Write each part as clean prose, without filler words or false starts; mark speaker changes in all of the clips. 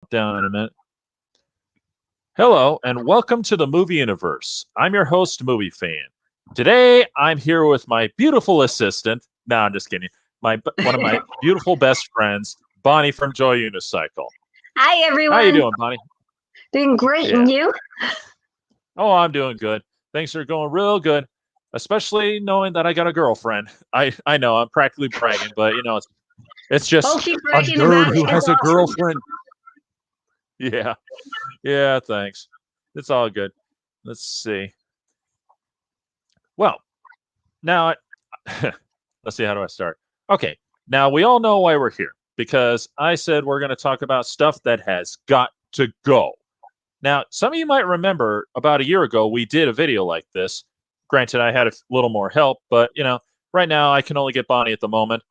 Speaker 1: Down in a minute. Hello, and welcome to the movie universe. I'm your host, Movie Fan. Today, I'm here with my beautiful assistant. No, I'm just kidding. One of my beautiful best friends, Bonnie from Joy Unicycle.
Speaker 2: Hi,
Speaker 1: How you
Speaker 2: everyone.
Speaker 1: doing, Bonnie?
Speaker 2: Doing great, and you?
Speaker 1: Oh, I'm doing good. Things are going real good, especially knowing that I got a girlfriend. I know I'm practically bragging, but it's just
Speaker 2: Keep
Speaker 1: a
Speaker 2: bragging
Speaker 1: nerd
Speaker 2: about
Speaker 1: who
Speaker 2: it.
Speaker 1: has
Speaker 2: It's
Speaker 1: a
Speaker 2: awesome.
Speaker 1: girlfriend. Yeah, yeah. Thanks. It's all good. Let's see. Well, now, let's see, how do I start? Okay, now we all know why we're here because I said we're going to talk about stuff that has got to go. Now, some of you might remember about a year ago we did a video like this. Granted, I had a little more help, but right now I can only get Bonnie at the moment.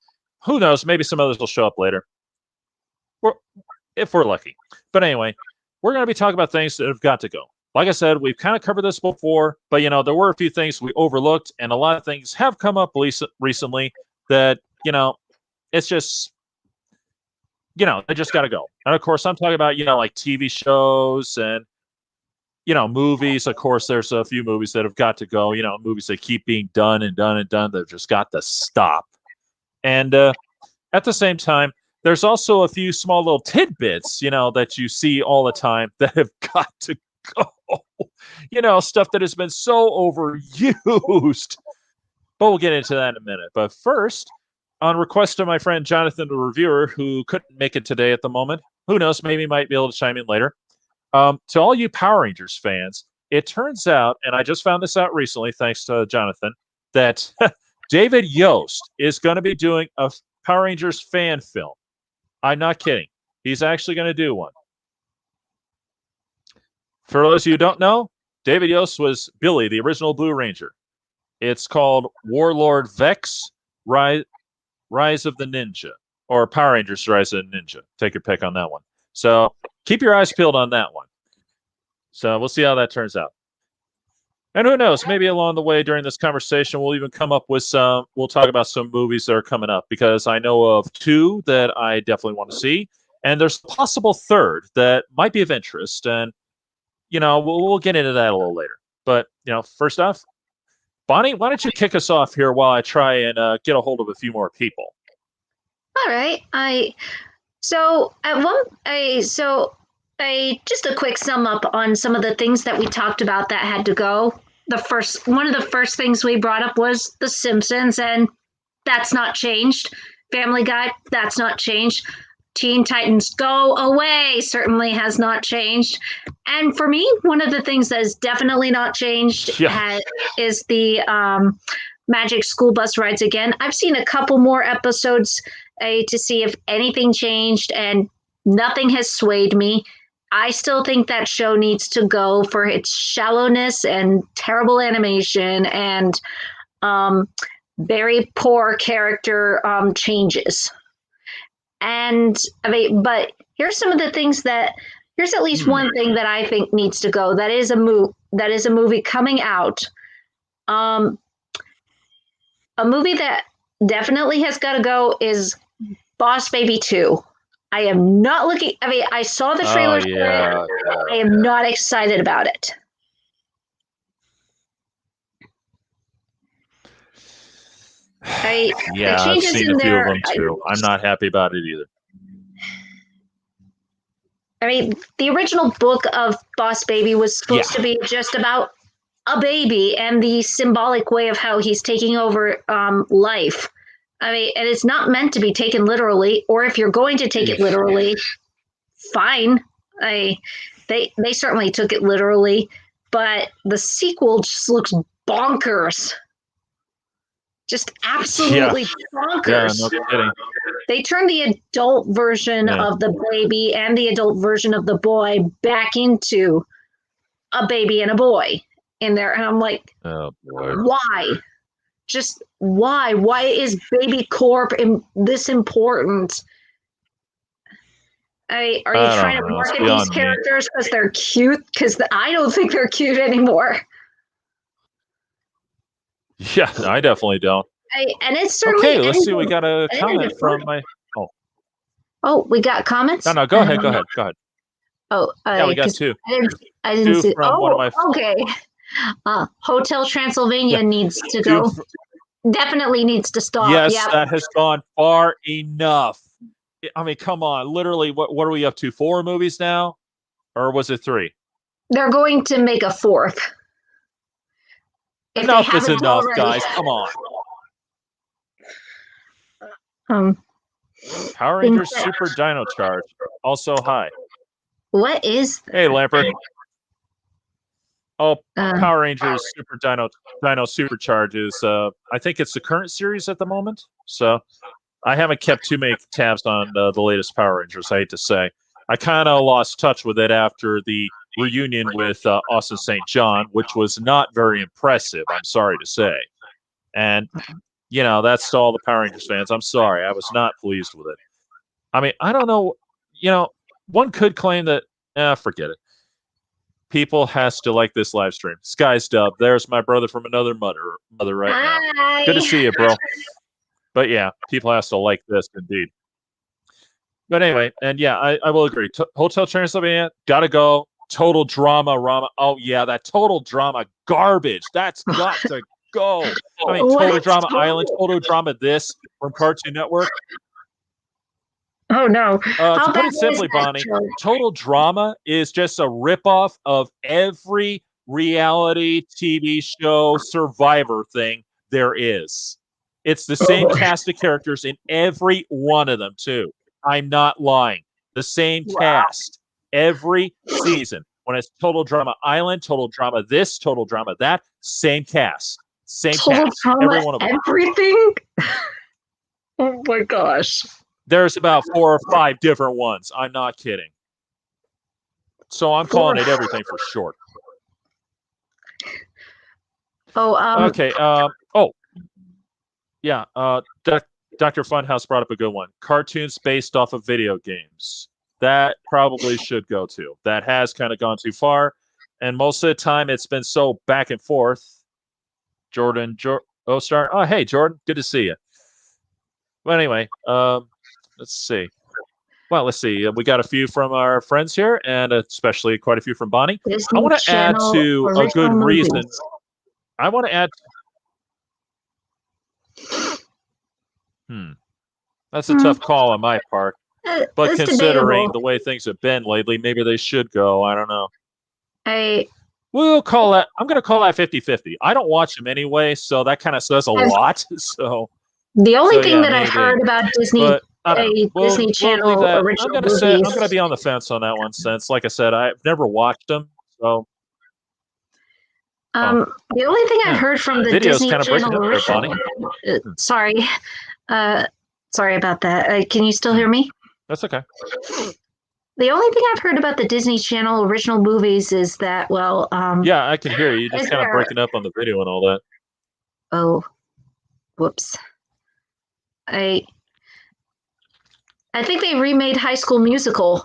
Speaker 1: Who knows? Maybe some others will show up later, if we're lucky. But anyway, we're going to be talking about things that have got to go. Like I said, we've kind of covered this before, but there were a few things we overlooked, and a lot of things have come up recently that it's just they just got to go. And of course, I'm talking about like TV shows and movies. Of course, there's a few movies that have got to go. Movies that keep being done and done and done. They've just got to stop. And at the same time, there's also a few small little tidbits, that you see all the time that have got to go. Stuff that has been so overused. But we'll get into that in a minute. But first, on request of my friend Jonathan, the reviewer, who couldn't make it today at the moment, who knows, maybe might be able to chime in later. To all you Power Rangers fans, it turns out, and I just found this out recently, thanks to Jonathan, that David Yost is going to be doing a Power Rangers fan film. I'm not kidding. He's actually going to do one. For those of you who don't know, David Yost was Billy, the original Blue Ranger. It's called Warlord Vex Rise of the Ninja, or Power Rangers Rise of the Ninja. Take your pick on that one. So keep your eyes peeled on that one. So we'll see how that turns out. And who knows, maybe along the way during this conversation, we'll even come up with we'll talk about some movies that are coming up, because I know of two that I definitely want to see. And there's a possible third that might be of interest. And, we'll get into that a little later. But, first off, Bonnie, why don't you kick us off here while I try and get a hold of a few more people?
Speaker 2: All right. Just a quick sum up on some of the things that we talked about that had to go. One of the first things we brought up was The Simpsons, and that's not changed. Family Guy, that's not changed. Teen Titans Go Away certainly has not changed. And for me, one of the things that has definitely not changed is the Magic School Bus Rides Again. I've seen a couple more episodes to see if anything changed, and nothing has swayed me. I still think that show needs to go for its shallowness and terrible animation and very poor character changes. And but here's some of the things here's at least one thing that I think needs to go. That is a movie coming out. A movie that definitely has got to go is Boss Baby 2. I am not looking. I saw the trailer. I am not excited about it.
Speaker 1: I've seen a few of them too. I'm not happy about it either.
Speaker 2: The original book of Boss Baby was supposed to be just about a baby and the symbolic way of how he's taking over life. And it's not meant to be taken literally, or if you're going to take it literally, fine. They certainly took it literally, but the sequel just looks bonkers. Just absolutely bonkers.
Speaker 1: Yeah, no kidding.
Speaker 2: They turned the adult version of the baby and the adult version of the boy back into a baby and a boy in there. And I'm like,
Speaker 1: oh, boy.
Speaker 2: Why? Just why? Why is Baby Corp this important? Are you trying to market these characters because they're cute? Because I don't think they're cute anymore.
Speaker 1: Yeah, I definitely don't.
Speaker 2: And it's certainly
Speaker 1: okay. Let's see. We got a comment from my.
Speaker 2: Oh, we got comments.
Speaker 1: No, go ahead. Go ahead.
Speaker 2: Oh,
Speaker 1: Yeah, we got
Speaker 2: 'cause
Speaker 1: two.
Speaker 2: I didn't
Speaker 1: Two
Speaker 2: see.
Speaker 1: from one of
Speaker 2: Oh,
Speaker 1: my.
Speaker 2: okay. Hotel Transylvania
Speaker 1: Yeah,
Speaker 2: needs to
Speaker 1: two.
Speaker 2: go. Definitely needs to stop.
Speaker 1: Yes,
Speaker 2: Yep.
Speaker 1: that has gone far enough. I mean, come on. Literally, what are we up to? 4 movies now, or was it 3?
Speaker 2: They're going to make a fourth. If they
Speaker 1: Enough is
Speaker 2: haven't
Speaker 1: enough,
Speaker 2: already.
Speaker 1: guys. Come on.
Speaker 2: Um,
Speaker 1: Power Rangers Super Dino Charge. Also, hi.
Speaker 2: what is that?
Speaker 1: Hey, Lampert. Oh,
Speaker 2: Uh,
Speaker 1: Power Rangers Super Dino Supercharge is. I think it's the current series at the moment. So I haven't kept too many tabs on the latest Power Rangers. I hate to say, I kind of lost touch with it after the reunion with Austin St. John, which was not very impressive. I'm sorry to say, and that's to all the Power Rangers fans. I'm sorry, I was not pleased with it. I mean, I don't know. One could claim that. Forget it. People has to like this live stream. Sky's Dub. There's my brother from another mother right now.
Speaker 2: hi.
Speaker 1: Good to see you, bro. But yeah, people has to like this indeed. But anyway, and yeah, I will agree. Hotel Transylvania, gotta go. Total drama, Rama. Oh yeah, that total drama garbage. That's got to go. I mean, Total Drama Island, Total Drama this from Cartoon Network.
Speaker 2: Oh no.
Speaker 1: To put it simply, Bonnie, Total Drama is just a ripoff of every reality TV show Survivor thing there is. It's the same cast of characters in every one of them, too. I'm not lying. The same cast every season. When it's Total Drama Island, Total Drama this, Total Drama that, same cast. Same
Speaker 2: Total
Speaker 1: cast.
Speaker 2: Drama,
Speaker 1: Every one of them.
Speaker 2: everything? Oh my gosh.
Speaker 1: There's about 4 or 5 different ones. I'm not kidding. So I'm calling it everything for short.
Speaker 2: Oh,
Speaker 1: okay. Yeah. Dr. Funhouse brought up a good one. Cartoons based off of video games. That probably should go to. That has kind of gone too far, and most of the time it's been so back and forth. Jordan, Ostar. Oh, hey, Jordan. Good to see you. But anyway, let's see. Well, let's see. We got a few from our friends here, and especially quite a few from Bonnie.
Speaker 2: Disney
Speaker 1: I want to add to a good reason. I want to add. That's a tough call on my part. But considering the way things have been lately, maybe they should go. I don't know. We'll call that. I'm going to call that 50-50. I don't watch them anyway, so that kind of says a lot. So
Speaker 2: the only thing that I've heard about Disney, Disney Channel original movies.
Speaker 1: I'm going to be on the fence on that one, since, like I said, I've never watched them. So.
Speaker 2: The only thing I've heard from the Disney
Speaker 1: kind of
Speaker 2: Channel
Speaker 1: original.
Speaker 2: Sorry. Sorry about that. Can you still hear me?
Speaker 1: That's okay.
Speaker 2: The only thing I've heard about the Disney Channel original movies is that, well,
Speaker 1: yeah, I can hear you. You're just kind of breaking up on the video and all that.
Speaker 2: Oh, whoops. I think they remade High School Musical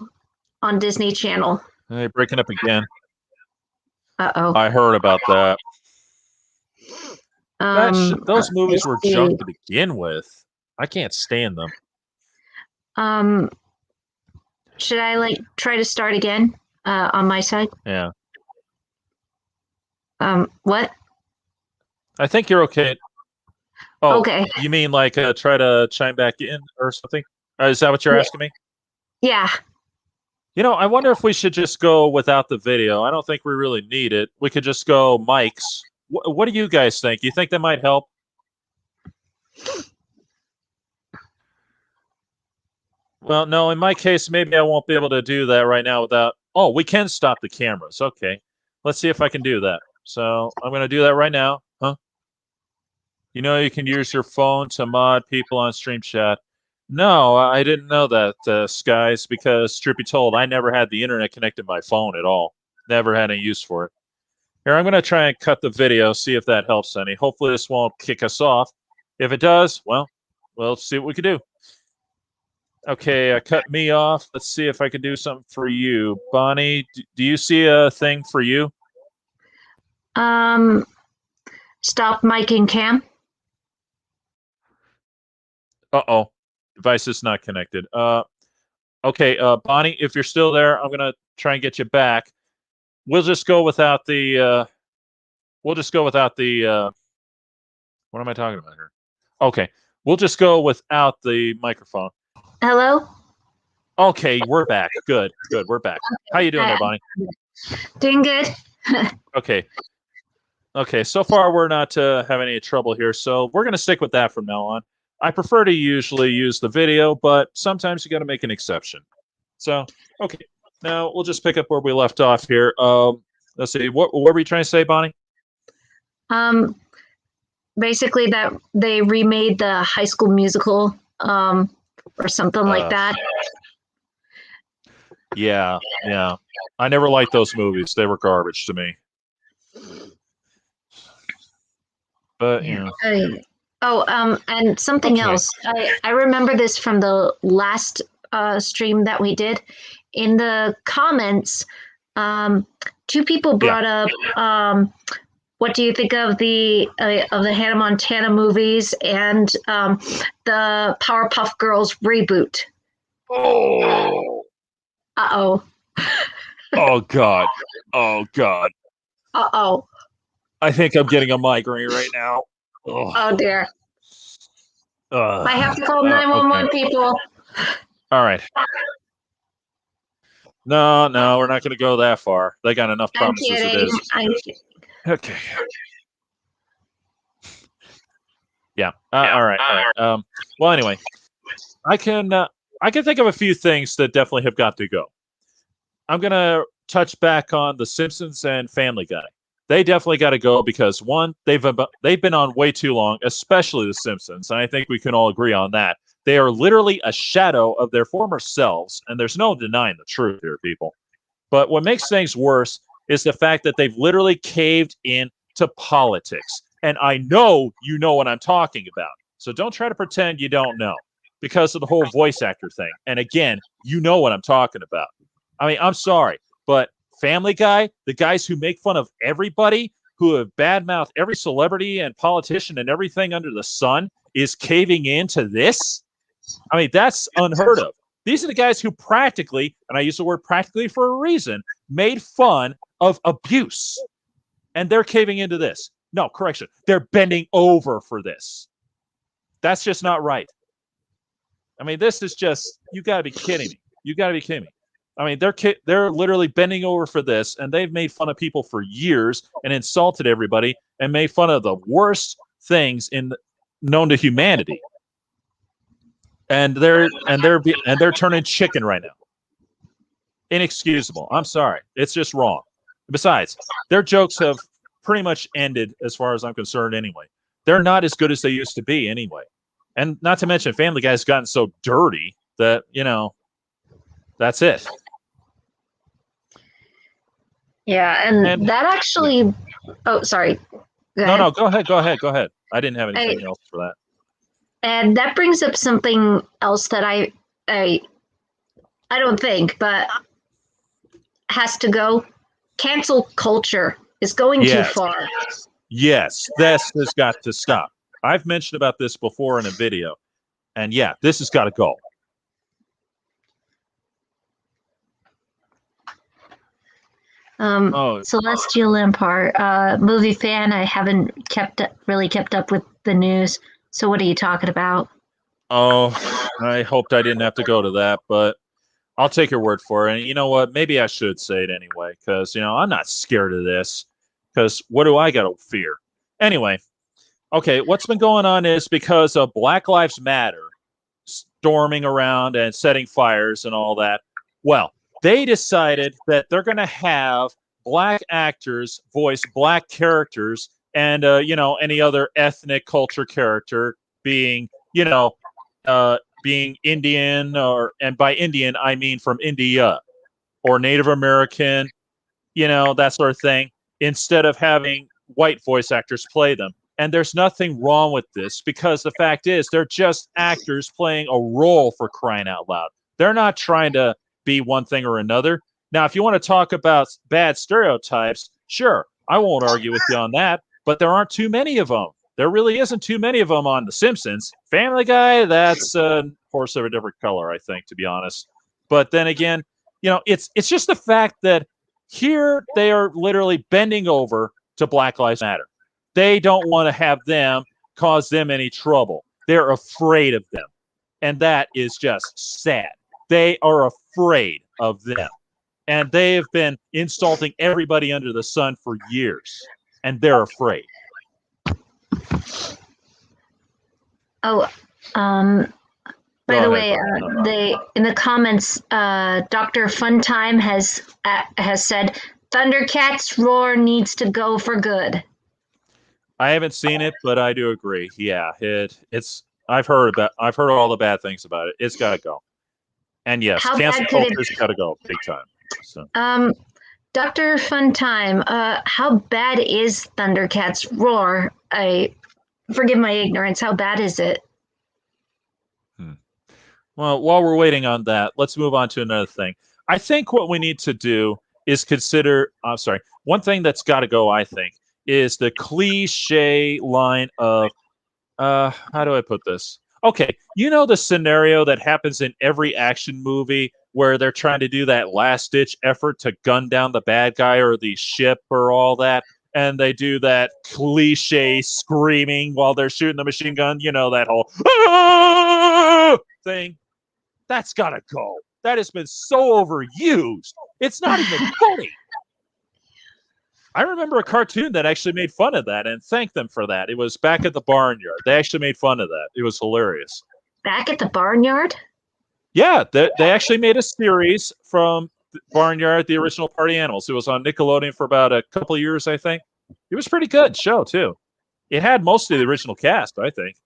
Speaker 2: on Disney Channel.
Speaker 1: Hey, breaking up again.
Speaker 2: Uh-oh.
Speaker 1: I heard about that. Those movies were junk to begin with. I can't stand them.
Speaker 2: Should I try to start again on my side?
Speaker 1: Yeah.
Speaker 2: What?
Speaker 1: I think you're okay. Oh,
Speaker 2: okay.
Speaker 1: You mean try to chime back in or something? Is that what you're asking me?
Speaker 2: Yeah.
Speaker 1: I wonder if we should just go without the video. I don't think we really need it. We could just go mics. What do you guys think? You think that might help? Well, no, in my case, maybe I won't be able to do that right now without... Oh, we can stop the cameras. Okay. Let's see if I can do that. So I'm going to do that right now. Huh? You can use your phone to mod people on Stream Chat. No, I didn't know that, Skies, because truth be told, I never had the internet connected to my phone at all. Never had any use for it. Here, I'm going to try and cut the video, see if that helps any. Hopefully this won't kick us off. If it does, well, we'll see what we can do. Okay, cut me off. Let's see if I can do something for you. Bonnie, do you see a thing for you?
Speaker 2: Stop mic and cam.
Speaker 1: Uh-oh. Device is not connected. Okay, Bonnie, if you're still there, I'm gonna try and get you back. We'll just go without the. We'll just go without the. What am I talking about here? Okay, we'll just go without the microphone.
Speaker 2: Hello?
Speaker 1: Okay, we're back. Good, good. We're back. How you doing there, Bonnie?
Speaker 2: Doing good.
Speaker 1: Okay. Okay, so far we're not having any trouble here, so we're going to stick with that from now on. I prefer to usually use the video, but sometimes you got to make an exception. So, okay, now we'll just pick up where we left off here. Let's see, what were we trying to say, Bonnie?
Speaker 2: Basically that they remade the High School Musical, or something like that.
Speaker 1: Yeah. I never liked those movies. They were garbage to me. But, you know.
Speaker 2: And something else. I remember this from the last stream that we did. In the comments, two people brought up, what do you think of the Hannah Montana movies and the Powerpuff Girls reboot?
Speaker 1: Oh.
Speaker 2: Uh-oh.
Speaker 1: Oh, God. Oh, God.
Speaker 2: Uh-oh.
Speaker 1: I think I'm getting a migraine right now. Ugh.
Speaker 2: Oh, dear. I have to call 911, okay. People.
Speaker 1: All right. No, we're not going to go that far. They got enough problems as it is. Okay. Yeah. All right. Well, anyway, I can think of a few things that definitely have got to go. I'm going to touch back on The Simpsons and Family Guy. They definitely got to go because, one, they've been on way too long, especially The Simpsons, and I think we can all agree on that. They are literally a shadow of their former selves, and there's no denying the truth here, people. But what makes things worse is the fact that they've literally caved into politics. And I know you know what I'm talking about. So don't try to pretend you don't know because of the whole voice actor thing. And again, you know what I'm talking about. I mean, I'm sorry, but Family Guy, the guys who make fun of everybody, who have badmouthed every celebrity and politician and everything under the sun, is caving into this? I mean, that's unheard of. These are the guys who practically, and I use the word practically for a reason, made fun of abuse. And they're caving into this. No, correction. They're bending over for this. That's just not right. I mean, this is just, you got to be kidding me. You got to be kidding me. I mean, they're literally bending over for this, and they've made fun of people for years and insulted everybody and made fun of the worst things known to humanity. And they're turning chicken right now. Inexcusable. I'm sorry. It's just wrong. Besides, their jokes have pretty much ended as far as I'm concerned anyway. They're not as good as they used to be anyway. And not to mention, Family Guy's gotten so dirty that, that's it.
Speaker 2: Yeah, and that actually... Oh, sorry.
Speaker 1: No, go ahead. I didn't have anything else for that.
Speaker 2: And that brings up something else that I don't think, but has to go. Cancel culture is going too far.
Speaker 1: Yes, this has got to stop. I've mentioned about this before in a video. And yeah, this has got to go.
Speaker 2: Celestial Empire, movie fan. I haven't really kept up with the news. So what are you talking about?
Speaker 1: Oh, I hoped I didn't have to go to that, but I'll take your word for it. And you know what? Maybe I should say it anyway, because, I'm not scared of this. Because what do I got to fear? Anyway, okay, what's been going on is because of Black Lives Matter storming around and setting fires and all that. Well, they decided that they're going to have black actors voice black characters and, any other ethnic culture character being, being Indian and by Indian, I mean from India or Native American, that sort of thing, instead of having white voice actors play them. And there's nothing wrong with this because the fact is they're just actors playing a role, for crying out loud. They're not trying to be one thing or another. Now, if you want to talk about bad stereotypes, sure, I won't argue with you on that, but there aren't too many of them. There really isn't too many of them on The Simpsons. Family Guy, that's a horse of a different color, I think, to be honest. But then again, it's just the fact that here they are literally bending over to Black Lives Matter. They don't want to have them cause them any trouble. They're afraid of them. And that is just sad. They are afraid of them. And they have been insulting everybody under the sun for years. And they're afraid.
Speaker 2: Oh, by the way, in the comments, Dr. Funtime has said Thundercats Roar needs to go for good.
Speaker 1: I haven't seen it, but I do agree. Yeah, it's. I've heard all the bad things about it. It's got to go. And yes, cancel culture's got to go big time. So.
Speaker 2: Dr. Funtime, how bad is Thundercats Roar? Forgive my ignorance. How bad is it?
Speaker 1: Well, while we're waiting on that, let's move on to another thing. I think what we need to do is consider. One thing that's got to go, I think, is the cliche line of, how do I put this? Okay, the scenario that happens in every action movie where they're trying to do that last-ditch effort to gun down the bad guy or the ship or all that, and they do that cliche screaming while they're shooting the machine gun, that whole thing. That's got to go. That has been so overused. It's not even funny. I remember a cartoon that actually made fun of that and thanked them for that. It was Back at the Barnyard. They actually made fun of that. It was hilarious.
Speaker 2: Back at the Barnyard?
Speaker 1: Yeah, they actually made a series from Barnyard, the original Party Animals. It was on Nickelodeon for about a couple of years, I think. It was a pretty good show, too. It had most of the original cast, I think.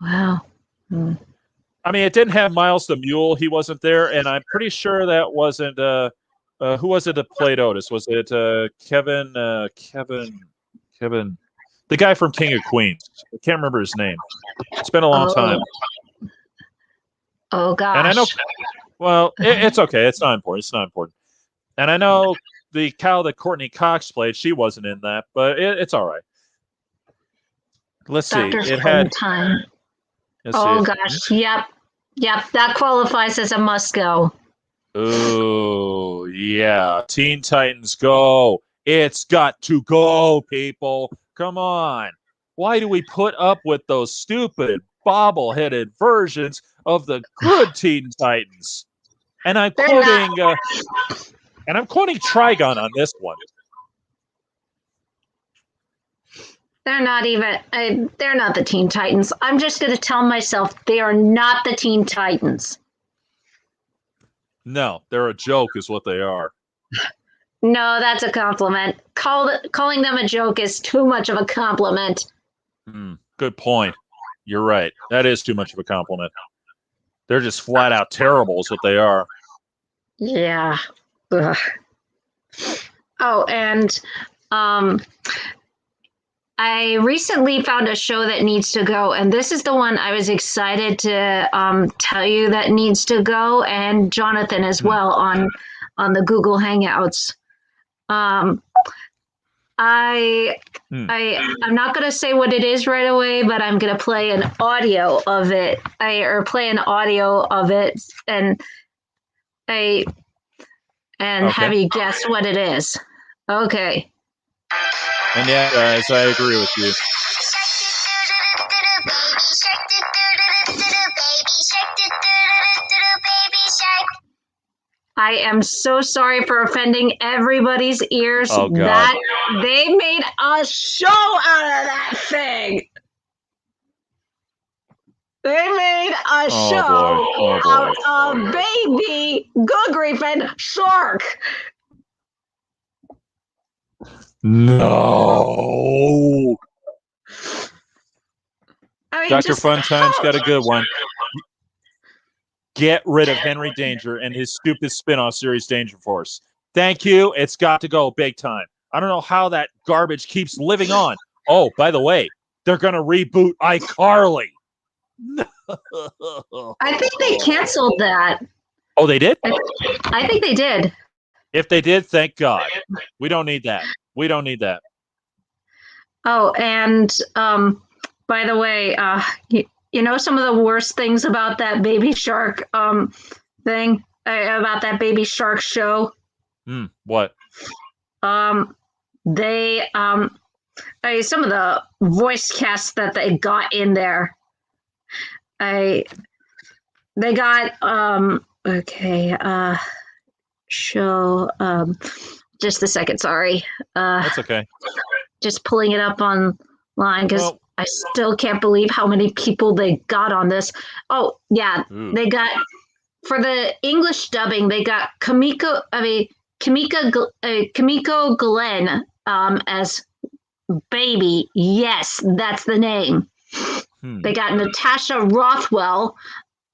Speaker 2: Wow.
Speaker 1: I mean, it didn't have Miles the Mule. He wasn't there, and I'm pretty sure that wasn't who was it that played Otis? Was it Kevin, the guy from King of Queens? I can't remember his name. It's been a long time.
Speaker 2: Oh gosh.
Speaker 1: And I know. Well, it's okay. It's not important. It's not important. And I know the cow that Courtney Cox played. She wasn't in that, but it's all right. Let's see. It had
Speaker 2: time. Oh gosh. Yep. That qualifies as a must go.
Speaker 1: Oh, yeah. Teen Titans Go. It's got to go, people. Come on. Why do we put up with those stupid bobble-headed versions of the good Teen Titans? And I'm quoting Trigon on this one.
Speaker 2: They're not even they're not the Teen Titans. I'm just going to tell myself they are not the Teen Titans.
Speaker 1: No, they're a joke is what they are.
Speaker 2: No, that's a compliment. Calling them a joke is too much of a compliment.
Speaker 1: Good point. You're right. That is too much of a compliment. They're just flat out terrible is what they are.
Speaker 2: Yeah. Ugh. Oh, and I recently found a show that needs to go, and this is the one I was excited to tell you that needs to go, and Jonathan as well on the Google Hangouts. I'm not going to say what it is right away, but I'm going to play an audio of it, and have you guess what it is. Okay.
Speaker 1: And yeah, guys, I agree with you.
Speaker 2: I am so sorry for offending everybody's ears.
Speaker 1: Oh, God.
Speaker 2: That they made a show out of that thing. They made a show out of Baby Good Griffin Shark.
Speaker 1: No. Dr. Funtime's got a good one. Get rid of Henry Danger and his stupid spin-off series Danger Force. Thank you. It's got to go big time. I don't know how that garbage keeps living on. Oh, by the way, they're going to reboot iCarly.
Speaker 2: I think they canceled that.
Speaker 1: Oh, they did?
Speaker 2: I think they did.
Speaker 1: If they did, thank God. We don't need that. We don't need that.
Speaker 2: Oh, and by the way, you know some of the worst things about that Baby Shark thing about that Baby Shark show.
Speaker 1: What?
Speaker 2: They some of the voice casts that they got in there. They got show just a second, sorry.
Speaker 1: That's okay.
Speaker 2: Just pulling it up online because I still can't believe how many people they got on this. Oh yeah, they got for the English dubbing. They got Kamiko Glenn as Baby. Yes, that's the name. They got Natasha Rothwell,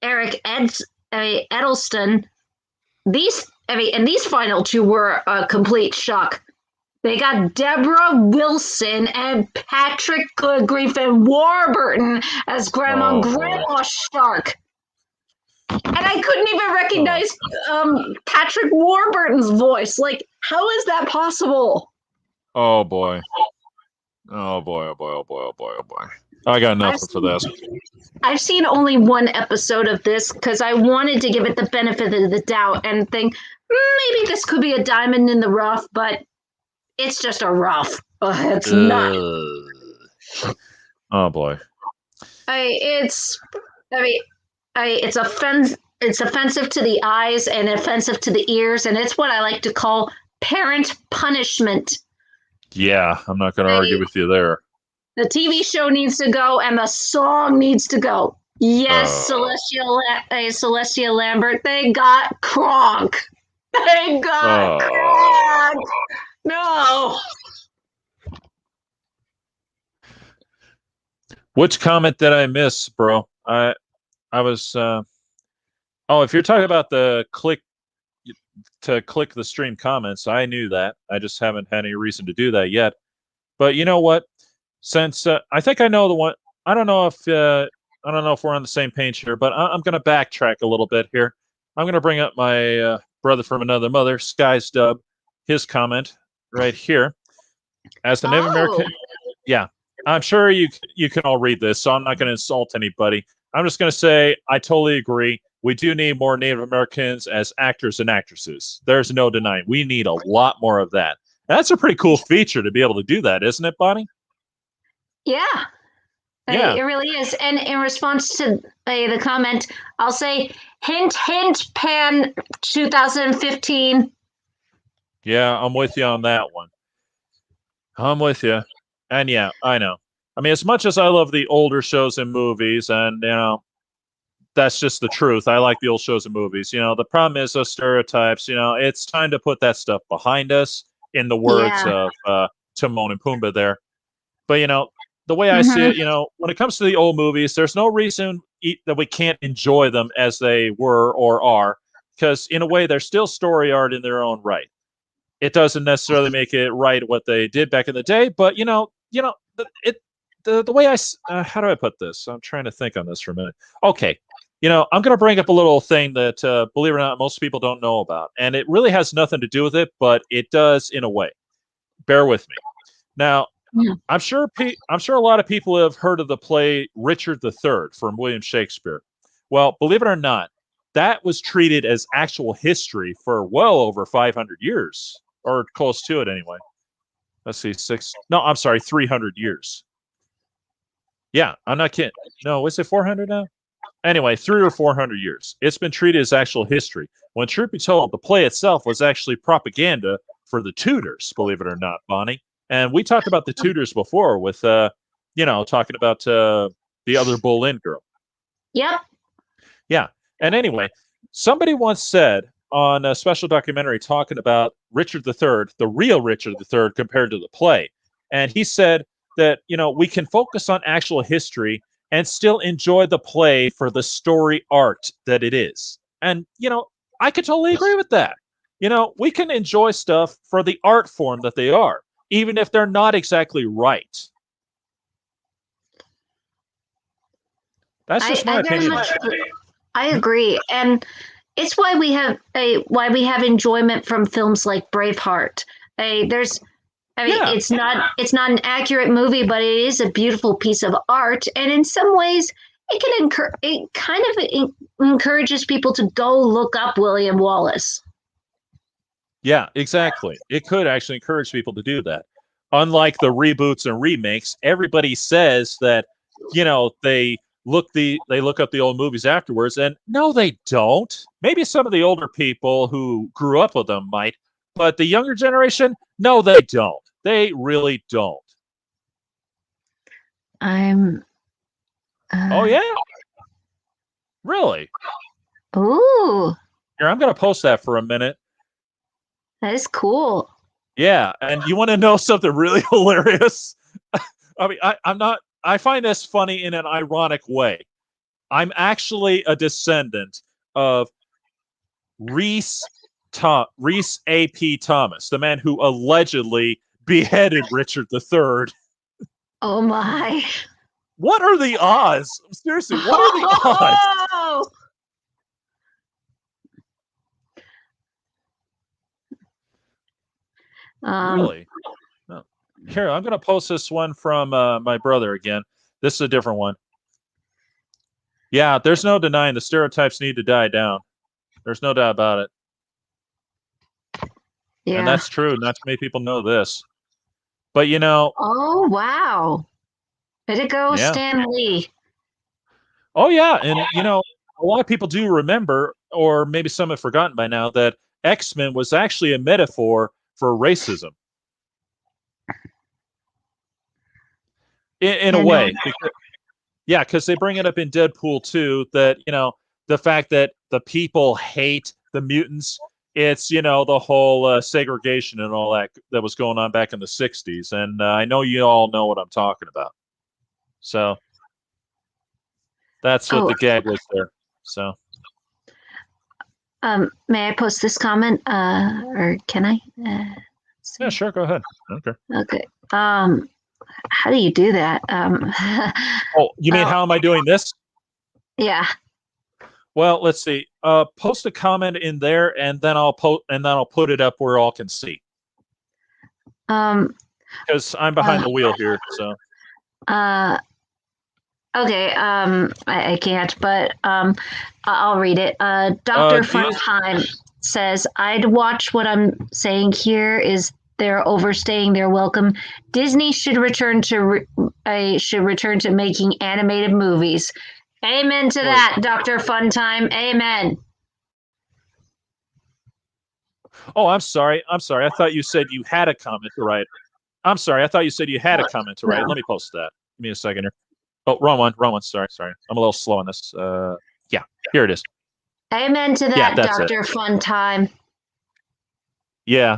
Speaker 2: Eric Edelston. And these final two were a complete shock. They got Deborah Wilson and Patrick Griffin Warburton as Grandma Shark. And I couldn't even recognize Patrick Warburton's voice. Like, how is that possible?
Speaker 1: Oh boy. Oh boy. I got nothing for this.
Speaker 2: I've seen only one episode of this because I wanted to give it the benefit of the doubt and think maybe this could be a diamond in the rough, but it's just a rough. It's not.
Speaker 1: Oh boy.
Speaker 2: It's offensive to the eyes and offensive to the ears, and it's what I like to call parent punishment.
Speaker 1: Yeah, I'm not going to argue with you there.
Speaker 2: The TV show needs to go, and the song needs to go. Yes, Celestia Lambert, they got Kronk. They got Kronk. No.
Speaker 1: Which comment did I miss, bro? I was. If you're talking about the click the stream comments, I knew that. I just haven't had any reason to do that yet. But you know what? Since I think I know the one, I don't know if we're on the same page here, but I'm going to backtrack a little bit here. I'm going to bring up my brother from another mother, Sky's Dub, his comment right here. As a Native American, yeah, I'm sure you can all read this, so I'm not going to insult anybody. I'm just going to say I totally agree. We do need more Native Americans as actors and actresses. There's no denying. We need a lot more of that. That's a pretty cool feature to be able to do that, isn't it, Bonnie?
Speaker 2: Yeah. It really is. And in response to the comment, I'll say, hint, Pan 2015.
Speaker 1: Yeah, I'm with you on that one. I'm with you. And yeah, I know. I mean, as much as I love the older shows and movies, and, that's just the truth. I like the old shows and movies. The problem is those stereotypes. It's time to put that stuff behind us, in the words of Timon and Pumbaa there. But, the way I see it, when it comes to the old movies, there's no reason that we can't enjoy them as they were or are, because in a way, they're still story art in their own right. It doesn't necessarily make it right what they did back in the day, but the way how do I put this? I'm trying to think on this for a minute. Okay, I'm going to bring up a little thing that, believe it or not, most people don't know about, and it really has nothing to do with it, but it does in a way. Bear with me. Now, I'm sure a lot of people have heard of the play Richard III from William Shakespeare. Well, believe it or not, that was treated as actual history for well over 500 years, or close to it anyway. Let's see, 300 years. Yeah, I'm not kidding. No, is it 400 now? Anyway, 300 or 400 years. It's been treated as actual history. When truth be told, the play itself was actually propaganda for the Tudors, believe it or not, Bonnie. And we talked about the Tudors before with, talking about the other Boleyn girl.
Speaker 2: Yep.
Speaker 1: Yeah. And anyway, somebody once said on a special documentary talking about Richard III, the real Richard III compared to the play. And he said that, we can focus on actual history and still enjoy the play for the story art that it is. And, I could totally agree with that. We can enjoy stuff for the art form that they are, even if they're not exactly right. That's just my opinion.
Speaker 2: I agree, and it's why we have enjoyment from films like Braveheart. It's not an accurate movie, but it is a beautiful piece of art, and in some ways, it kind of encourages people to go look up William Wallace.
Speaker 1: Yeah, exactly. It could actually encourage people to do that. Unlike the reboots and remakes, everybody says that, they look up the old movies afterwards, and no, they don't. Maybe some of the older people who grew up with them might, but the younger generation, no, they don't. They really don't.
Speaker 2: I'm.
Speaker 1: Oh yeah, really?
Speaker 2: Ooh,
Speaker 1: Here, I'm going to post that for a minute.
Speaker 2: that is cool.
Speaker 1: Yeah, and you want to know something really hilarious? I mean, I find this funny in an ironic way. I'm actually a descendant of Reese A.P. Thomas, the man who allegedly beheaded Richard III.
Speaker 2: Oh my.
Speaker 1: What are the odds? Seriously, what are the odds? Really? No. Here, I'm going to post this one from my brother again. This is a different one. Yeah, there's no denying the stereotypes need to die down. There's no doubt about it.
Speaker 2: Yeah.
Speaker 1: And that's true. Not too many people know this. But,
Speaker 2: Oh, wow. Way to go,
Speaker 1: yeah.
Speaker 2: Stan Lee.
Speaker 1: Oh, yeah. And, a lot of people do remember, or maybe some have forgotten by now, that X-Men was actually a metaphor for racism. In a way. Because they bring it up in Deadpool 2 that, the fact that the people hate the mutants, it's, the whole segregation and all that was going on back in the 60s. And I know you all know what I'm talking about. So that's what the gag was there. So.
Speaker 2: May I post this comment? Or can I?
Speaker 1: Yeah, sure. Go ahead. Okay.
Speaker 2: Okay. How do you do that?
Speaker 1: Oh, you mean how am I doing this?
Speaker 2: Yeah.
Speaker 1: Well, let's see. Post a comment in there, and then I'll put it up where all can see. Because I'm behind the wheel here, so.
Speaker 2: Okay. I can't, but I'll read it. Dr. Funtime says, "I'd watch. What I'm saying here is they're overstaying their welcome. Disney should return to making animated movies." Amen to that, Dr. Funtime. Amen.
Speaker 1: Oh, I'm sorry. I thought you said you had a comment to write. I'm sorry. I thought you said you had a comment to write. No. Let me post that. Give me a second here. Oh, wrong one. Sorry. I'm a little slow on this. Yeah, here it is.
Speaker 2: Amen to that, Dr. Funtime.
Speaker 1: Yeah.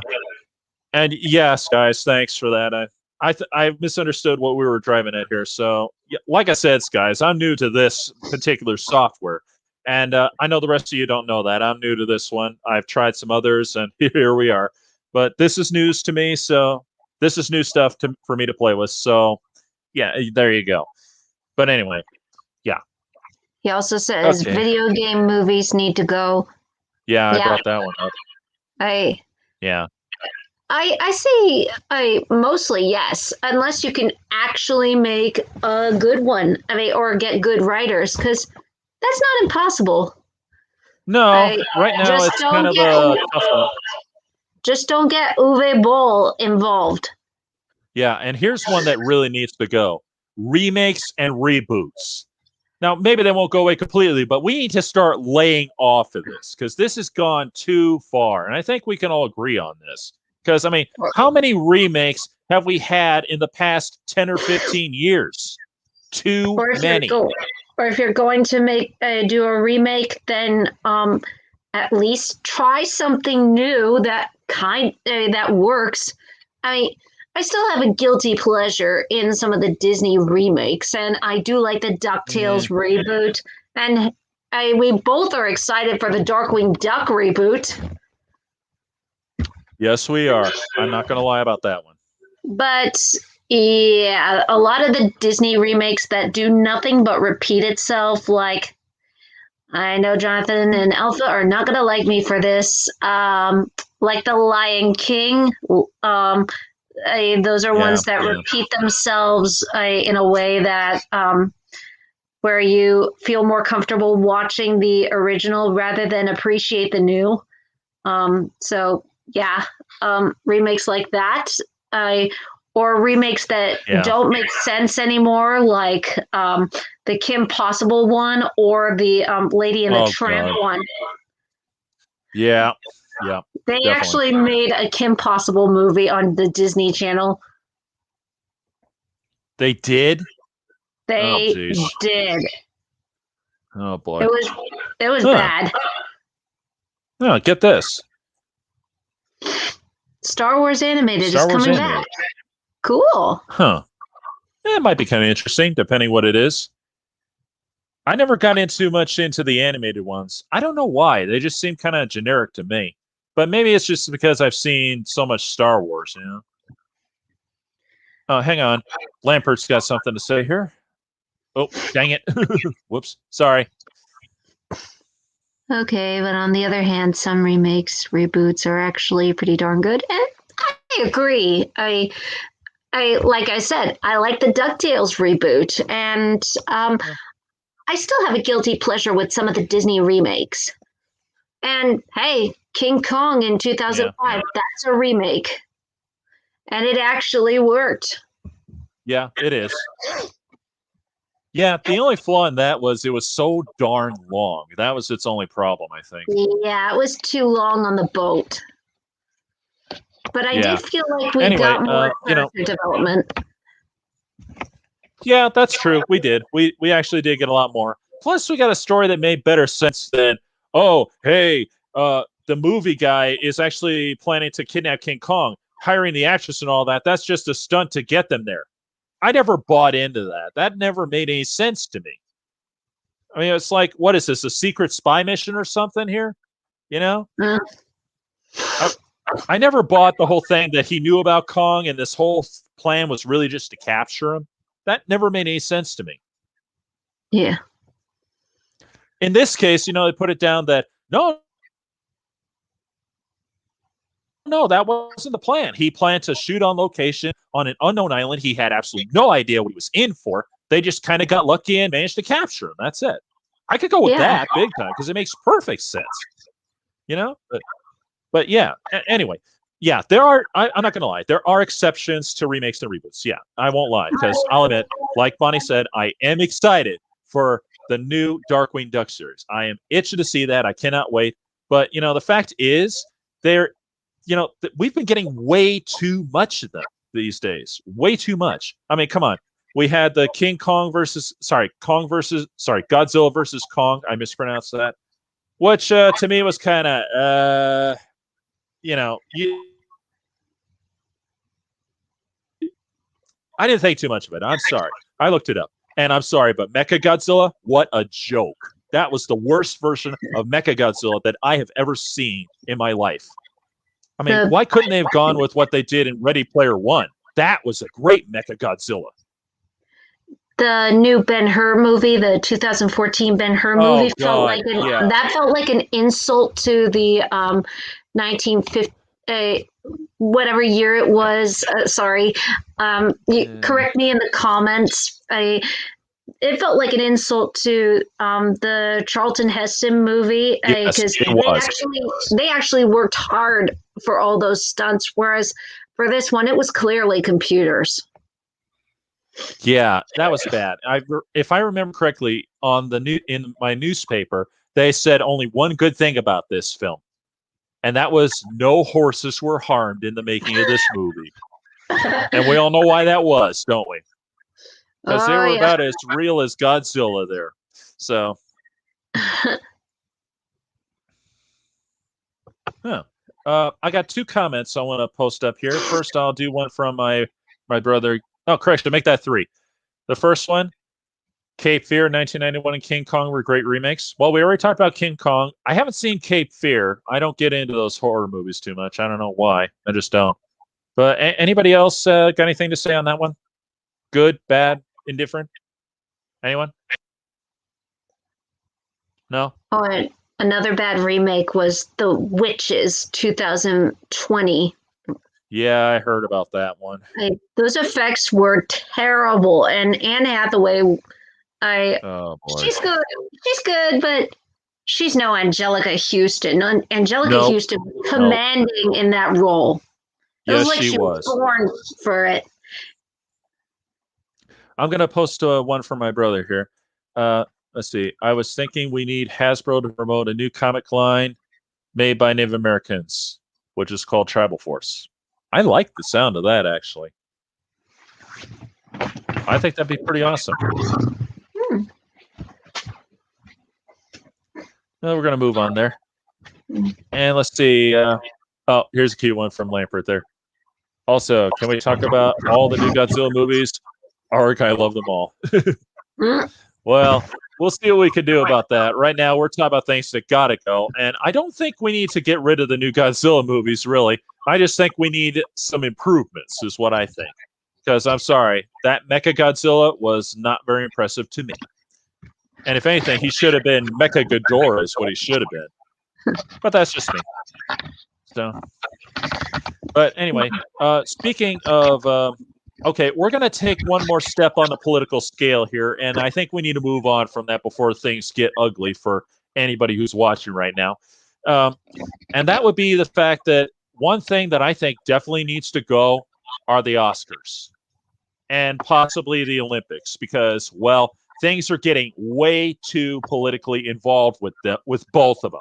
Speaker 1: And yes, guys, thanks for that. I misunderstood what we were driving at here. So, like I said, guys, I'm new to this particular software, and I know the rest of you don't know that. I'm new to this one. I've tried some others, and here we are. But this is news to me, so this is new stuff for me to play with. So, yeah, there you go. But anyway, yeah.
Speaker 2: He also says video game movies need to go.
Speaker 1: Yeah, I brought that one up.
Speaker 2: I say mostly yes, unless you can actually make a good one. Or get good writers, because that's not impossible.
Speaker 1: No, right now it's kind of a tough one.
Speaker 2: Just don't get Uwe Boll involved.
Speaker 1: Yeah, and here's one that really needs to go. Remakes and reboots. Now, maybe they won't go away completely, but we need to start laying off of this, because this has gone too far. And I think we can all agree on this. Because, how many remakes have we had in the past 10 or 15 years? Too many.
Speaker 2: Or if you're going to do a remake, then at least try something new that works. I still have a guilty pleasure in some of the Disney remakes, and I do like the DuckTales reboot. And we both are excited for the Darkwing Duck reboot.
Speaker 1: Yes, we are. I'm not going to lie about that one.
Speaker 2: But yeah, a lot of the Disney remakes that do nothing but repeat itself, like, I know Jonathan and Alpha are not going to like me for this, like The Lion King. Those are ones that repeat themselves in a way that where you feel more comfortable watching the original rather than appreciate the new. So yeah, remakes like that, or remakes that don't make sense anymore, like the Kim Possible one or the Lady and the Tramp one.
Speaker 1: Yeah.
Speaker 2: They actually made a Kim Possible movie on the Channel.
Speaker 1: They did?
Speaker 2: They did.
Speaker 1: Oh boy.
Speaker 2: It was bad.
Speaker 1: No, get this.
Speaker 2: Star Wars Animated is coming back. Cool.
Speaker 1: Huh. It might be kind of interesting, depending what it is. I never got too much into the animated ones. I don't know why. They just seem kind of generic to me. But maybe it's just because I've seen so much Star Wars, you know? Oh, hang on. Lampert's got something to say here. Oh, dang it. Whoops. Sorry.
Speaker 2: Okay, but on the other hand, some remakes, reboots are actually pretty darn good. And I agree. I like I said, I like the DuckTales reboot, and I still have a guilty pleasure with some of the Disney remakes. And hey, King Kong in 2005, that's a remake. And it actually worked.
Speaker 1: Yeah, it is. Yeah, the only flaw in that was it was so darn long. That was its only problem, I think.
Speaker 2: Yeah, it was too long on the boat. But I did feel like we got more character development.
Speaker 1: Yeah, that's true. We did. We actually did get a lot more. Plus, we got a story that made better sense than, oh, hey, the movie guy is actually planning to kidnap King Kong, hiring the actress and all that. That's just a stunt to get them there. I never bought into that. That never made any sense to me. I mean, it's like, what is this, a secret spy mission or something here? You know? I never bought the whole thing that he knew about Kong and this whole plan was really just to capture him. That never made any sense to me.
Speaker 2: Yeah.
Speaker 1: In this case, they put it down that, no, that wasn't the plan. He planned to shoot on location on an unknown island. He had absolutely no idea what he was in for. They just kind of got lucky and managed to capture him. That's it. I could go with that big time because it makes perfect sense. But yeah, anyway. Yeah, there are, I'm not going to lie, there are exceptions to remakes and reboots. Yeah, I won't lie, because I'll admit, like Bonnie said, I am excited for the new Darkwing Duck series. I am itching to see that. I cannot wait. But, the fact is, we've been getting way too much of them these days. Way too much. I mean, come on. We had the Godzilla versus Kong. I mispronounced that. Which, to me, was kind of, I didn't think too much of it. I'm sorry. I looked it up. And I'm sorry, but Mechagodzilla, what a joke. That was the worst version of Mechagodzilla that I have ever seen in my life. I mean, why couldn't they have gone with what they did in Ready Player One? That was a great Mechagodzilla.
Speaker 2: The new Ben-Hur movie, the 2014 Ben-Hur movie, felt like an insult to the 1950 whatever year it was. Sorry, correct me in the comments. It felt like an insult to the Charlton Heston movie because they actually worked hard for all those stunts, whereas for this one, it was clearly computers.
Speaker 1: Yeah, that was bad. If I remember correctly, in my newspaper, they said only one good thing about this film, and that was no horses were harmed in the making of this movie. And we all know why that was, don't we? Because they were about as real as Godzilla there. So, I got two comments I want to post up here. First, I'll do one from my brother. Oh, correction, make that three. The first one, Cape Fear, 1991, and King Kong were great remakes. Well, we already talked about King Kong. I haven't seen Cape Fear. I don't get into those horror movies too much. I don't know why. I just don't. But anybody else got anything to say on that one? Good, bad, indifferent? Anyone? No?
Speaker 2: Oh, and another bad remake was The Witches 2020.
Speaker 1: Yeah, I heard about that one.
Speaker 2: Those effects were terrible, and Anne Hathaway
Speaker 1: Oh boy.
Speaker 2: She's good. She's good, but she's no Angelica Houston. Angelica
Speaker 1: Nope.
Speaker 2: Houston was
Speaker 1: Nope.
Speaker 2: commanding in that role. It was
Speaker 1: Yes,
Speaker 2: like
Speaker 1: she
Speaker 2: she was
Speaker 1: was.
Speaker 2: born for it.
Speaker 1: I'm gonna post one for my brother here. Let's see. I was thinking we need Hasbro to promote a new comic line made by Native Americans, which is called Tribal Force. I like the sound of that, actually. I think that'd be pretty awesome. Well, we're going to move on there. And let's see. Oh, here's a cute one from Lampert there. Also, can we talk about all the new Godzilla movies? Arg, I love them all. Well, we'll see what we can do about that. Right now, we're talking about things that gotta go. And I don't think we need to get rid of the new Godzilla movies, really. I just think we need some improvements, is what I think. Because I'm sorry, that Mecha Godzilla was not very impressive to me. And if anything, he should have been Mecha Ghidorah, is what he should have been. But that's just me. So, but anyway, speaking of, okay, we're going to take one more step on the political scale here, and I think we need to move on from that before things get ugly for anybody who's watching right now. And that would be the fact that one thing that I think definitely needs to go are the Oscars and possibly the Olympics, because, well, things are getting way too politically involved with both of them.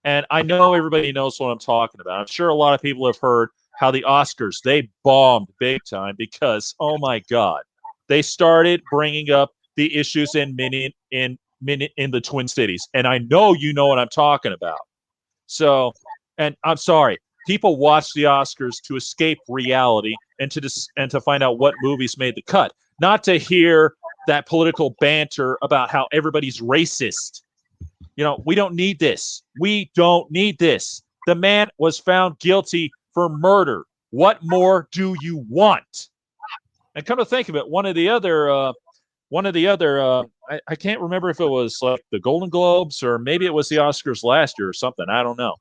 Speaker 1: And I know everybody knows what I'm talking about. I'm sure a lot of people have heard how the Oscars, they bombed big time because, oh my God, they started bringing up the issues in the Twin Cities. And I know you know what I'm talking about. So, and I'm sorry, people watch the Oscars to escape reality and to find out what movies made the cut, not to hear that political banter about how everybody's racist. You know, we don't need this. We don't need this. The man was found guilty for murder. What more do you want? And come to think of it, one of the other, I can't remember if it was like the Golden Globes or maybe it was the Oscars last year or something. I don't know.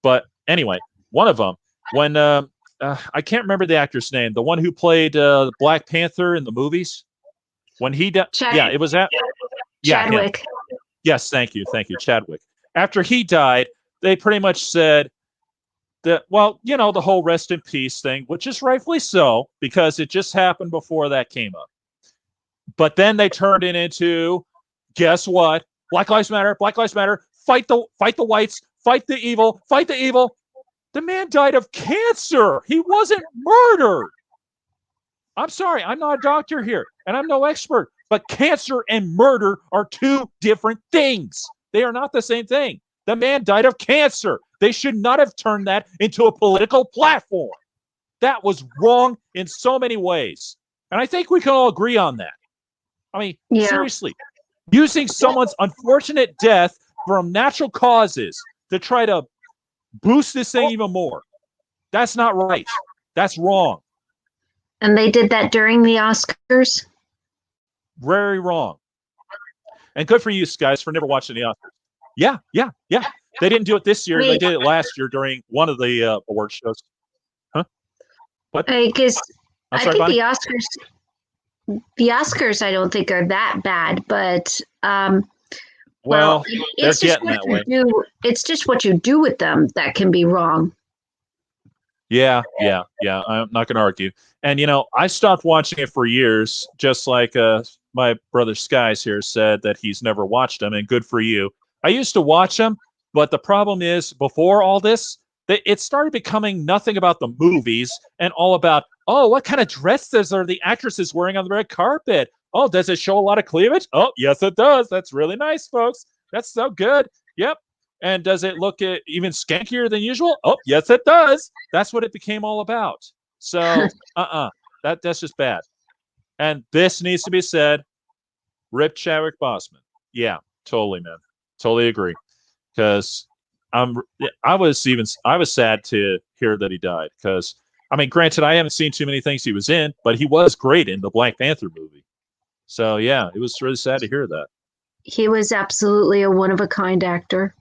Speaker 1: But anyway, one of them, when I can't remember the actor's name, the one who played Black Panther in the movies, when he died, yeah, it was that.
Speaker 2: Chadwick.
Speaker 1: Yeah, yes, thank you, Chadwick. After he died, they pretty much said that, well, you know, the whole rest in peace thing, which is rightfully so, because it just happened before that came up. But then they turned it into, guess what? Black Lives Matter, Black Lives Matter, fight the whites, fight the evil, fight the evil. The man died of cancer. He wasn't murdered. I'm sorry, I'm not a doctor here, and I'm no expert, but cancer and murder are two different things. They are not the same thing. The man died of cancer. They should not have turned that into a political platform. That was wrong in so many ways. And I think we can all agree on that. I mean, seriously, using someone's unfortunate death from natural causes to try to boost this thing even more, that's not right. That's wrong.
Speaker 2: And they did that during the Oscars?
Speaker 1: Very wrong. And good for you guys for never watching the Oscars. Yeah. They didn't do it this year. They did it last year during one of the award shows. Huh? What?
Speaker 2: Because I think
Speaker 1: Bonnie?
Speaker 2: the Oscars I don't think are that bad, but
Speaker 1: well,
Speaker 2: it's just what you do. It's just what you do with them that can be wrong.
Speaker 1: Yeah. I'm not going to argue. And, you know, I stopped watching it for years, just like my brother Skies here said that he's never watched them, and good for you. I used to watch them, but the problem is, before all this, it started becoming nothing about the movies and all about, oh, what kind of dresses are the actresses wearing on the red carpet? Oh, does it show a lot of cleavage? Oh, yes, it does. That's really nice, folks. That's so good. Yep. And does it look even skankier than usual? Oh, yes, it does. That's what it became all about. So, that's just bad. And this needs to be said. Rip Chadwick Boseman. Yeah, totally, man. Totally agree. Because I was sad to hear that he died. Because, I mean, granted, I haven't seen too many things he was in, but he was great in the Black Panther movie. So, yeah, it was really sad to hear that.
Speaker 2: He was absolutely a one-of-a-kind actor.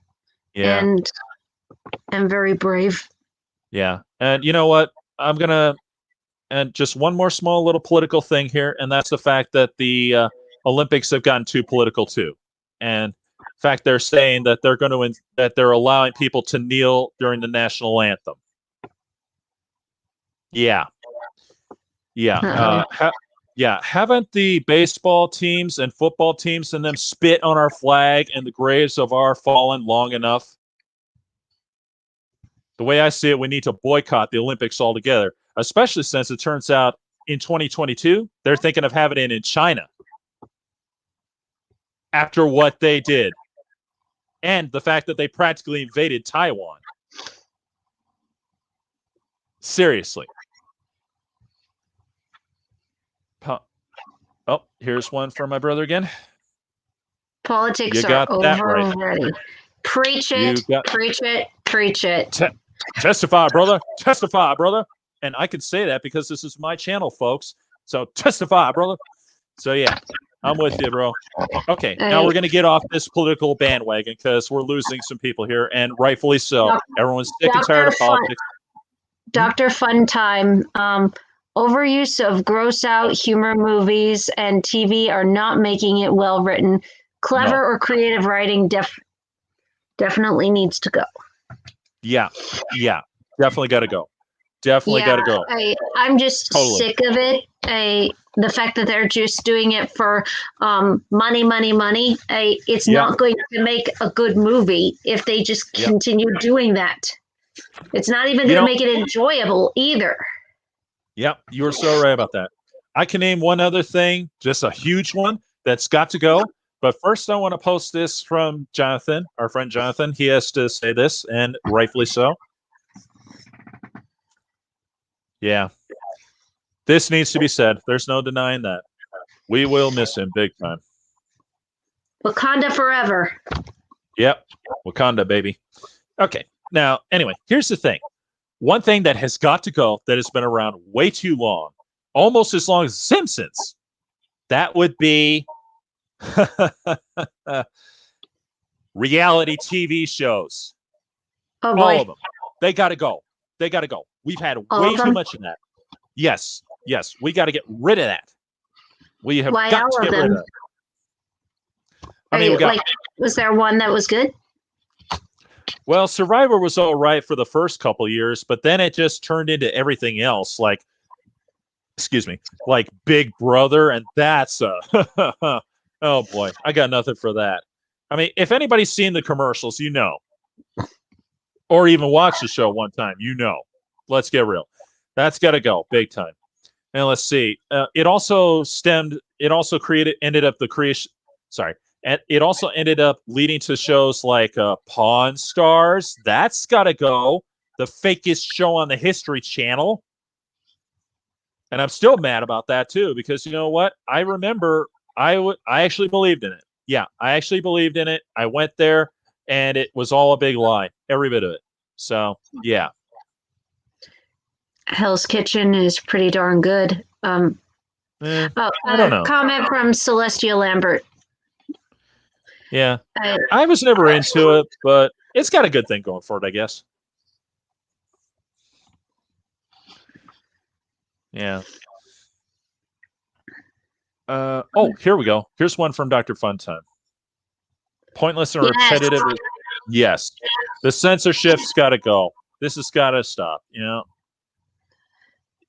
Speaker 1: Yeah.
Speaker 2: And very brave.
Speaker 1: Yeah. And you know what? And just one more small little political thing here, and that's the fact that the Olympics have gotten too political too. And in fact, they're saying that they're allowing people to kneel during the national anthem. Yeah. Yeah. Haven't the baseball teams and football teams and them spit on our flag and the graves of our fallen long enough? The way I see it, we need to boycott the Olympics altogether, especially since it turns out in 2022, they're thinking of having it in China after what they did. And the fact that they practically invaded Taiwan. Seriously. Oh, here's one from my brother again.
Speaker 2: Politics are over already. Preach it, preach it, preach it.
Speaker 1: Testify, brother. Testify, brother. And I can say that because this is my channel, folks. So testify, brother. So yeah, I'm with you, bro. Okay, now we're going to get off this political bandwagon because we're losing some people here, and rightfully so. Everyone's sick and tired of politics.
Speaker 2: Dr. Funtime, overuse of gross out humor movies and TV are not making it well written. Clever or creative writing definitely needs to go.
Speaker 1: Yeah, definitely got to go. Definitely got to go.
Speaker 2: I'm just sick of it. The fact that they're just doing it for money. It's not going to make a good movie if they just continue doing that. It's not even going to make it enjoyable either.
Speaker 1: Yep, you were so right about that. I can name one other thing, just a huge one that's got to go. But first, I want to post this from Jonathan, our friend Jonathan. He has to say this, and rightfully so. Yeah. This needs to be said. There's no denying that. We will miss him big time.
Speaker 2: Wakanda forever.
Speaker 1: Yep. Wakanda, baby. Okay. Now, anyway, here's the thing. One thing that has got to go that has been around way too long, almost as long as Simpsons, that would be reality TV shows.
Speaker 2: Oh, boy.
Speaker 1: All of them. They got to go. They got to go. We've had way too much of that. Yes. We got to get rid of that. We have got to get rid of that. I mean,
Speaker 2: was there one that was good?
Speaker 1: Well, Survivor was all right for the first couple years, but then it just turned into everything else, like Big Brother, and that's oh boy, I got nothing for that. I mean, if anybody's seen the commercials, you know, or even watched the show one time, you know. Let's get real. That's got to go big time. And let's see. It also ended up leading to shows like Pawn Stars. That's got to go. The fakest show on the History Channel. And I'm still mad about that too, because you know what? I remember I actually believed in it. Yeah, I actually believed in it. I went there and it was all a big lie. Every bit of it. So, yeah.
Speaker 2: Hell's Kitchen is pretty darn good.
Speaker 1: I don't know.
Speaker 2: Comment from Celestia Lambert.
Speaker 1: Yeah. I was never into it, but it's got a good thing going for it, I guess. Yeah. Here we go. Here's one from Dr. Funtime. Pointless and repetitive. Yes. The censorship's got to go. This has got to stop, you know?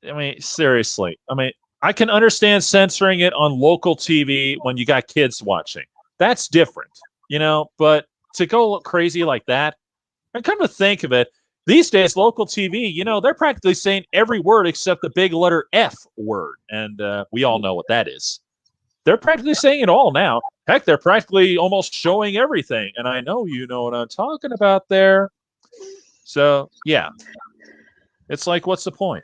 Speaker 1: I mean, seriously. I mean, I can understand censoring it on local TV when you got kids watching. That's different, you know? But to go crazy like that, and come to think of it, these days, local TV, you know, they're practically saying every word except the big letter F word. And we all know what that is. They're practically saying it all now. Heck, they're practically almost showing everything. And I know you know what I'm talking about there. So, yeah. It's like, what's the point?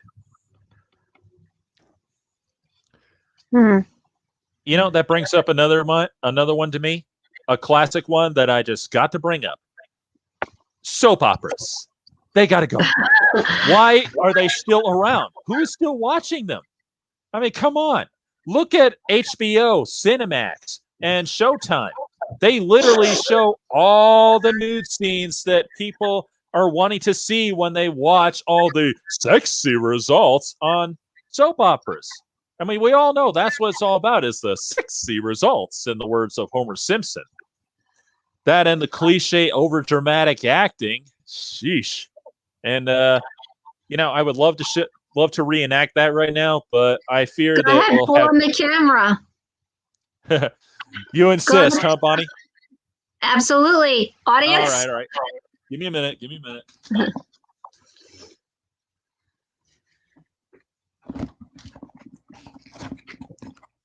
Speaker 1: You know, that brings up another one to me. A classic one that I just got to bring up. Soap operas. They got to go. Why are they still around? Who is still watching them? I mean, come on. Look at HBO, Cinemax, and Showtime. They literally show all the nude scenes that people are wanting to see when they watch all the sexy results on soap operas. I mean, we all know that's what it's all about, is the sexy results, in the words of Homer Simpson. That and the cliche over-dramatic acting. Sheesh. And, I would love to reenact that right now, but I fear
Speaker 2: Go
Speaker 1: that
Speaker 2: ahead,
Speaker 1: we'll
Speaker 2: pull on the camera.
Speaker 1: You insist, huh, Bonnie?
Speaker 2: Absolutely. Audience?
Speaker 1: All right. Give me a minute.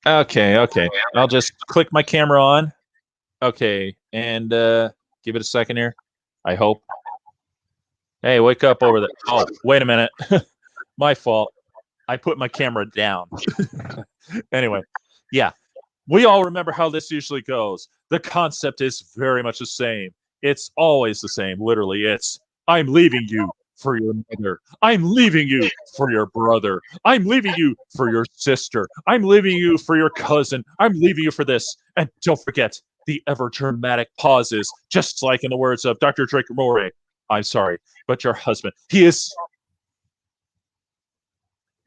Speaker 1: Okay. I'll just click my camera on. Okay, and give it a second here. I hope. Hey, wake up over there. Oh, wait a minute. My fault. I put my camera down. Anyway, yeah. We all remember how this usually goes. The concept is very much the same. It's always the same. Literally, it's I'm leaving you for your mother. I'm leaving you for your brother. I'm leaving you for your sister. I'm leaving you for your cousin. I'm leaving you for this. And don't forget the ever dramatic pauses, just like in the words of Dr. Drake Moray. I'm sorry, but your husband, he's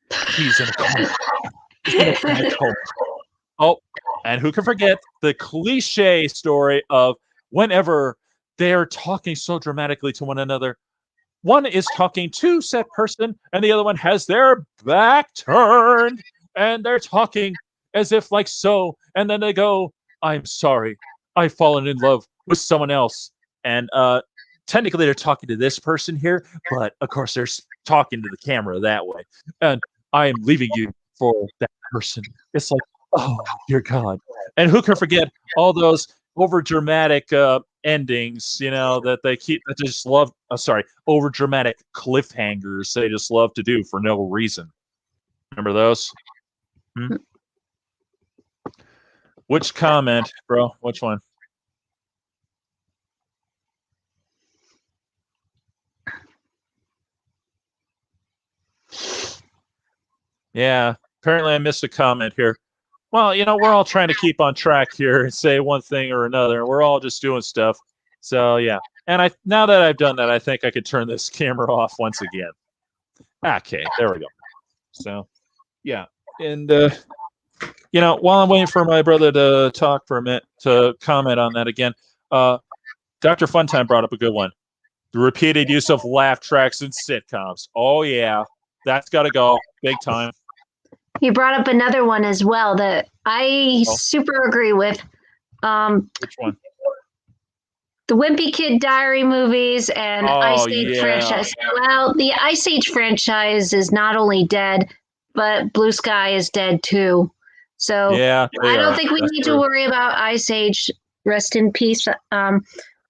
Speaker 1: in a coma. He's in a coma. Oh, and who can forget the cliche story of whenever they're talking so dramatically to one another, one is talking to said person and the other one has their back turned and they're talking as if like so, and then they go, I'm sorry, I've fallen in love with someone else. And technically they're talking to this person here, but of course they're talking to the camera that way. And I am leaving you for that person. It's like, oh dear God. And who can forget all those over dramatic endings, that they just love, over dramatic cliffhangers they just love to do for no reason. Remember those? Which comment, bro? Which one? Yeah, apparently I missed a comment here. Well, we're all trying to keep on track here and say one thing or another. We're all just doing stuff. So, yeah. And now that I've done that, I think I could turn this camera off once again. Okay, there we go. So, yeah. And, while I'm waiting for my brother to talk for a minute, to comment on that again, Dr. Funtime brought up a good one. The repeated use of laugh tracks in sitcoms. Oh, yeah. That's got to go. Big time.
Speaker 2: He brought up another one as well that I super agree with.
Speaker 1: Which one?
Speaker 2: The Wimpy Kid Diary movies and Ice Age franchise. Well, the Ice Age franchise is not only dead, but Blue Sky is dead too. So I don't think we need to worry about Ice Age. Rest in peace,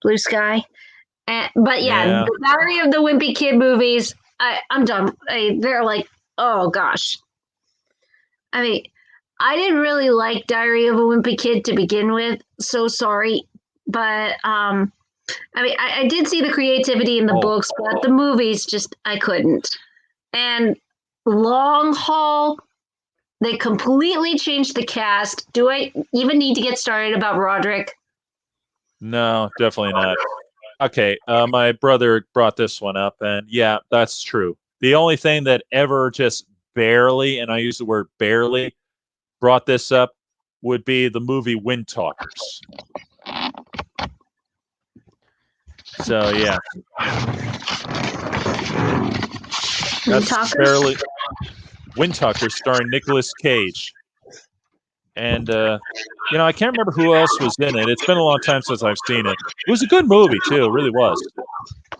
Speaker 2: Blue Sky. But the Diary of the Wimpy Kid movies, I'm done. They're like, oh gosh. I mean, I didn't really like Diary of a Wimpy Kid to begin with. So sorry. But, I did see the creativity in the books, but the movies I couldn't. And long haul, they completely changed the cast. Do I even need to get started about Roderick?
Speaker 1: No, definitely not. Okay, my brother brought this one up, and yeah, that's true. The only thing that ever just barely, and I use the word barely, brought this up would be the movie Wind Talkers. So yeah, that's barely Wind Talkers, starring Nicolas Cage, and I can't remember who else was in it. It's been a long time since I've seen it. It was a good movie too, it really was.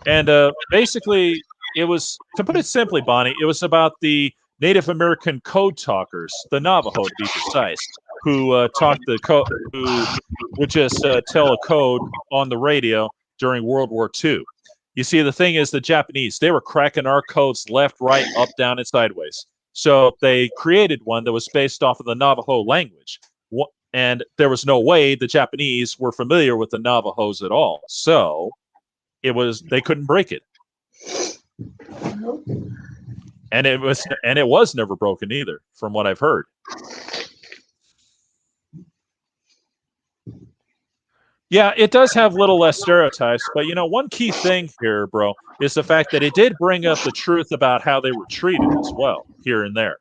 Speaker 1: And basically, it was, to put it simply, Bonnie, it was about the Native American code talkers, the Navajo to be precise, who talked the code, who would just tell a code on the radio during World War II. You see, the thing is, the Japanese, they were cracking our codes left, right, up, down, and sideways. So they created one that was based off of the Navajo language. And there was no way the Japanese were familiar with the Navajos at all. So they couldn't break it. And it was never broken either, from what I've heard. Yeah, it does have little less stereotypes, but one key thing here, bro, is the fact that it did bring up the truth about how they were treated as well, here and there.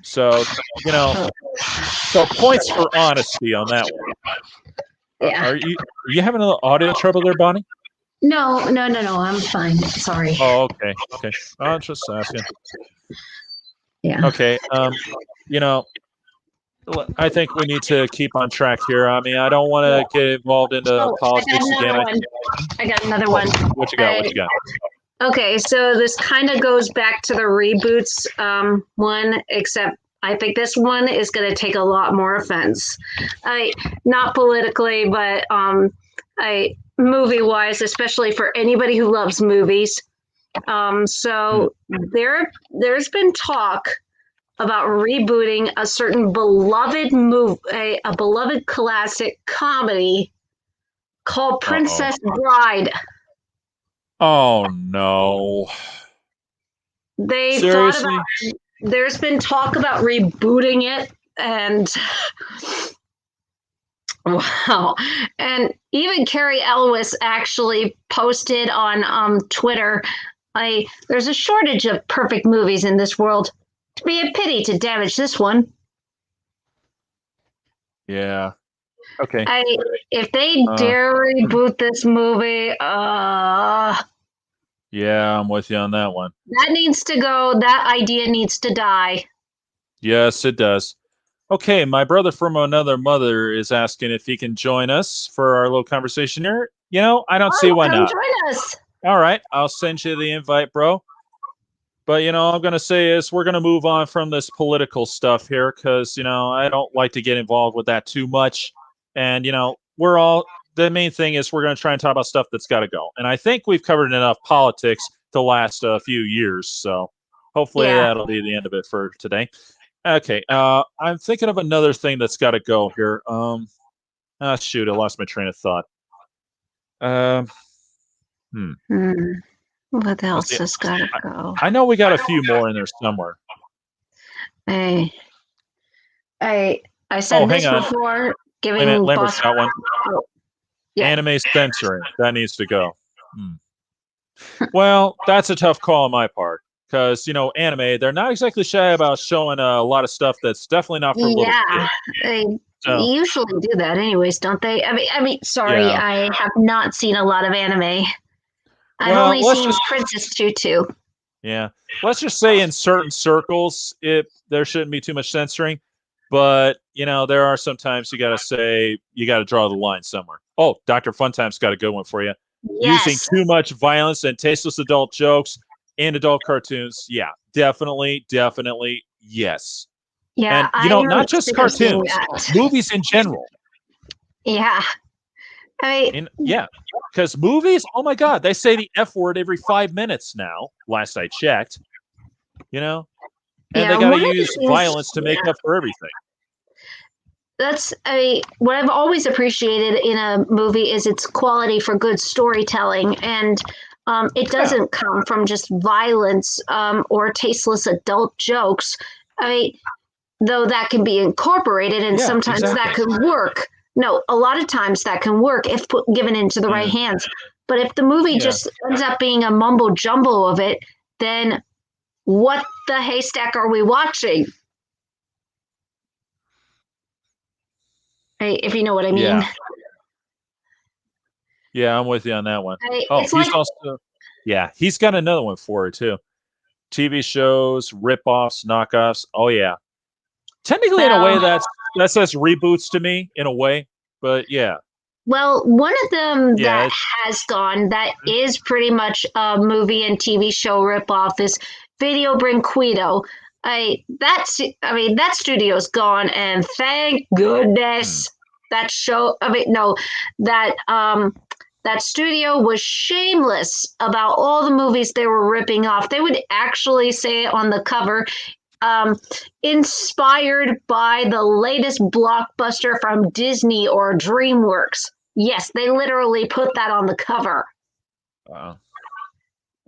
Speaker 1: So, you know, so points for honesty on that one.
Speaker 2: Yeah.
Speaker 1: Are you having an audio trouble there, Bonnie?
Speaker 2: No. I'm fine. Sorry.
Speaker 1: Oh, okay. Okay. I'm just asking.
Speaker 2: Yeah.
Speaker 1: Okay. You know, I think we need to keep on track here. I mean, I don't want to get involved into
Speaker 2: Oh,
Speaker 1: politics again.
Speaker 2: I got another one.
Speaker 1: What you got? What you got?
Speaker 2: Okay, so this kind of goes back to the reboots one, except I think this one is going to take a lot more offense. Not politically, but movie wise, especially for anybody who loves movies. So there's been talk about rebooting a certain beloved a beloved classic comedy called Princess Bride.
Speaker 1: Oh no!
Speaker 2: They
Speaker 1: Seriously?
Speaker 2: thought about. There's been talk about rebooting it, and wow, and even Carrie Elwes actually posted on Twitter. There's a shortage of perfect movies in this world. It'd be a pity to damage this one.
Speaker 1: Yeah. Okay.
Speaker 2: If they dare reboot this movie,
Speaker 1: yeah, I'm with you on that one.
Speaker 2: That needs to go. That idea needs to die.
Speaker 1: Yes, it does. Okay, my brother from another mother is asking if he can join us for our little conversation here. You know, I don't see why not.
Speaker 2: Join us.
Speaker 1: All right, I'll send you the invite, bro. But, you know, all I'm going to say is we're going to move on from this political stuff here because, you know, I don't like to get involved with that too much. And, you know, the main thing is we're going to try and talk about stuff that's got to go. And I think we've covered enough politics to last a few years. So hopefully that'll be the end of it for today. Okay, I'm thinking of another thing that's got to go here. Shoot, I lost my train of thought.
Speaker 2: What else has got to go?
Speaker 1: I know we got a few more in there somewhere.
Speaker 2: I said this before. Giving
Speaker 1: Lambert's got one.
Speaker 2: Oh, yeah.
Speaker 1: Anime censoring that needs to go. Well, that's a tough call on my part because you know anime. They're not exactly shy about showing a lot of stuff that's definitely not for little kids.
Speaker 2: They usually do that, anyways, don't they? I mean, sorry, I have not seen a lot of anime. I've only seen Princess Tutu.
Speaker 1: Yeah, let's just say in certain circles, there shouldn't be too much censoring. But, you know, there are sometimes you got to draw the line somewhere. Oh, Dr. Funtime's got a good one for you.
Speaker 2: Yes.
Speaker 1: Using too much violence and tasteless adult jokes in adult cartoons. Yeah, definitely, yes.
Speaker 2: Yeah.
Speaker 1: And, you know, not just cartoons, movies in general.
Speaker 2: Yeah.
Speaker 1: Because movies, oh my God, they say the F word every 5 minutes now, last I checked. You know? And they got to use violence to make up for everything.
Speaker 2: That's what I've always appreciated in a movie is its quality for good storytelling, and it doesn't come from just violence or tasteless adult jokes. Though that can be incorporated, and sometimes that can work. No, a lot of times that can work if given into the right hands. But if the movie just ends up being a mumbo jumbo of it, then what the haystack are we watching? If you know what I mean.
Speaker 1: Yeah, I'm with you on that one. He's got another one for it too. TV shows, rip-offs, knockoffs. Oh yeah. Technically, in a way, that says reboots to me, in a way. But yeah.
Speaker 2: Well, one of them that has gone, that is pretty much a movie and TV show rip-off, is Video Brinquedo. That studio's gone, and thank goodness that studio was shameless about all the movies they were ripping off. They would actually say on the cover, inspired by the latest blockbuster from Disney or DreamWorks. Yes, they literally put that on the cover.
Speaker 1: Wow.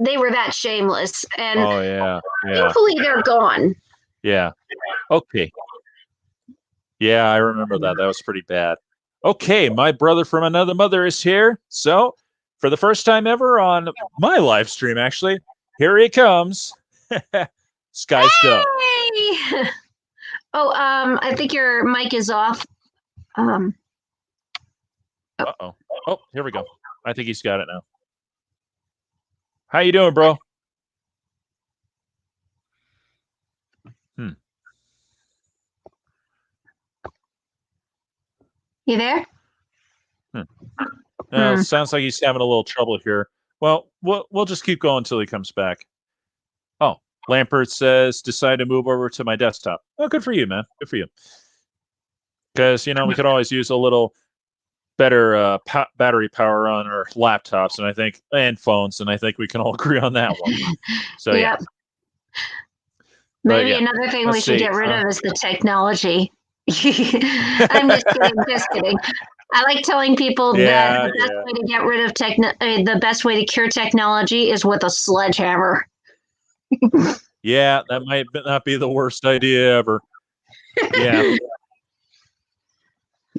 Speaker 2: They were that shameless, and
Speaker 1: thankfully
Speaker 2: they're gone.
Speaker 1: Yeah. Okay. Yeah, I remember that. That was pretty bad. Okay, my brother from another mother is here. So, for the first time ever on my live stream, actually, here he comes. Sky Stuff.
Speaker 2: Oh, I think your mic is off. Oh.
Speaker 1: Uh-oh. Oh, here we go. I think he's got it now. How you doing, bro?
Speaker 2: You there?
Speaker 1: Sounds like he's having a little trouble here. Well, we'll just keep going until he comes back. Oh, Lampert says, decide to move over to my desktop. Oh, good for you, man. Good for you. Because, we could always use a little better battery power on our laptops, and phones, and I think we can all agree on that one. So, yeah.
Speaker 2: Maybe another thing we should get rid of is the technology. I'm just kidding. Just kidding. I like telling people that the best way to get rid of the best way to cure technology is with a sledgehammer.
Speaker 1: Yeah, that might not be the worst idea ever. Yeah.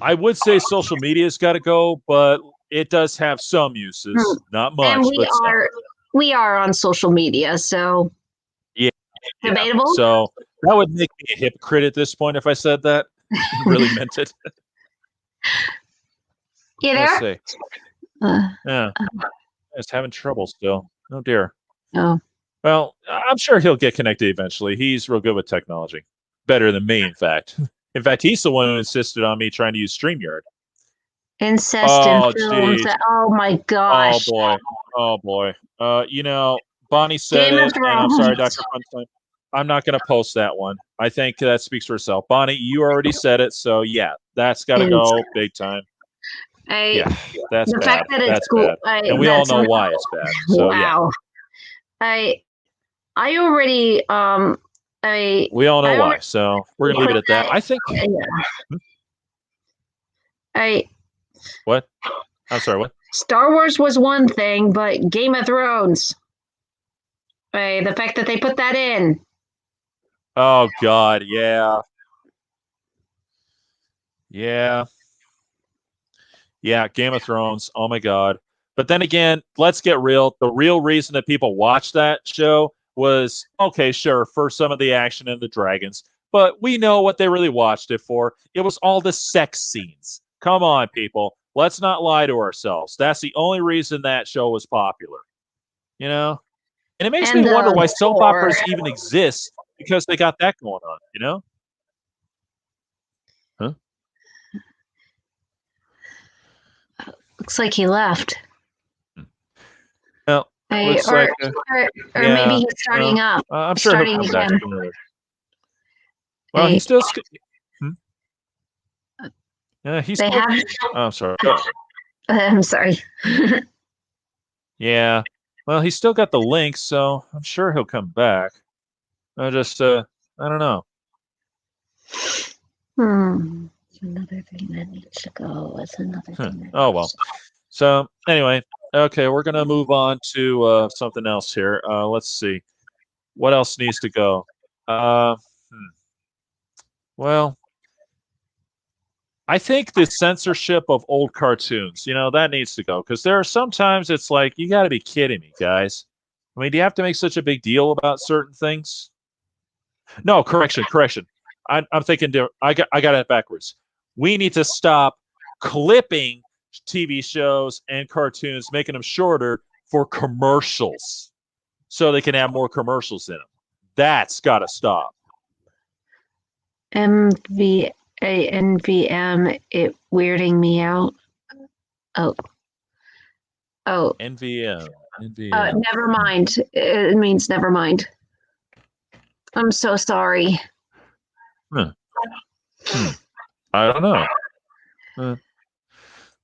Speaker 1: I would say social media's got to go, but it does have some uses. Not much,
Speaker 2: and
Speaker 1: but
Speaker 2: we are on social media, so debatable.
Speaker 1: So that would make me a hypocrite at this point if I said that. Really meant it.
Speaker 2: You there?
Speaker 1: Let's see. Yeah. It's having trouble still. Oh, dear.
Speaker 2: Oh.
Speaker 1: Well, I'm sure he'll get connected eventually. He's real good with technology. Better than me, in fact. In fact, he's the one who insisted on me trying to use StreamYard.
Speaker 2: Incest in films. Oh, my gosh.
Speaker 1: Oh, boy. Bonnie said it, and I'm sorry, Dr. Funstein. I'm not going to post that one. I think that speaks for itself. Bonnie, you already said it, so yeah, that's got to go big time. That's
Speaker 2: the
Speaker 1: bad.
Speaker 2: Fact that
Speaker 1: that's bad. And we all know why it's bad. So,
Speaker 2: wow. Yeah. I already
Speaker 1: we all know why. So we're gonna leave it at that. I think. What? I'm sorry. What?
Speaker 2: Star Wars was one thing, but Game of Thrones. The fact that they put that in.
Speaker 1: Oh God, yeah. Yeah. Yeah, Game of Thrones. Oh my God. But then again, let's get real. The real reason that people watched that show was, okay, sure, for some of the action and the dragons. But we know what they really watched it for. It was all the sex scenes. Come on, people. Let's not lie to ourselves. That's the only reason that show was popular. And it makes me wonder why soap operas even exist, because they got that going on, Huh?
Speaker 2: Looks like he left.
Speaker 1: Well, looks like,
Speaker 2: or maybe he's starting up.
Speaker 1: I'm sure he'll come back. Well, he's still. He's.
Speaker 2: They have.
Speaker 1: Oh, I'm sorry.
Speaker 2: I'm sorry.
Speaker 1: Yeah. Well, he's still got the link, so I'm sure he'll come back. I don't know.
Speaker 2: Another thing that needs to go is another thing.
Speaker 1: Oh, well. So, anyway, okay, we're going to move on to something else here. Let's see. What else needs to go? Well, I think the censorship of old cartoons, that needs to go. Because there are sometimes it's like, you got to be kidding me, guys. I mean, do you have to make such a big deal about certain things? No, correction. I'm thinking, I got it backwards. We need to stop clipping TV shows and cartoons, making them shorter for commercials, so they can have more commercials in them. That's got to stop.
Speaker 2: NVM, it weirding me out. Oh.
Speaker 1: NVM.
Speaker 2: Never mind. It means never mind. I'm so sorry.
Speaker 1: I don't know.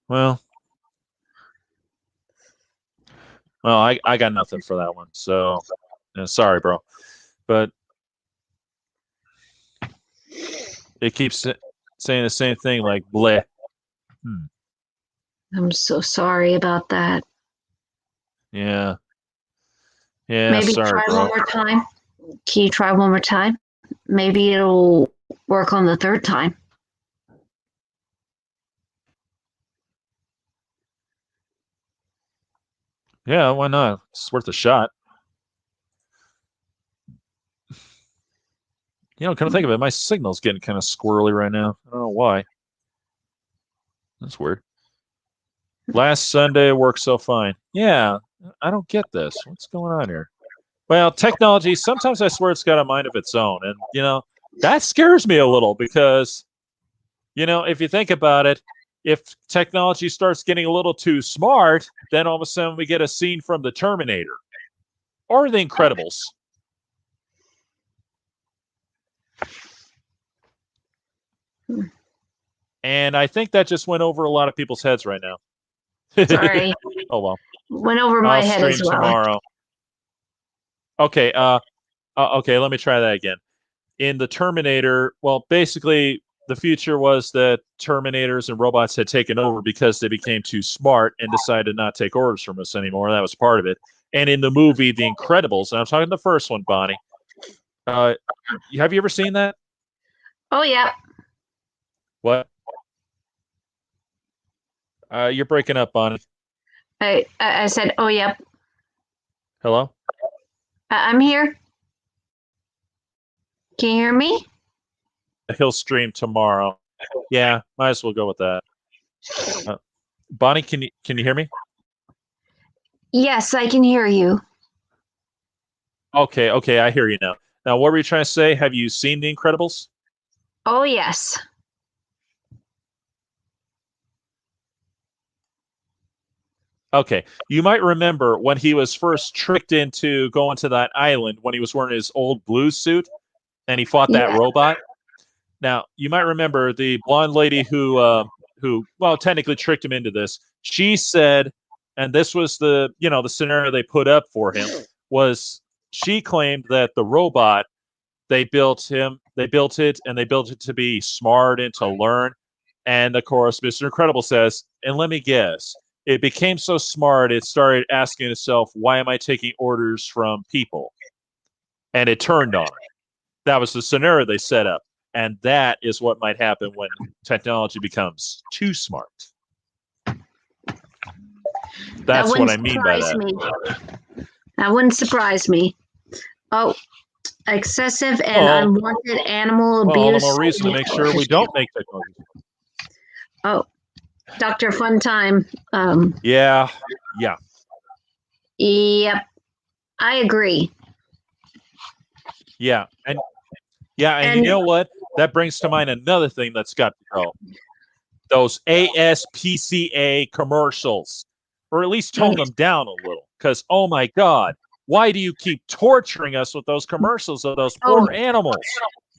Speaker 1: Well, I got nothing for that one. So, sorry, bro. But it keeps saying the same thing, like bleh.
Speaker 2: I'm so sorry about that.
Speaker 1: Yeah.
Speaker 2: Maybe
Speaker 1: sorry,
Speaker 2: try
Speaker 1: bro.
Speaker 2: one more time. Can you try one more time? Maybe it'll work on the third time.
Speaker 1: Yeah, why not? It's worth a shot. Come to think of it, my signal's getting kind of squirrely right now. I don't know why. That's weird. Last Sunday worked so fine. Yeah, I don't get this. What's going on here? Well, technology, sometimes I swear it's got a mind of its own. And, that scares me a little because, if you think about it, if technology starts getting a little too smart, then all of a sudden we get a scene from the Terminator or the Incredibles. And I think that just went over a lot of people's heads right now.
Speaker 2: Sorry.
Speaker 1: Oh, well.
Speaker 2: Went over my head as well.
Speaker 1: Tomorrow. Okay, okay, let me try that again. In the Terminator, well, basically, the future was that Terminators and robots had taken over because they became too smart and decided to not take orders from us anymore. That was part of it. And in the movie The Incredibles, and I'm talking the first one, Bonnie, have you ever seen that?
Speaker 2: Oh, yeah.
Speaker 1: What? You're breaking up, Bonnie.
Speaker 2: I said, oh, yep.
Speaker 1: Hello?
Speaker 2: I'm here. Can you hear me?
Speaker 1: He'll stream tomorrow. Yeah, might as well go with that. Bonnie, can you hear me?
Speaker 2: Yes, I can hear you.
Speaker 1: Okay, I hear you now. Now, what were you trying to say? Have you seen The Incredibles?
Speaker 2: Oh, yes.
Speaker 1: Okay, you might remember when he was first tricked into going to that island when he was wearing his old blue suit and he fought that robot. Now, you might remember the blonde lady who well, technically tricked him into this. She said, and this was the scenario they put up for him, was she claimed that the robot, they built it, and they built it to be smart and to learn. And of course, Mr. Incredible says, and let me guess, it became so smart, it started asking itself, why am I taking orders from people? And it turned on it. That was the scenario they set up. And that is what might happen when technology becomes too smart. That's what I mean by that.
Speaker 2: That wouldn't surprise me. Oh, excessive and unwanted animal abuse.
Speaker 1: All the more reason to make sure we don't make technology.
Speaker 2: Oh, Dr. Funtime.
Speaker 1: Yeah.
Speaker 2: Yep. I agree.
Speaker 1: Yeah. And you know what? That brings to mind another thing that's got to go. Those ASPCA commercials. Or at least tone them down a little. Because, oh my God, why do you keep torturing us with those commercials of those poor animals?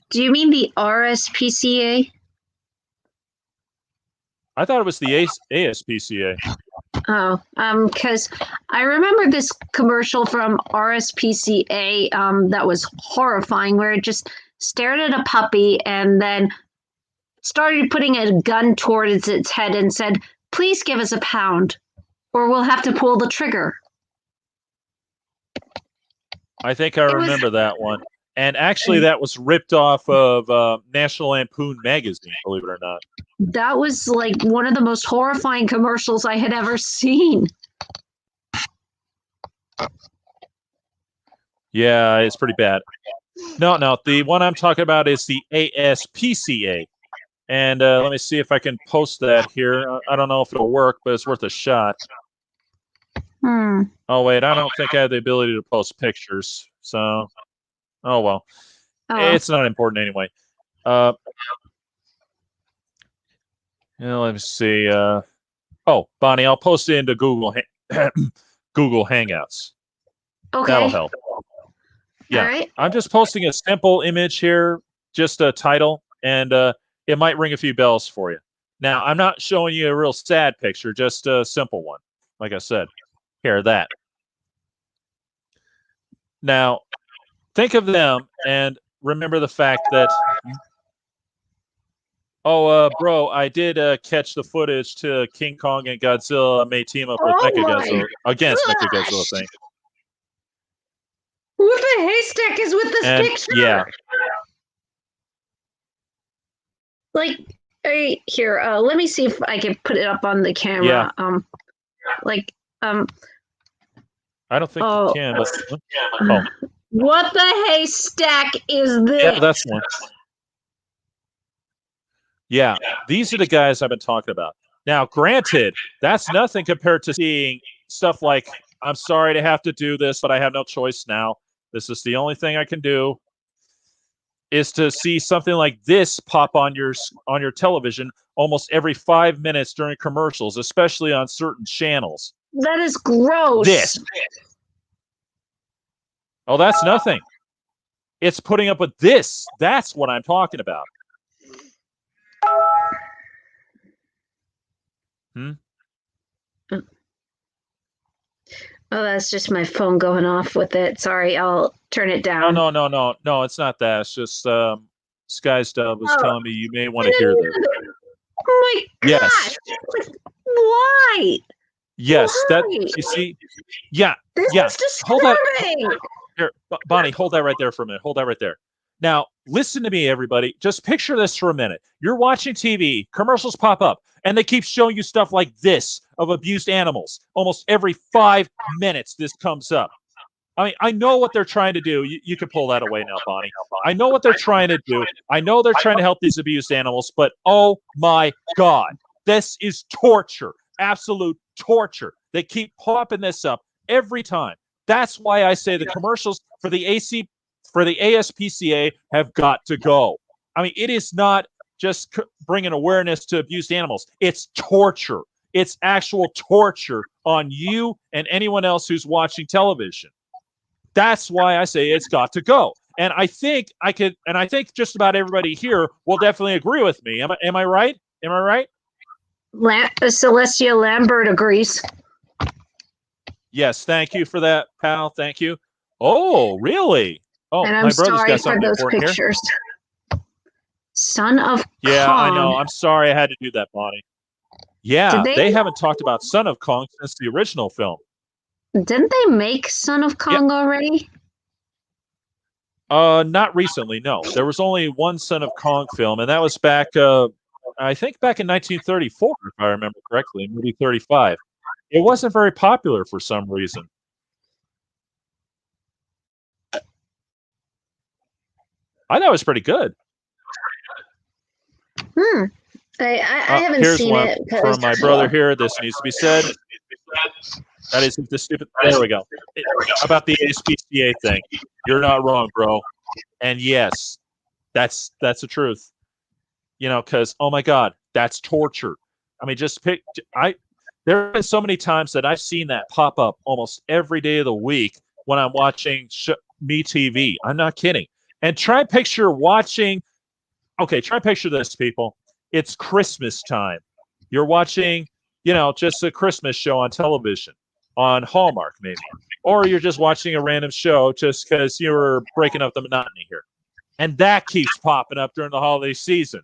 Speaker 2: Do you mean the RSPCA?
Speaker 1: I thought it was the ASPCA.
Speaker 2: Oh, because I remember this commercial from RSPCA that was horrifying, where it just stared at a puppy and then started putting a gun towards its head and said, "Please give us £1, or we'll have to pull the trigger."
Speaker 1: I think I remember that one. And actually, that was ripped off of National Lampoon magazine, believe it or not.
Speaker 2: That was like one of the most horrifying commercials I had ever seen.
Speaker 1: Yeah, it's pretty bad. No, the one I'm talking about is the ASPCA. And let me see if I can post that here. I don't know if it'll work, but it's worth a shot. Oh, wait, I don't think I have the ability to post pictures. So, oh, well. It's not important anyway. Let me see. Bonnie, I'll post it into Google Google Hangouts.
Speaker 2: Okay.
Speaker 1: That'll help. Yeah.
Speaker 2: All right.
Speaker 1: I'm just posting a simple image here, just a title, and it might ring a few bells for you. Now, I'm not showing you a real sad picture, just a simple one. Like I said, here, that. Now, think of them and remember the fact that, bro, I did catch the footage to King Kong and Godzilla may team up with Mechagodzilla against Mechagodzilla thing.
Speaker 2: What the haystack is with this picture?
Speaker 1: Yeah.
Speaker 2: Like, here, let me see if I can put it up on the camera.
Speaker 1: Yeah.
Speaker 2: I don't
Speaker 1: think you can. But,
Speaker 2: What the haystack is this?
Speaker 1: Yeah, that's one. Yeah, these are the guys I've been talking about. Now, granted, that's nothing compared to seeing stuff like, I'm sorry to have to do this, but I have no choice now. This is the only thing I can do. Is to see something like this pop on your television almost every 5 minutes during commercials, especially on certain channels.
Speaker 2: That is gross.
Speaker 1: This. Oh, that's nothing. It's putting up with this. That's what I'm talking about.
Speaker 2: Oh, that's just my phone going off with it. Sorry, I'll turn it down.
Speaker 1: No, it's not that. It's just Sky's Dub was telling me you may want to hear this.
Speaker 2: Oh my gosh!
Speaker 1: Yes.
Speaker 2: Why?
Speaker 1: Yes,
Speaker 2: Why?
Speaker 1: that you see. Yeah,
Speaker 2: this is disturbing.
Speaker 1: Hold that. Here, Bonnie, hold that right there for a minute. Hold that right there. Now, listen to me, everybody. Just picture this for a minute. You're watching TV, commercials pop up, and they keep showing you stuff like this of abused animals. Almost every 5 minutes, this comes up. I mean, I know what they're trying to do. You can pull that away now, Bonnie. I know what they're trying to do. I know they're trying to help these abused animals, but oh my God, this is torture. Absolute torture. They keep popping this up every time. That's why I say the commercials for the ASPCA have got to go. I mean, it is not just bringing awareness to abused animals. It's torture. It's actual torture on you and anyone else who's watching television. That's why I say it's got to go. And I think I think just about everybody here will definitely agree with me. Am I right? Am I right?
Speaker 2: Celestia Lambert agrees.
Speaker 1: Yes, thank you for that, pal. Thank you. Oh, really? Oh,
Speaker 2: and I'm
Speaker 1: my brother's
Speaker 2: sorry
Speaker 1: got something
Speaker 2: for those
Speaker 1: important
Speaker 2: pictures.
Speaker 1: Here.
Speaker 2: Son of
Speaker 1: Yeah,
Speaker 2: Kong.
Speaker 1: I know. I'm sorry I had to do that, Bonnie. Yeah, they haven't talked about Son of Kong since the original film.
Speaker 2: Didn't they make Son of Kong already?
Speaker 1: Not recently, no. There was only one Son of Kong film, and that was back, I think back in 1934, if I remember correctly, maybe 35. It wasn't very popular for some reason. I thought it was pretty good.
Speaker 2: I haven't seen it.
Speaker 1: From my brother here. This needs to be said. That is the stupid. There we go. About the ASPCA thing. You're not wrong, bro. And yes, that's the truth. You know, because oh my God, that's torture. I mean, there have been so many times that I've seen that pop up almost every day of the week when I'm watching Me TV. I'm not kidding. And try and picture watching. Okay, try and picture this, people. It's Christmas time. You're watching, just a Christmas show on television, on Hallmark maybe, or you're just watching a random show just because you're breaking up the monotony here, and that keeps popping up during the holiday season.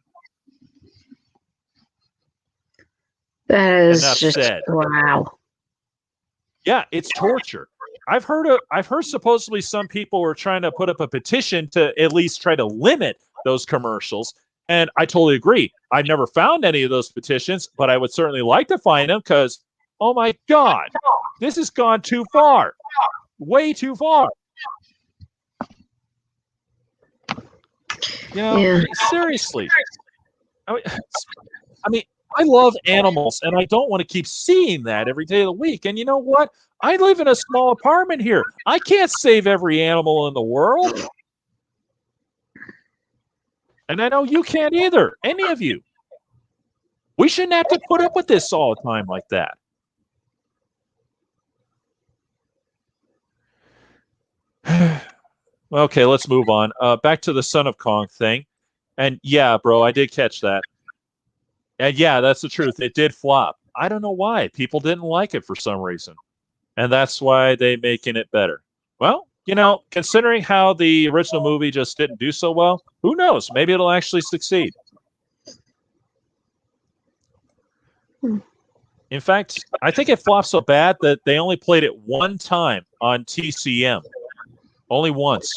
Speaker 2: That is just wow.
Speaker 1: Yeah, it's torture. I've heard supposedly some people were trying to put up a petition to at least try to limit those commercials. And I totally agree. I've never found any of those petitions, but I would certainly like to find them because, oh my God, this has gone too far. Way too far. Seriously. I mean, I love animals, and I don't want to keep seeing that every day of the week. And you know what? I live in a small apartment here. I can't save every animal in the world. And I know you can't either, any of you. We shouldn't have to put up with this all the time like that. Okay, let's move on. Back to the Son of Kong thing. And yeah, bro, I did catch that. And yeah, that's the truth. It did flop. I don't know why. People didn't like it for some reason. And that's why they're making it better. Well, considering how the original movie just didn't do so well, who knows? Maybe it'll actually succeed. In fact, I think it flopped so bad that they only played it one time on TCM. Only once.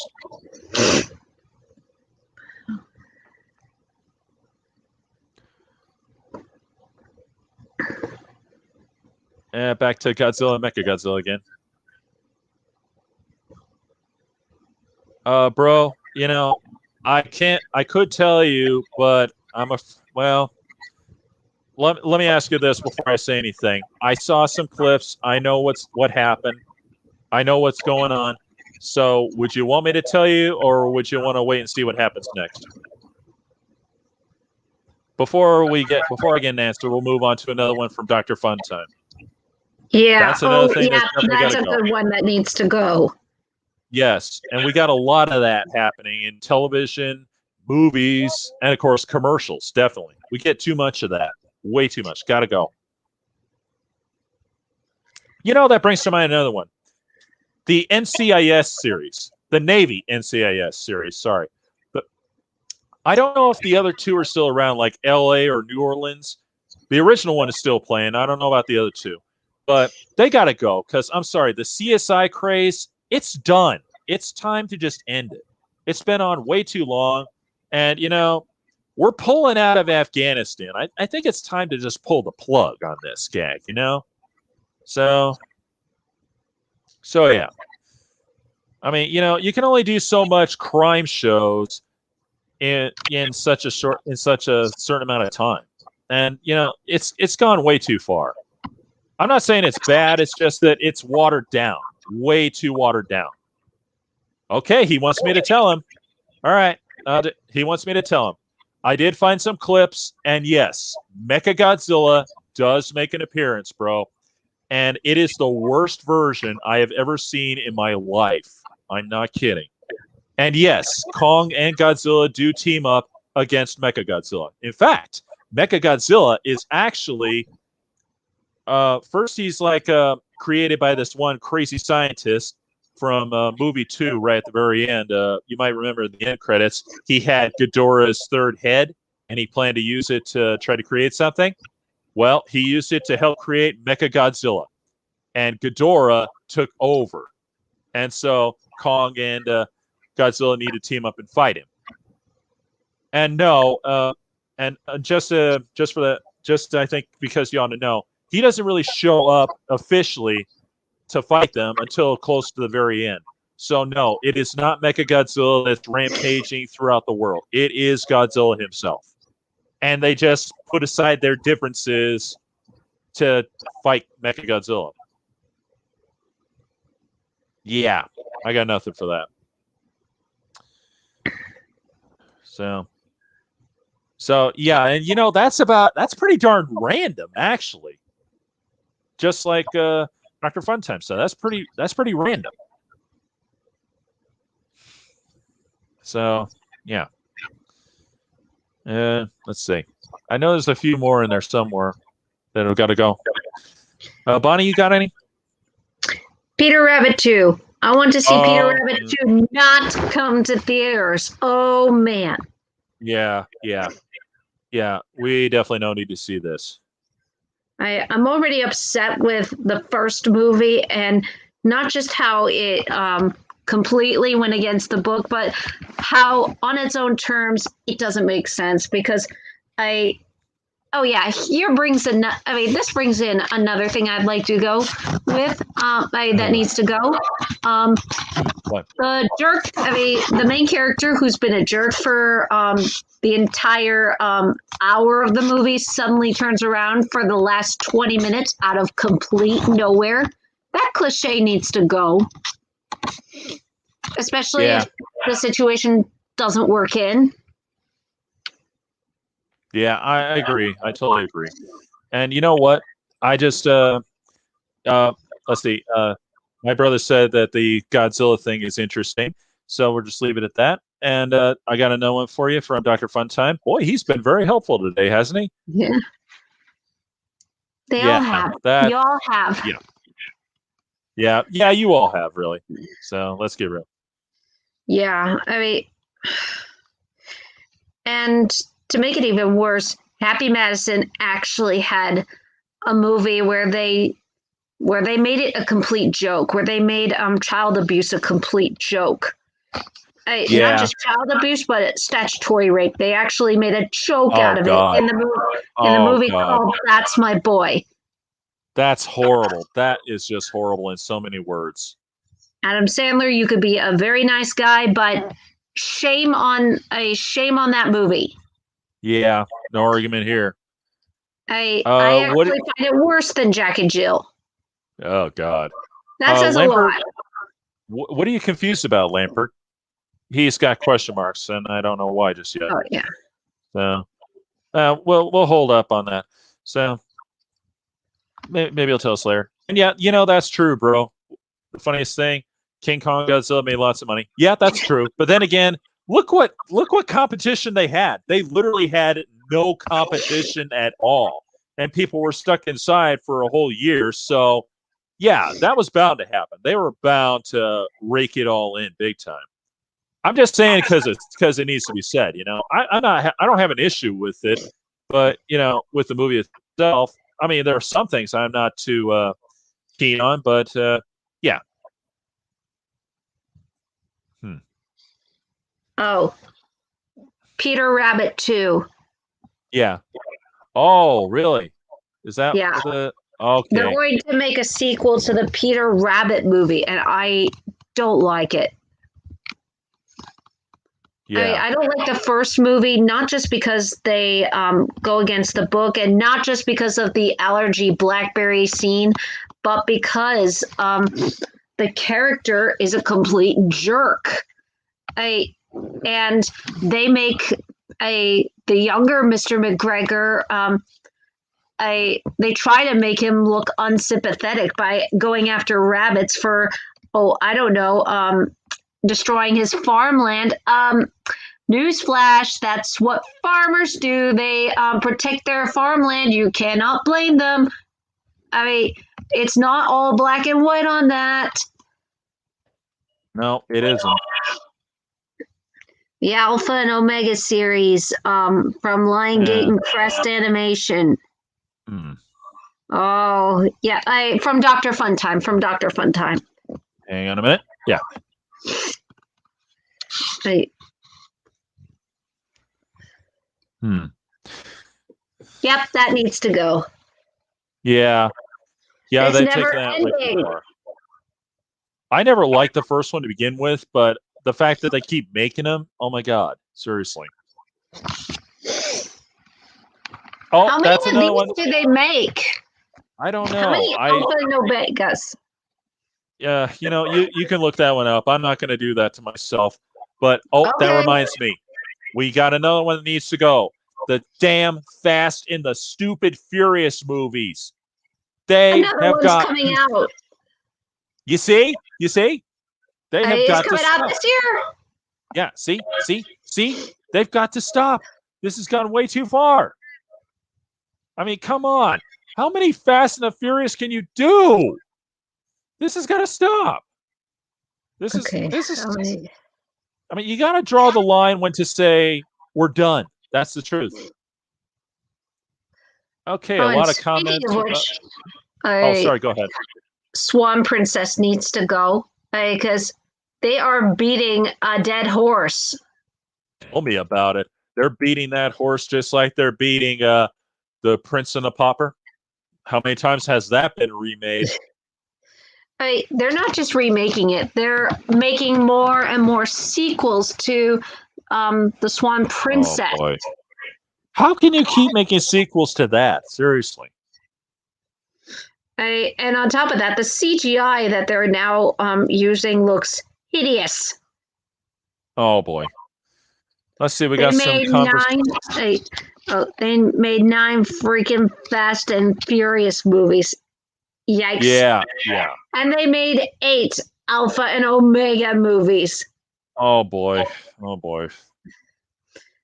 Speaker 1: Back to Godzilla, Mechagodzilla again. Bro, I can't. I could tell you, but well. Let me ask you this before I say anything. I saw some clips. I know what happened. I know what's going on. So, would you want me to tell you, or would you want to wait and see what happens next? Before I get an answer, we'll move on to another one from Dr. Funtime.
Speaker 2: Yeah.
Speaker 1: That's another thing
Speaker 2: yeah,
Speaker 1: that's definitely
Speaker 2: that's
Speaker 1: got
Speaker 2: a
Speaker 1: to go.
Speaker 2: good one that needs to go.
Speaker 1: Yes, and we got a lot of that happening in television, movies, and of course commercials. Definitely, we get too much of that. Way too much. Got to go. That brings to mind another one. The NCIS series, the Navy NCIS series. Sorry, but I don't know if the other two are still around, like L.A. or New Orleans. The original one is still playing. I don't know about the other two, but they got to go because I'm sorry, the CSI craze, it's done. It's time to just end it. It's been on way too long, and we're pulling out of Afghanistan. I think it's time to just pull the plug on this gag. So yeah. I mean, you can only do so much crime shows in such a certain amount of time. And it's gone way too far. I'm not saying it's bad, it's just that it's watered down. Way too watered down. Okay, he wants me to tell him. All right. He wants me to tell him. I did find some clips, and yes, Mechagodzilla does make an appearance, bro. And it is the worst version I have ever seen in my life. I'm not kidding. And yes, Kong and Godzilla do team up against Mechagodzilla. In fact, Mechagodzilla is actually first he's like created by this one crazy scientist from movie 2 right at the very end. You might remember the end credits. He had Ghidorah's third head, and he planned to use it to try to create something. Well, he used it to help create Mechagodzilla, and Ghidorah took over. And so Kong and Godzilla need to team up and fight him. And just for that, I think because you ought to know, he doesn't really show up officially to fight them until close to the very end. So no, it is not Mechagodzilla that's rampaging throughout the world. It is Godzilla himself. And they just put aside their differences to fight Mechagodzilla. Yeah, I got nothing for that. So yeah, and that's pretty darn random, actually. Just like Dr. Funtime said, that's pretty random. So yeah. Let's see. I know there's a few more in there somewhere that have got to go. Bonnie, you got any?
Speaker 2: Peter Rabbit 2. I want to see Peter Rabbit 2 not come to theaters. Oh, man.
Speaker 1: Yeah. We definitely don't need to see this.
Speaker 2: I'm already upset with the first movie, and not just how it completely went against the book, but how on its own terms it doesn't make sense. Because this brings in another thing I'd like to go with that needs to go. The jerk, the main character who's been a jerk for the entire hour of the movie suddenly turns around for the last 20 minutes out of complete nowhere. That cliche needs to go. Especially if the situation doesn't work in.
Speaker 1: Yeah, I agree. I totally agree. And you know what? I just let's see. My brother said that the Godzilla thing is interesting, so we'll just leave it at that. And I got another one for you from Dr. Funtime. Boy, he's been very helpful today, hasn't he?
Speaker 2: Yeah. They all have. You all have.
Speaker 1: Yeah. You all have, really. So let's get real.
Speaker 2: Yeah, and to make it even worse, Happy Madison actually had a movie where they made it a complete joke, where they made child abuse a complete joke. Not just child abuse, but statutory rape. They actually made a joke out of it in the movie called "That's My Boy."
Speaker 1: That's horrible. That is just horrible in so many words.
Speaker 2: Adam Sandler, you could be a very nice guy, but shame on that movie.
Speaker 1: Yeah, no argument here.
Speaker 2: I
Speaker 1: What?
Speaker 2: actually find it worse than Jack and Jill.
Speaker 1: Oh God.
Speaker 2: That says
Speaker 1: Lampert,
Speaker 2: a lot.
Speaker 1: what are you confused about, Lampert? He's got question marks, and I don't know why just yet.
Speaker 2: Oh yeah.
Speaker 1: So, we'll hold up on that. So, maybe he'll tell us later. And yeah, that's true, bro. The funniest thing, King Kong Godzilla made lots of money. Yeah, that's true. But then again, look what competition they had. They literally had no competition at all, and people were stuck inside for a whole year. So, yeah, that was bound to happen. They were bound to rake it all in big time. I'm just saying because it needs to be said. I don't have an issue with it, but with the movie itself, I mean, there are some things I'm not too keen on, but yeah.
Speaker 2: Oh, Peter Rabbit 2.
Speaker 1: Yeah. Oh, really? Is that
Speaker 2: Yeah.
Speaker 1: okay?
Speaker 2: They're going to make a sequel to the Peter Rabbit movie, and I don't like it.
Speaker 1: Yeah.
Speaker 2: I don't like the first movie, not just because they go against the book, and not just because of the allergy blackberry scene, but because the character is a complete jerk. And they make the younger Mr. McGregor. They try to make him look unsympathetic by going after rabbits for, I don't know, destroying his farmland. Newsflash, that's what farmers do. They protect their farmland. You cannot blame them. I mean, it's not all black and white on that.
Speaker 1: No, it isn't.
Speaker 2: The Alpha and Omega series from Liongate and Crest Animation. Oh, yeah. From Dr. Funtime.
Speaker 1: Hang on a minute. Yeah.
Speaker 2: Yep, that needs to go.
Speaker 1: Yeah. Yeah,
Speaker 2: it's
Speaker 1: they
Speaker 2: never
Speaker 1: take that
Speaker 2: ending.
Speaker 1: way too far. I never liked the first one to begin with, but the fact that they keep making them, oh my God, seriously. Oh,
Speaker 2: how
Speaker 1: that's
Speaker 2: many
Speaker 1: another
Speaker 2: of
Speaker 1: one.
Speaker 2: these do they make?
Speaker 1: I don't know.
Speaker 2: How many Alpha and Omegas?
Speaker 1: Yeah, you can look that one up. I'm not going to do that to myself. But that reminds me, we got another one that needs to go. The damn Fast and the Stupid Furious movies. They
Speaker 2: Another
Speaker 1: have
Speaker 2: one's
Speaker 1: got
Speaker 2: coming out.
Speaker 1: You see? They have got to
Speaker 2: coming
Speaker 1: stop.
Speaker 2: out this year.
Speaker 1: Yeah, see? They've got to stop. This has gone way too far. I mean, come on. How many Fast and the Furious can you do? This has got to stop. This is. I mean, you got to draw the line when to say we're done. That's the truth. Okay, a lot of comments. Sorry. Go ahead.
Speaker 2: Swan Princess needs to go because they are beating a dead horse.
Speaker 1: Tell me about it. They're beating that horse just like they're beating the Prince and the Pauper. How many times has that been remade?
Speaker 2: They're not just remaking it; they're making more and more sequels to the Swan Princess.
Speaker 1: Oh, boy. How can you keep making sequels to that? Seriously.
Speaker 2: And on top of that, the CGI that they're now using looks hideous.
Speaker 1: Oh boy. Let's see. We got some
Speaker 2: conversation. They made 9 freaking Fast and Furious movies. Yikes.
Speaker 1: Yeah.
Speaker 2: And they made 8 Alpha and Omega movies.
Speaker 1: Oh boy.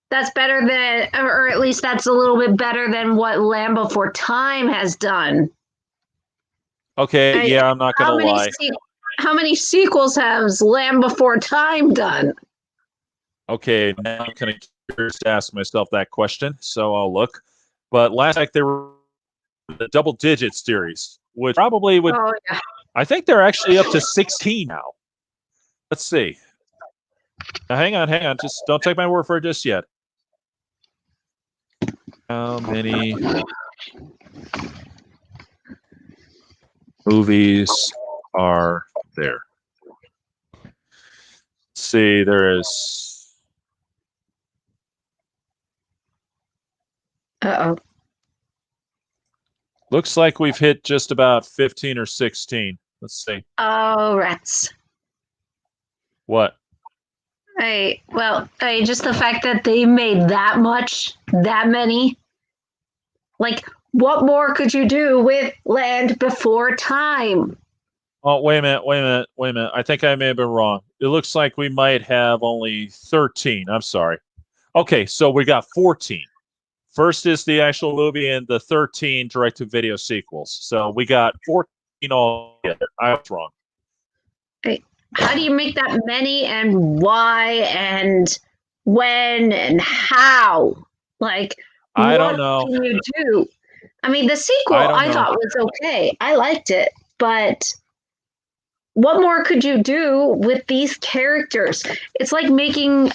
Speaker 2: That's better than, or at least that's a little bit better than what Land Before Time has done.
Speaker 1: Okay, I'm not going to lie.
Speaker 2: How many sequels has Land Before Time done?
Speaker 1: Okay, now I'm kind of curious to ask myself that question, so I'll look. But last night they were the double digit series, which probably would. Oh, yeah. I think they're actually up to 16 now. Let's see. Now, hang on. Just don't take my word for it just yet. How many movies are there? see. There is.
Speaker 2: Uh-oh.
Speaker 1: Looks like we've hit just about 15 or 16. Let's see.
Speaker 2: Oh, rats.
Speaker 1: What?
Speaker 2: Just the fact that they made that much, that many. Like, what more could you do with Land Before Time?
Speaker 1: Oh, wait a minute. I think I may have been wrong. It looks like we might have only 13. I'm sorry. Okay, so we got 14. First is the actual movie and the 13 direct-to-video sequels. So we got 14 all together. I was wrong.
Speaker 2: How do you make that many, and why, and when, and how? Like,
Speaker 1: I
Speaker 2: what
Speaker 1: don't know.
Speaker 2: can you do? I mean, the sequel I thought was okay. I liked it, but what more could you do with these characters? It's like making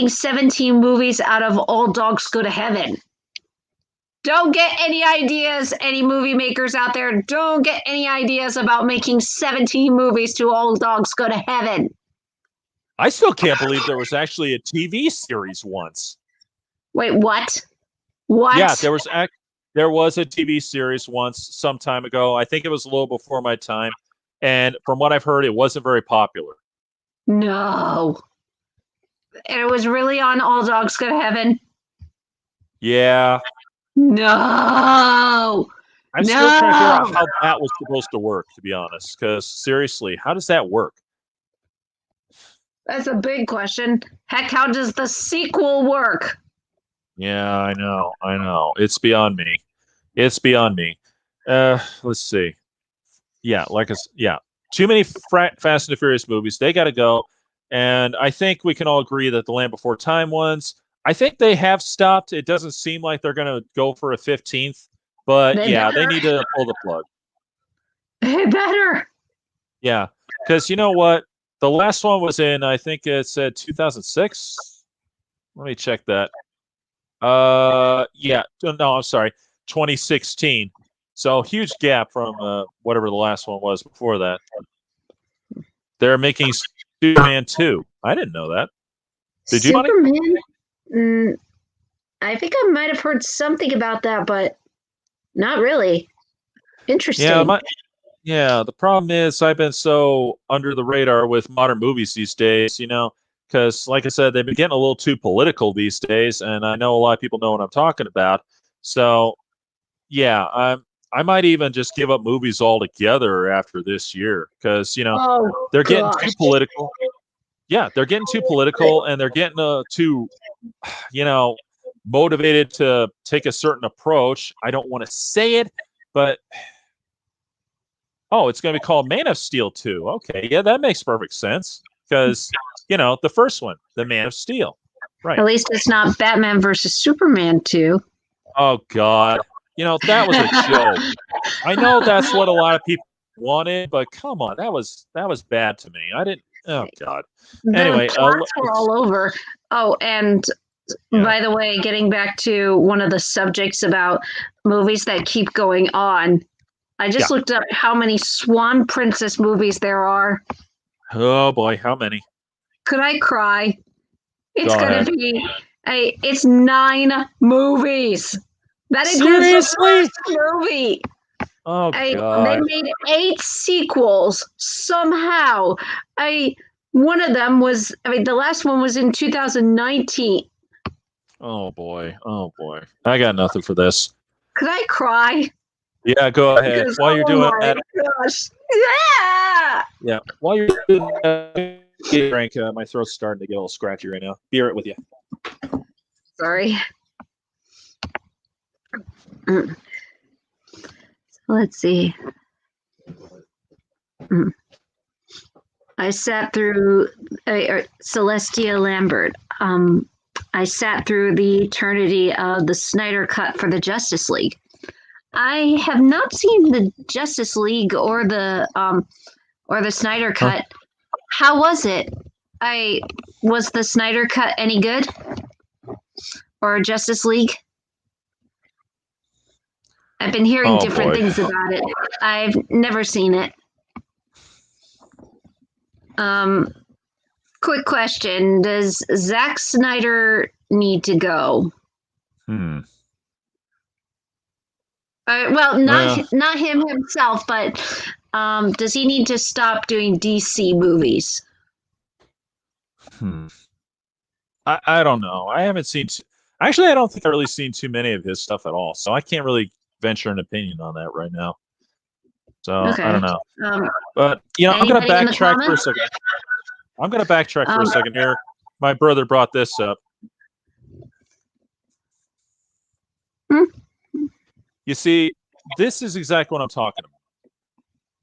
Speaker 2: 17 movies out of All Dogs Go to Heaven. Don't get any ideas, any movie makers out there. Don't get any ideas about making 17 movies to All Dogs Go to Heaven.
Speaker 1: I still can't believe there was actually a TV series once.
Speaker 2: Wait, what? What?
Speaker 1: Yeah, there was a TV series once some time ago. I think it was a little before my time. And from what I've heard, it wasn't very popular.
Speaker 2: No. And it was really on All Dogs Go to Heaven?
Speaker 1: Yeah.
Speaker 2: No.
Speaker 1: I'm still trying to figure out how that was supposed to work, to be honest. Because seriously, how does that work?
Speaker 2: That's a big question. Heck, how does the sequel work?
Speaker 1: Yeah, I know. It's beyond me. Let's see. Yeah, too many Fast and the Furious movies. They got to go. And I think we can all agree that the Land Before Time ones, I think they have stopped. It doesn't seem like they're going to go for a 15th. But they need to pull the plug.
Speaker 2: They better.
Speaker 1: Yeah, because you know what? The last one was in, I think it said 2006. Let me check that. Yeah. No, I'm sorry. 2016. So huge gap from whatever the last one was before that. They're making Superman 2. I didn't know that. Did you,
Speaker 2: Superman? I think I might have heard something about that, but not really. Interesting.
Speaker 1: Yeah, the problem is I've been so under the radar with modern movies these days, because like I said, they've been getting a little too political these days, and I know a lot of people know what I'm talking about. So, yeah, I might even just give up movies altogether after this year because they're getting too political. Yeah, they're getting too political, and they're getting too, motivated to take a certain approach. I don't want to say it, but oh, it's going to be called Man of Steel 2. Okay, yeah, that makes perfect sense because the first one, the Man of Steel, right?
Speaker 2: At least it's not Batman versus Superman 2.
Speaker 1: Oh God, that was a joke. I know that's what a lot of people wanted, but come on, that was bad to me. I didn't. Oh God. Anyway,
Speaker 2: the plots were all over. Oh, and by the way, getting back to one of the subjects about movies that keep going on, I just looked up how many Swan Princess movies there are.
Speaker 1: Oh boy, how many?
Speaker 2: Could I cry? It's going to be it's 9 movies. That includes the first movie.
Speaker 1: Oh God.
Speaker 2: They made 8 sequels somehow. One of them was, the last one was in 2019.
Speaker 1: Oh boy. I got nothing for this.
Speaker 2: Could I cry?
Speaker 1: Yeah, go ahead. While you're doing that.
Speaker 2: Gosh. Yeah.
Speaker 1: Yeah. While you're doing that, drink. My throat's starting to get a little scratchy right now. Be right with you.
Speaker 2: Sorry. Let's see. I sat through Celestia Lambert. I sat through the eternity of the Snyder Cut for the Justice League. I have not seen the Justice League or the Snyder Cut. How was it? Was the Snyder Cut any good? Or Justice League? I've been hearing different things about it. I've never seen it. Quick question: does Zack Snyder need to go? Well, not him himself, but does he need to stop doing DC movies?
Speaker 1: I don't know. I haven't seen. Actually, I don't think I've really seen too many of his stuff at all, so I can't really venture an opinion on that right now. So
Speaker 2: Okay.
Speaker 1: I don't know. But I'm going to backtrack for a second. Here. My brother brought this up. You see, this is exactly what I'm talking about.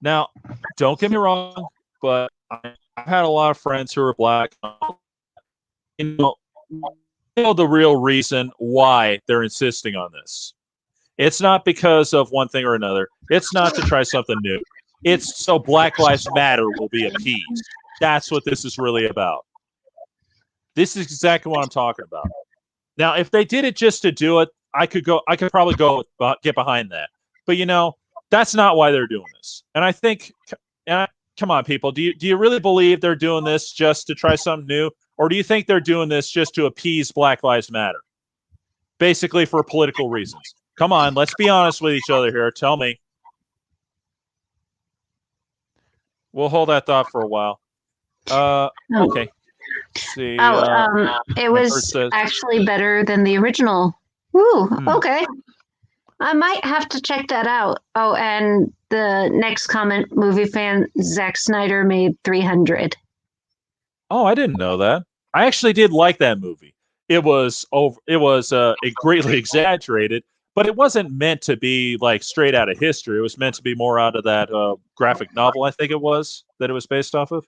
Speaker 1: Now, don't get me wrong, but I've had a lot of friends who are black. You know the real reason why they're insisting on this. It's not because of one thing or another. It's not to try something new. It's so Black Lives Matter will be appeased. That's what this is really about. This is exactly what I'm talking about. Now, if they did it just to do it, I could probably get behind that. But that's not why they're doing this. And I think, come on, people, do you really believe they're doing this just to try something new, or do you think they're doing this just to appease Black Lives Matter, basically for political reasons? Come on, let's be honest with each other here. Tell me. We'll hold that thought for a while. Okay. See,
Speaker 2: it was actually better than the original. Ooh, okay. I might have to check that out. Oh, and the next comment, movie fan Zack Snyder made 300.
Speaker 1: Oh, I didn't know that. I actually did like that movie. It was greatly exaggerated, but it wasn't meant to be like straight out of history. It was meant to be more out of that graphic novel, I think it was, that it was based off of.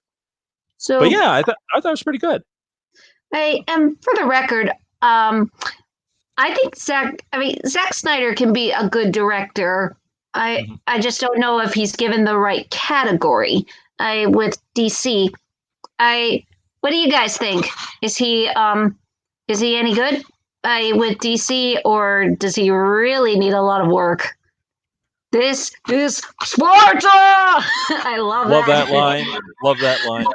Speaker 2: So,
Speaker 1: but yeah, I thought it was pretty good.
Speaker 2: And for the record, I think Zack Snyder can be a good director. I just don't know if he's given the right category. With DC, what do you guys think? Is he any good with DC, or does he really need a lot of work? This is Sparta! I love
Speaker 1: that line. Love that line.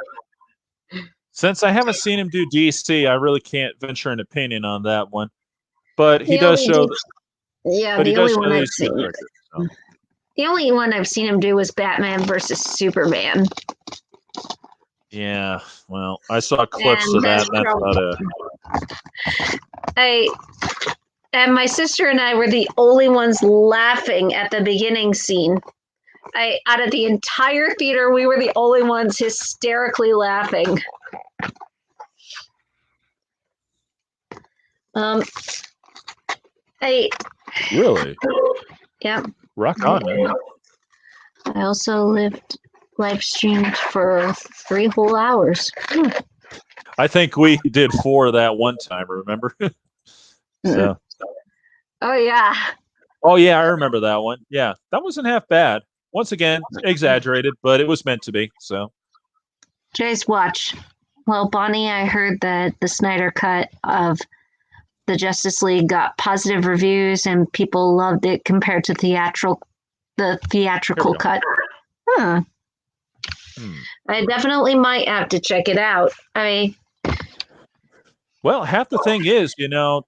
Speaker 1: Since I haven't seen him do DC, I really can't venture an opinion on that one. But he does show.
Speaker 2: The only one I've seen him do was Batman versus Superman.
Speaker 1: Yeah, well, I saw clips of that. And that's about
Speaker 2: it. And my sister and I were the only ones laughing at the beginning scene. Out of the entire theater, we were the only ones hysterically laughing.
Speaker 1: Really?
Speaker 2: Yeah.
Speaker 1: Rock on, man.
Speaker 2: I also live streamed for 3 whole hours.
Speaker 1: I think we did 4 that one time, remember? So.
Speaker 2: Oh, yeah.
Speaker 1: Oh, yeah, I remember that one. Yeah, that wasn't half bad. Once again, exaggerated, but it was meant to be, so.
Speaker 2: Jay's watch. Well, Bonnie, I heard that the Snyder cut of the Justice League got positive reviews and people loved it compared to the theatrical cut. I definitely might have to check it out.
Speaker 1: Well, half the thing is,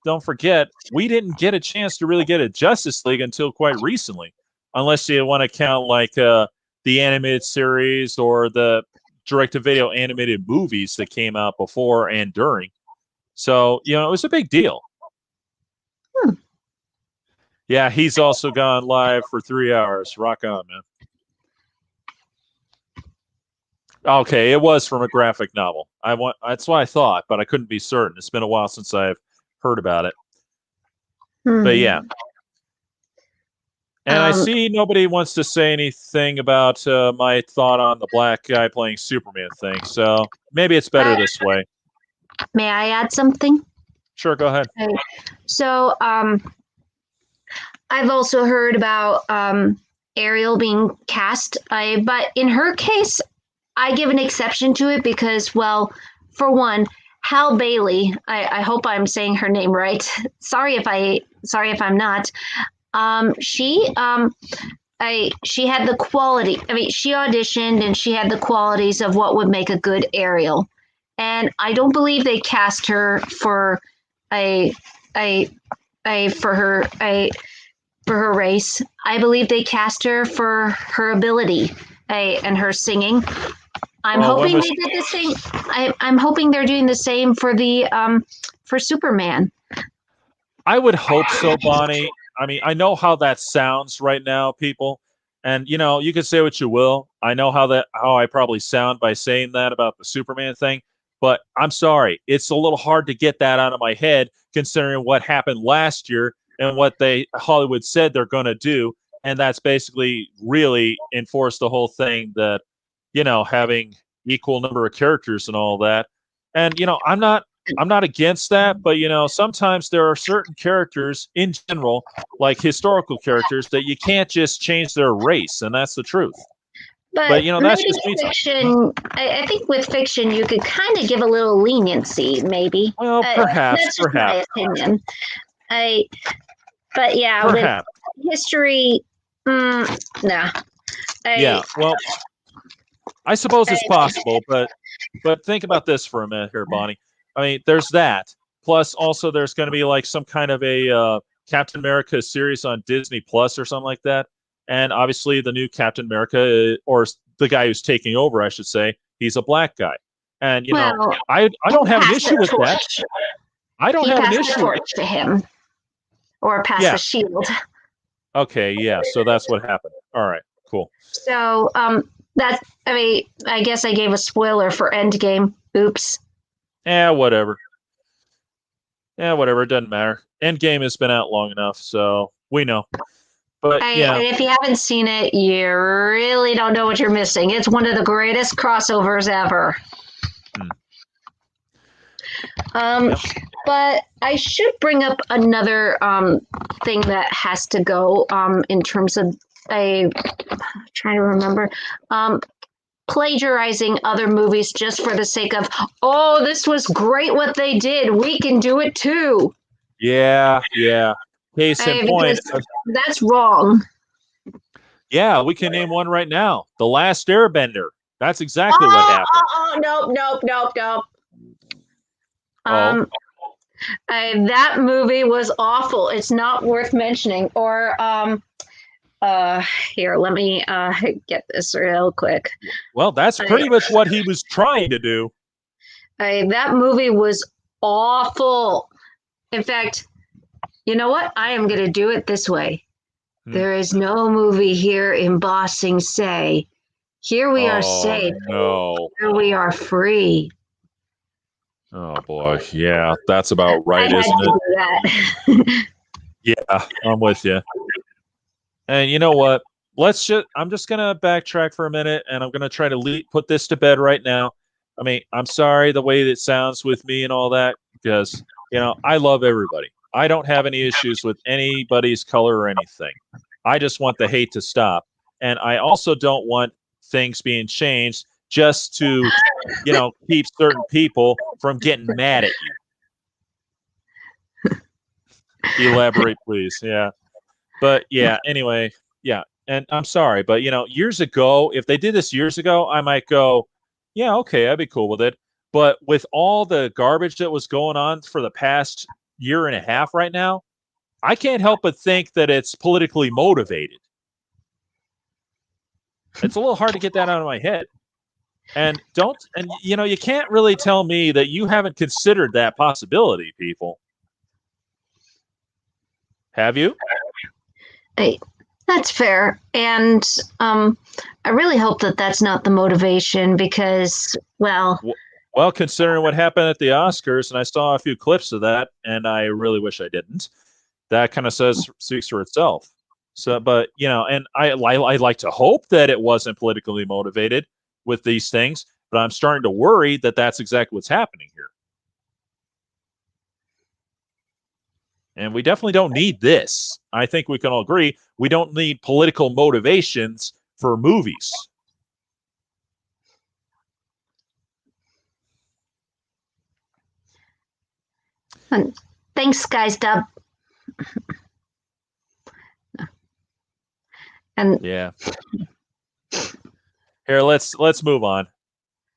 Speaker 1: don't forget, we didn't get a chance to really get a Justice League until quite recently, unless you want to count like the animated series or the direct-to-video animated movies that came out before and during. So, it was a big deal. Yeah, he's also gone live for 3 hours. Rock on, man. Okay, it was from a graphic novel. That's what I thought, but I couldn't be certain. It's been a while since I've heard about it. But yeah. And I see nobody wants to say anything about my thought on the black guy playing Superman thing. So maybe it's better this way.
Speaker 2: May I add something?
Speaker 1: Sure, go ahead.
Speaker 2: Okay. So I've also heard about Ariel being cast. But in her case, I give an exception to it because, well, for one, Hal Bailey. I hope I'm saying her name right. Sorry if I'm not. She she had the quality. I mean, she auditioned and she had the qualities of what would make a good Ariel. And I don't believe they cast her for a for her race. I believe they cast her for her ability and her singing. I'm hoping they did the same. I'm hoping they're doing the same for the for Superman.
Speaker 1: I would hope so, Bonnie. I mean, I know how that sounds right now, people. And you can say what you will. I know how I probably sound by saying that about the Superman thing, but I'm sorry. It's a little hard to get that out of my head considering what happened last year and what Hollywood said they're going to do, and that's basically really enforced the whole thing that having equal number of characters and all that. And I'm not against that, but sometimes there are certain characters in general, like historical characters, that you can't just change their race, and that's the truth. But that's just me.
Speaker 2: Fiction. I think with fiction, you could kind of give a little leniency, maybe.
Speaker 1: Well, perhaps,
Speaker 2: that's just my opinion. But yeah,
Speaker 1: perhaps.
Speaker 2: With history, nah.
Speaker 1: Yeah, well, I suppose it's possible, but think about this for a minute here, Bonnie. I mean, there's that. Plus, also, there's going to be like some kind of a Captain America series on Disney Plus or something like that. And obviously, the new Captain America, or the guy who's taking over, I should say, he's a black guy. And I don't have an issue with that. I don't have an issue.
Speaker 2: Torch to him, or pass the shield.
Speaker 1: Okay, yeah. So that's what happened. All right, cool.
Speaker 2: So I guess I gave a spoiler for Endgame. Oops.
Speaker 1: Whatever. It doesn't matter. Endgame has been out long enough, so we know. But
Speaker 2: and if you haven't seen it, you really don't know what you're missing. It's one of the greatest crossovers ever. But I should bring up another thing that has to go in terms of trying to remember. Plagiarizing other movies just for the sake of, oh, this was great what they did. We can do it too.
Speaker 1: Yeah. Case in point.
Speaker 2: That's wrong.
Speaker 1: Yeah, we can name one right now. The Last Airbender. That's exactly what happened.
Speaker 2: Nope. That movie was awful. It's not worth mentioning. Or here, let me get this real quick.
Speaker 1: Well, that's pretty much what he was trying to do.
Speaker 2: That movie was awful. In fact, you know what? I am going to do it this way. There is no movie here in Ba Sing Se. Here we are safe.
Speaker 1: No.
Speaker 2: Here we are free.
Speaker 1: Oh boy, yeah, that's about right, isn't it? Yeah, I'm with you. And you know what? I'm just gonna backtrack for a minute, and I'm gonna try to put this to bed right now. I mean, I'm sorry the way that it sounds with me and all that, because I love everybody. I don't have any issues with anybody's color or anything. I just want the hate to stop, and I also don't want things being changed just to, keep certain people from getting mad at you. Elaborate, please. Yeah. But yeah, anyway, yeah. And I'm sorry, but years ago, if they did this years ago, I might go, yeah, okay, I'd be cool with it. But with all the garbage that was going on for the past year and a half right now, I can't help but think that it's politically motivated. It's a little hard to get that out of my head. And you can't really tell me that you haven't considered that possibility, people. Have you?
Speaker 2: Hey, that's fair. And I really hope that that's not the motivation because, well,
Speaker 1: considering what happened at the Oscars, and I saw a few clips of that, and I really wish I didn't. That kind of speaks for itself. So, but and I like to hope that it wasn't politically motivated with these things, but I'm starting to worry that that's exactly what's happening here. And we definitely don't need this. I think we can all agree we don't need political motivations for movies.
Speaker 2: Thanks, guys. Dub. And
Speaker 1: Yeah. Here, let's move on.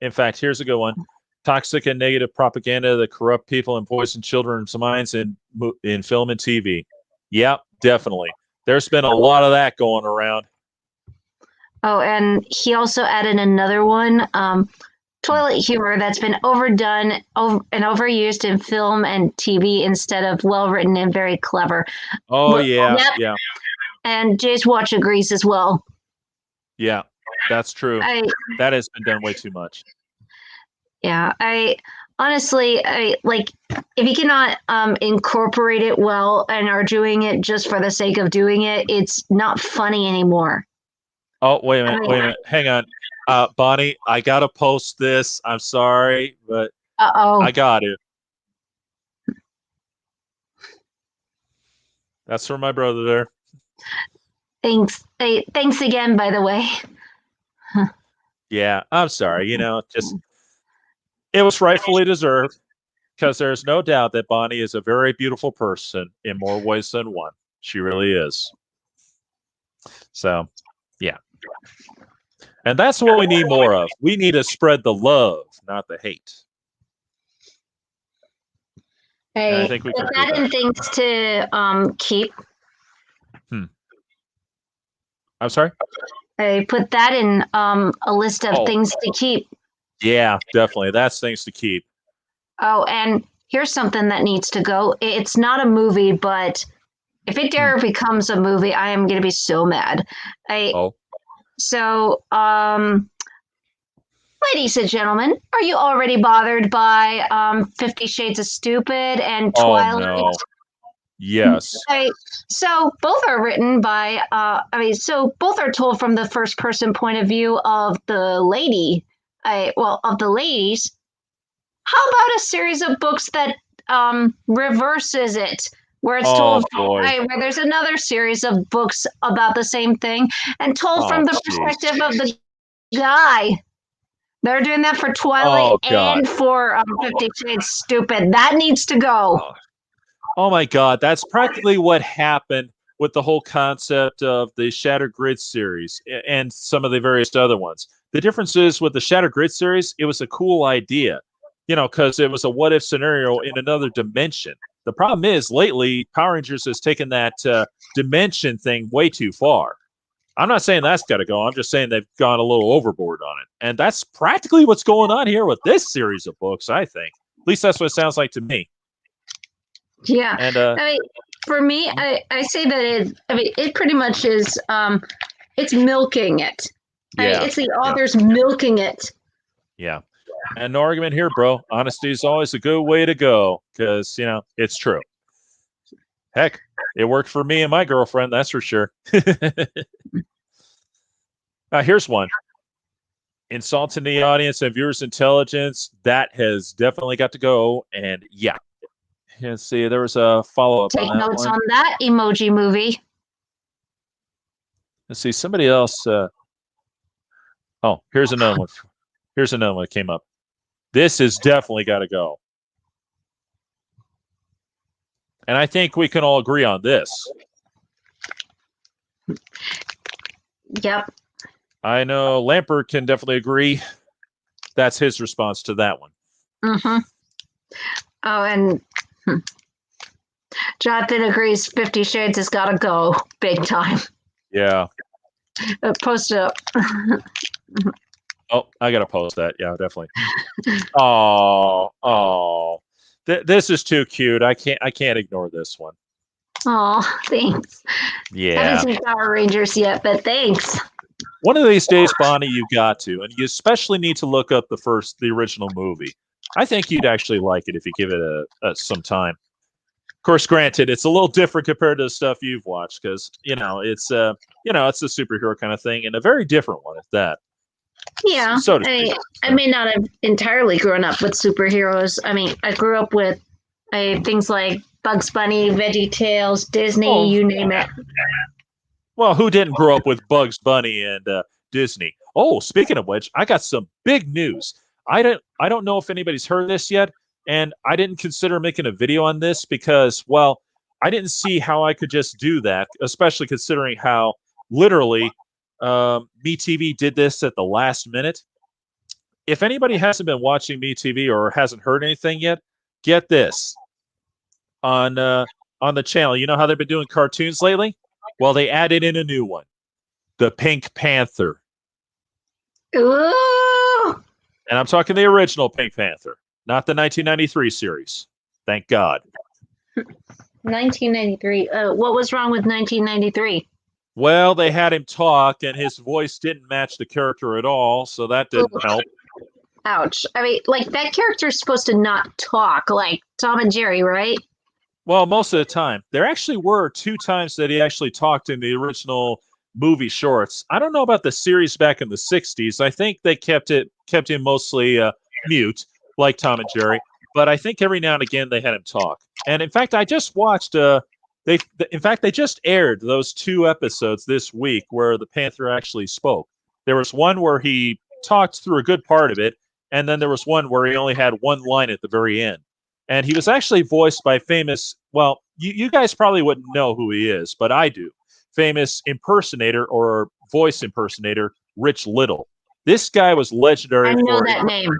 Speaker 1: In fact, here's a good one. Toxic and negative propaganda that corrupt people and poison children's minds in film and TV. Yep, definitely. There's been a lot of that going around.
Speaker 2: oh, and he also added another one. Toilet humor that's been overdone and overused in film and TV instead of well written and very clever.
Speaker 1: Oh, yeah,
Speaker 2: Yep.
Speaker 1: yeah,
Speaker 2: And Jay's Watch agrees as well.
Speaker 1: yeah. That's true. That has been done way too much.
Speaker 2: Yeah, I honestly, like if you cannot incorporate it well and are doing it just for the sake of doing it, it's not funny anymore.
Speaker 1: Oh, wait a minute. Hang on. Bonnie, I got to post this. I'm sorry, but I got it. That's for my brother there.
Speaker 2: Thanks. Hey, thanks again, by the way.
Speaker 1: Yeah, I'm sorry. Just it was rightfully deserved because there's no doubt that Bonnie is a very beautiful person in more ways than one. She really is. So, yeah. And that's what we need more of. We need to spread the love, not the hate.
Speaker 2: Hey,
Speaker 1: I think we can
Speaker 2: put
Speaker 1: do
Speaker 2: that in
Speaker 1: that.
Speaker 2: things to keep.
Speaker 1: I'm sorry?
Speaker 2: I put that in a list of things to keep.
Speaker 1: Yeah, definitely. That's things to keep.
Speaker 2: Oh, and here's something that needs to go. It's not a movie, but if it ever becomes a movie, I am going to be so mad. So, ladies and gentlemen, are you already bothered by 50 Shades of Stupid and Twilight?
Speaker 1: Oh, no. Yes.
Speaker 2: So both are written by, so both are told from the first person point of view of the lady, of the ladies. How about a series of books that reverses it? Where it's told, where there's another series of books about the same thing and told from the perspective of the guy. They're doing that for Twilight and for 50 Shades Stupid. That needs to go.
Speaker 1: Oh my God, that's practically what happened with the whole concept of the Shattered Grid series and some of the various other ones. The difference is with the Shattered Grid series, it was a cool idea, because it was a what if scenario in another dimension. The problem is lately, Power Rangers has taken that dimension thing way too far. I'm not saying that's got to go. I'm just saying they've gone a little overboard on it. And that's practically what's going on here with this series of books, I think. At least that's what it sounds like to me.
Speaker 2: Yeah.
Speaker 1: And
Speaker 2: for me, I say that it pretty much is it's milking it.
Speaker 1: Yeah.
Speaker 2: It's the authors milking it.
Speaker 1: Yeah. And no argument here, bro. Honesty is always a good way to go because, it's true. Heck, it worked for me and my girlfriend, that's for sure. Now, here's one. Insulting the audience and viewers' intelligence, that has definitely got to go. And yeah. Let's see, there was a follow-up
Speaker 2: Take
Speaker 1: on that
Speaker 2: notes
Speaker 1: one.
Speaker 2: on that Emoji Movie.
Speaker 1: Let's see, somebody else. Here's another one. Here's another one that came up. This has definitely got to go. And I think we can all agree on this.
Speaker 2: Yep.
Speaker 1: I know Lampert can definitely agree. That's his response to that one.
Speaker 2: Mm-hmm. Oh, and Jonathan agrees 50 Shades has got to go big time.
Speaker 1: Yeah.
Speaker 2: Post it up.
Speaker 1: I got to post that. Yeah, definitely. This is too cute. I can't ignore this one.
Speaker 2: Oh, thanks.
Speaker 1: Yeah.
Speaker 2: Haven't seen Power Rangers yet, but thanks.
Speaker 1: One of these days, Bonnie, you got to, and you especially need to look up the original movie. I think you'd actually like it if you give it some time. Of course, granted, it's a little different compared to the stuff you've watched because it's a superhero kind of thing and a very different one at that.
Speaker 2: Yeah,
Speaker 1: so
Speaker 2: I may not have entirely grown up with superheroes. I mean, I grew up with things like Bugs Bunny, VeggieTales, Disney, you name it.
Speaker 1: Well, who didn't grow up with Bugs Bunny and Disney? Oh, speaking of which, I got some big news. I don't know if anybody's heard this yet, and I didn't consider making a video on this because, well, I didn't see how I could just do that, especially considering how literally, MeTV did this at the last minute. If anybody hasn't been watching MeTV or hasn't heard anything yet, get this on the channel. You know how they've been doing cartoons lately? Well, they added in a new one, the Pink Panther.
Speaker 2: Ooh.
Speaker 1: And I'm talking the original Pink Panther, not the 1993 series. Thank God.
Speaker 2: 1993. What was wrong with 1993?
Speaker 1: Well, they had him talk, and his voice didn't match the character at all, so that didn't help.
Speaker 2: Ouch. I mean, like, that character is supposed to not talk, like Tom and Jerry, right?
Speaker 1: Well, most of the time. There actually were 2 times that he actually talked in the original movie shorts. I don't know about the series back in the 60s. I think they kept him mostly mute, like Tom and Jerry. But I think every now and again they had him talk. And in fact, I just watched they just aired those 2 episodes this week where the Panther actually spoke. There was one where he talked through a good part of it, and then there was one where he only had one line at the very end. And he was actually voiced by famous, well, you guys probably wouldn't know who he is, but I do. Famous impersonator or voice impersonator, Rich Little. This guy was legendary.
Speaker 2: I know that name.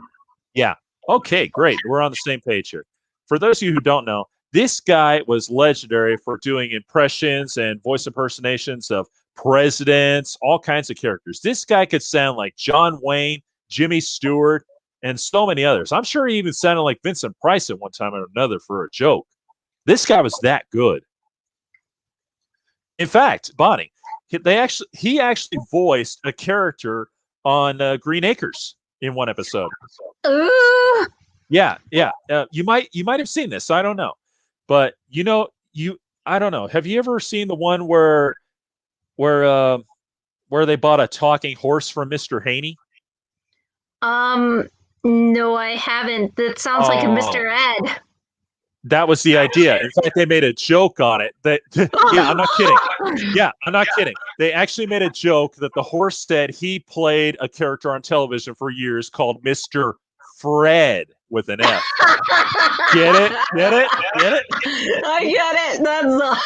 Speaker 1: Yeah. Okay, great. We're on the same page here. For those of you who don't know, this guy was legendary for doing impressions and voice impersonations of presidents, all kinds of characters. This guy could sound like John Wayne, Jimmy Stewart, and so many others. I'm sure he even sounded like Vincent Price at one time or another for a joke. This guy was that good. In fact, Bonnie, he actually voiced a character on Green Acres in one episode.
Speaker 2: Ooh.
Speaker 1: Yeah. You might have seen this. I don't know, but I don't know. Have you ever seen the one where they bought a talking horse from Mr. Haney?
Speaker 2: No, I haven't. That sounds like a Mr. Ed.
Speaker 1: That was the idea. In fact, they made a joke on it. Yeah, I'm not kidding. Yeah, I'm not kidding. They actually made a joke that the horse said he played a character on television for years called Mr. Fred with an F. Get it? Get it? Get it?
Speaker 2: I get it. That's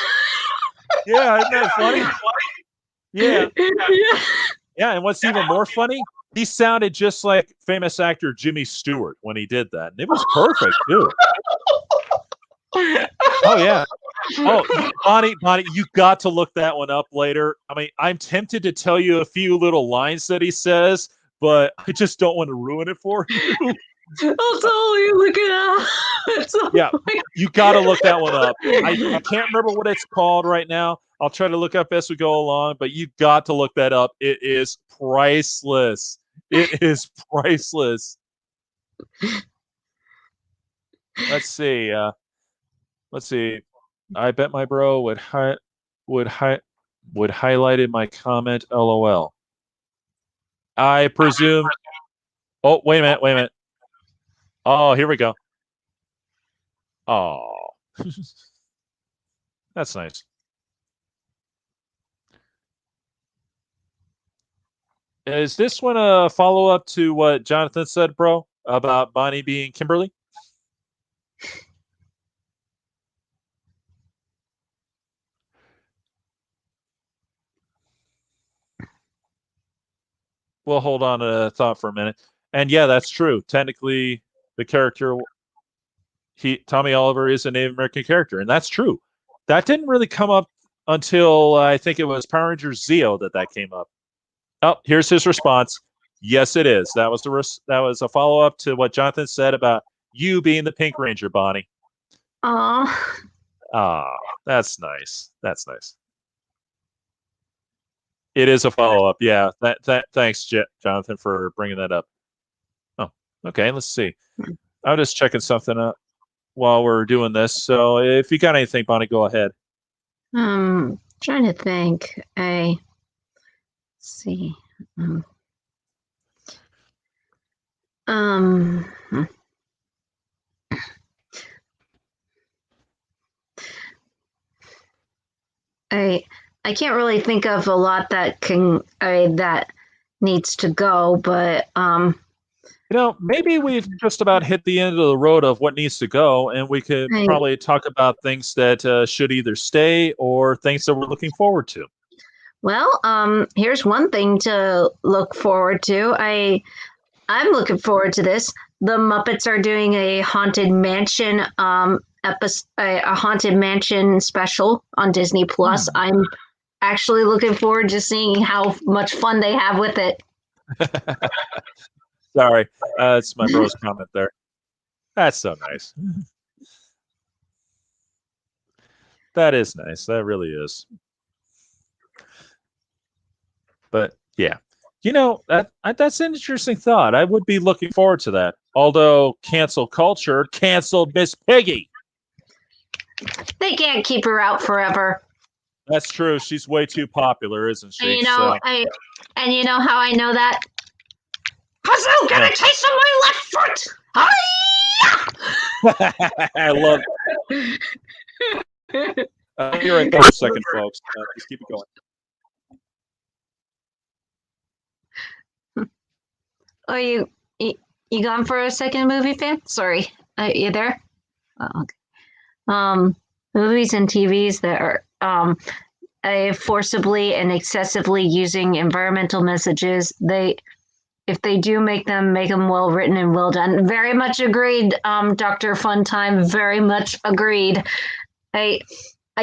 Speaker 1: yeah, isn't that funny? Yeah. Yeah, and what's even more funny? He sounded just like famous actor Jimmy Stewart when he did that. And it was perfect, too. Oh, yeah. Oh, Bonnie, you got to look that one up later. I mean, I'm tempted to tell you a few little lines that he says, but I just don't want to ruin it for you.
Speaker 2: I'll totally look it up.
Speaker 1: Yeah, you got to look that one up. I can't remember what it's called right now. I'll try to look up as we go along, but you got to look that up. It is priceless. It is priceless. Let's see. I bet my bro would highlight in my comment. LOL. I presume. Oh, wait a minute. Oh, here we go. Oh, that's nice. Is this one a follow-up to what Jonathan said, bro, about Bonnie being Kimberly? We'll hold on to that thought for a minute. And yeah, that's true. Technically, the character, Tommy Oliver, is a Native American character, and that's true. That didn't really come up until I think it was Power Rangers Zeo that came up. Oh, here's his response. Yes, it is. That was a follow-up to what Jonathan said about you being the Pink Ranger, Bonnie.
Speaker 2: Aw.
Speaker 1: Ah, that's nice. That's nice. It is a follow-up. Yeah. Thanks, Jonathan, for bringing that up. Oh, okay. Let's see. I'm just checking something up while we're doing this. So if you got anything, Bonnie, go ahead.
Speaker 2: Trying to think. Let's see. I can't really think of a lot that that needs to go, but
Speaker 1: maybe we've just about hit the end of the road of what needs to go, and we could probably talk about things that should either stay or things that we're looking forward to.
Speaker 2: Well, here's one thing to look forward to. I'm looking forward to this. The Muppets are doing a haunted mansion episode, a haunted mansion special on Disney Plus. I'm actually looking forward to seeing how much fun they have with it.
Speaker 1: Sorry, it's my bro's comment there. That's so nice. That is nice. That really is. But yeah, that's an interesting thought. I would be looking forward to that. Although cancel culture canceled Miss Piggy.
Speaker 2: They can't keep her out forever.
Speaker 1: That's true. She's way too popular, isn't she?
Speaker 2: And you know, how I know that? 'Cause I'm gonna taste of my left foot.
Speaker 1: I love it. Be right there for a second, folks. Just keep it going.
Speaker 2: Oh, you gone for a second, movie fan? Sorry, you there? Oh, okay. Movies and TVs that are forcibly and excessively using environmental messages. If they do make them well written and well done. Very much agreed, Dr. Funtime. Very much agreed. I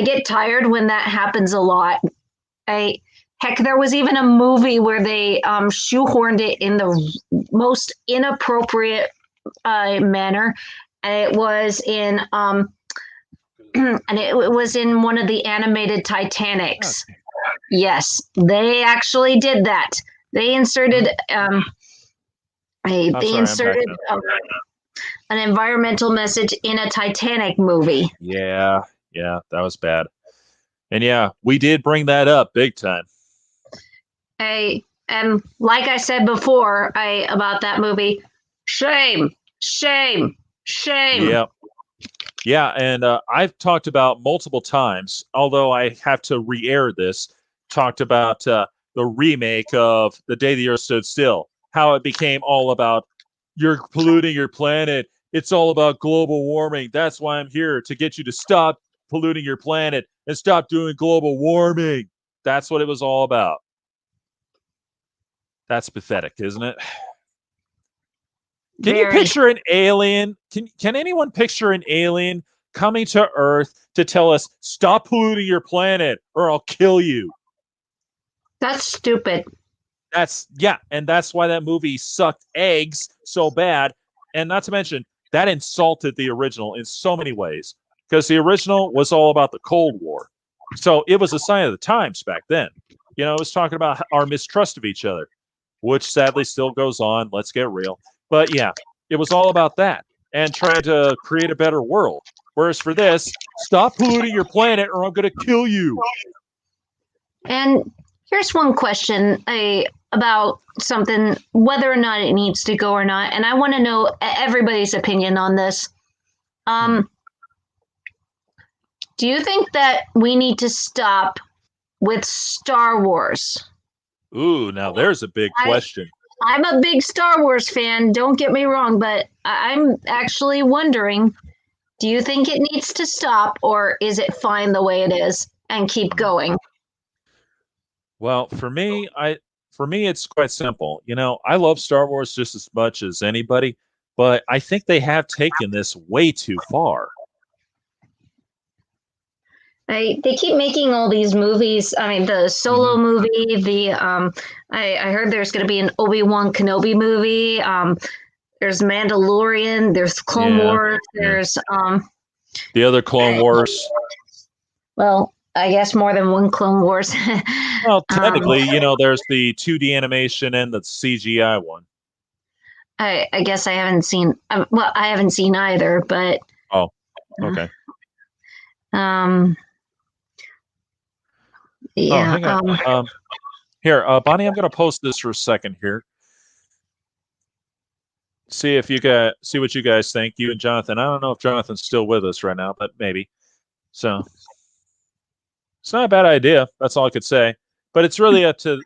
Speaker 2: get tired when that happens a lot. Heck, there was even a movie where they shoehorned it in the most inappropriate manner, and it was in it was in one of the animated Titanics. Okay. Yes, they actually did that. They inserted an environmental message in a Titanic movie.
Speaker 1: Yeah, that was bad. And yeah, we did bring that up big time.
Speaker 2: And like I said before, about that movie, shame.
Speaker 1: Yep. Yeah, and I've talked about multiple times, although I have to re-air this, talked about the remake of The Day the Earth Stood Still, how it became all about you're polluting your planet. It's all about global warming. That's why I'm here, to get you to stop polluting your planet and stop doing global warming. That's what it was all about. That's pathetic, isn't it? Can you picture an alien? Can anyone picture an alien coming to Earth to tell us, stop polluting your planet or I'll kill you?
Speaker 2: That's stupid.
Speaker 1: And that's why that movie sucked eggs so bad. And not to mention, that insulted the original in so many ways, because the original was all about the Cold War. So it was a sign of the times back then. It was talking about our mistrust of each other, which sadly still goes on. Let's get real. But yeah, it was all about that and trying to create a better world. Whereas for this, stop polluting your planet or I'm going to kill you.
Speaker 2: And here's one question about something, whether or not it needs to go or not. And I want to know everybody's opinion on this. Do you think that we need to stop with Star Wars?
Speaker 1: Ooh, now there's a big question.
Speaker 2: I'm a big Star Wars fan, don't get me wrong, but I'm actually wondering, do you think it needs to stop, or is it fine the way it is and keep going?
Speaker 1: Well, for me, it's quite simple. I love Star Wars just as much as anybody, but I think they have taken this way too far.
Speaker 2: They keep making all these movies. I mean, the Solo movie. I heard there's going to be an Obi-Wan Kenobi movie. There's Mandalorian. There's Clone Wars. There's
Speaker 1: the other Clone Wars.
Speaker 2: Well, I guess more than one Clone Wars.
Speaker 1: Well, technically, there's the 2D animation and the CGI one.
Speaker 2: I guess I haven't seen. Well, I haven't seen either, but.
Speaker 1: Oh, okay.
Speaker 2: Yeah.
Speaker 1: Here, Bonnie, I'm going to post this for a second here. See what you guys think. You and Jonathan. I don't know if Jonathan's still with us right now, but maybe. So it's not a bad idea. That's all I could say. But it's really up to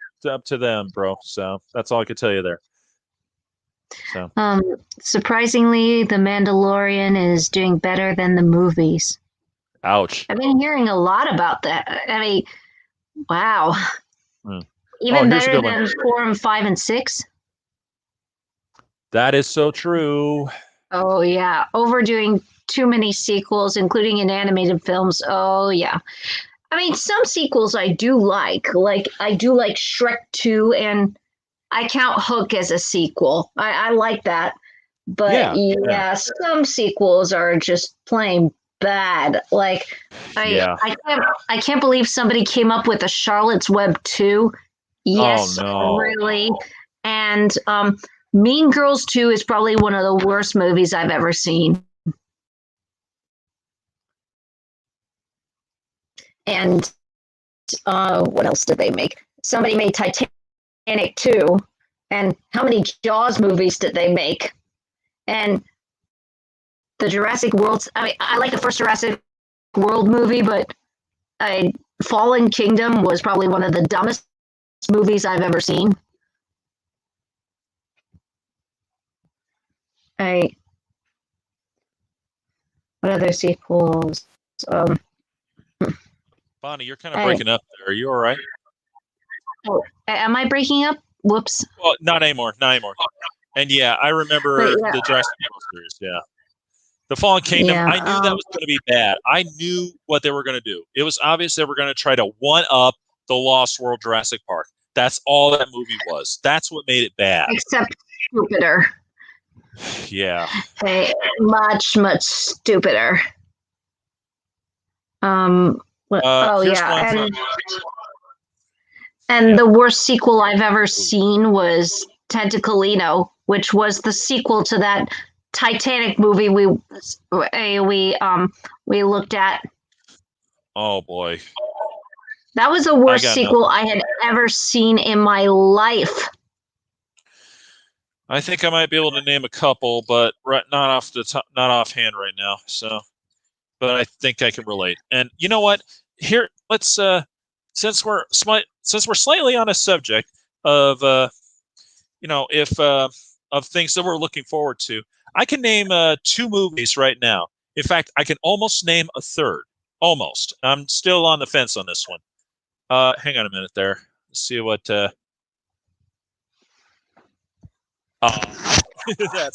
Speaker 1: them, bro. So that's all I could tell you there. So
Speaker 2: surprisingly, The Mandalorian is doing better than the movies.
Speaker 1: Ouch.
Speaker 2: I've been hearing a lot about that. I mean, wow.
Speaker 1: Hmm.
Speaker 2: Even
Speaker 1: Here's a
Speaker 2: better
Speaker 1: good one.
Speaker 2: than 4 and 5 and 6.
Speaker 1: That is so true.
Speaker 2: Oh yeah, overdoing too many sequels, including in animated films. Oh yeah. I mean, some sequels I do like. Like I do like Shrek 2, and I count Hook as a sequel. I like that. But yeah, some sequels are just plain bad. Like I can't believe somebody came up with a Charlotte's Web 2. Yes,
Speaker 1: Oh no.
Speaker 2: really. And Mean Girls 2 is probably one of the worst movies I've ever seen. And what else did they make? Somebody made Titanic 2. And how many Jaws movies did they make? And the Jurassic World. I mean, I like the first Jurassic World movie, but Fallen Kingdom was probably one of the dumbest movies I've ever seen. What other sequels?
Speaker 1: Bonnie, you're kind of breaking up there. Are you all right?
Speaker 2: Oh, am I breaking up? Whoops.
Speaker 1: Well, not anymore. Not anymore. And yeah, I remember the Jurassic World series. Yeah. The Fallen Kingdom, I knew that was going to be bad. I knew what they were going to do. It was obvious they were going to try to one-up the Lost World Jurassic Park. That's all that movie was. That's what made it bad.
Speaker 2: Except stupider.
Speaker 1: Yeah.
Speaker 2: Much, much stupider. And the worst sequel I've ever seen was Tentacolino, which was the sequel to that Titanic movie we looked at.
Speaker 1: Oh boy.
Speaker 2: That was the worst sequel I had ever seen in my life.
Speaker 1: I think I might be able to name a couple, but not offhand right now. So, but I think I can relate. And you know what? Here, let's since we're slightly on a subject of of things that we're looking forward to, I can name 2 movies right now. In fact, I can almost name a third. Almost. I'm still on the fence on this one. Hang on a minute there. Let's see what. That's nice.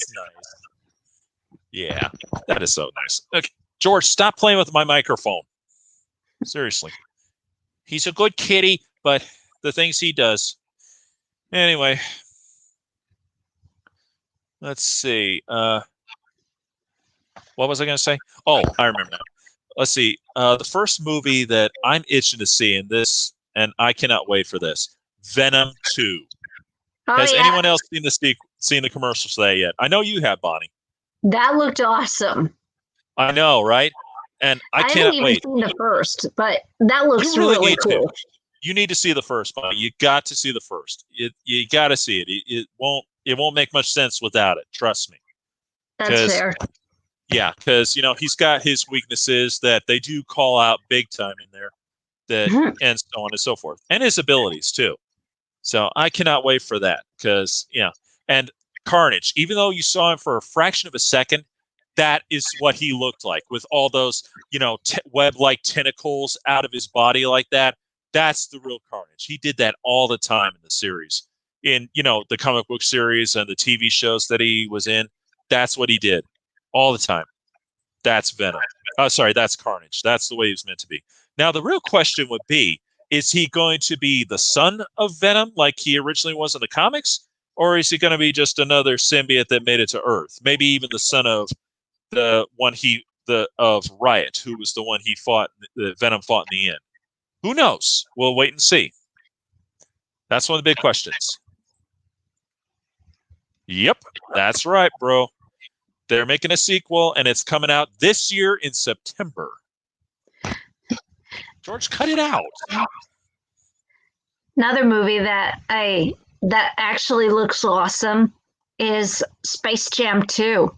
Speaker 1: Yeah, that is so nice. Okay, George, stop playing with my microphone. Seriously. He's a good kitty, but the things he does. Anyway, let's see. What was I going to say? Oh, I remember now. Let's see. The first movie that I'm itching to see in this, and I cannot wait for this, Venom 2. Has anyone else seen the commercials for that yet? I know you have, Bonnie.
Speaker 2: That looked awesome.
Speaker 1: I know, right? And I cannot wait.
Speaker 2: I haven't even seen the first, but that looks really cool.
Speaker 1: You need to see the first, Bonnie. You got to see the first. You got to see it. It won't make much sense without it. Trust me.
Speaker 2: That's fair.
Speaker 1: Yeah, because he's got his weaknesses that they do call out big time in there, and so on and so forth, and his abilities too. So I cannot wait for that because and Carnage. Even though you saw him for a fraction of a second, that is what he looked like with all those web-like tentacles out of his body like that. That's the real Carnage. He did that all the time in the series, in the comic book series and the TV shows that he was in. That's what he did all the time. That's Venom. That's Carnage. That's the way he was meant to be. Now, the real question would be, is he going to be the son of Venom like he originally was in the comics? Or is he going to be just another symbiote that made it to Earth? Maybe even the son of of Riot, who was the one that Venom fought in the end. Who knows? We'll wait and see. That's one of the big questions. Yep, that's right, bro. They're making a sequel, and it's coming out this year in September. George, cut it out.
Speaker 2: Another movie that actually looks awesome is Space Jam 2.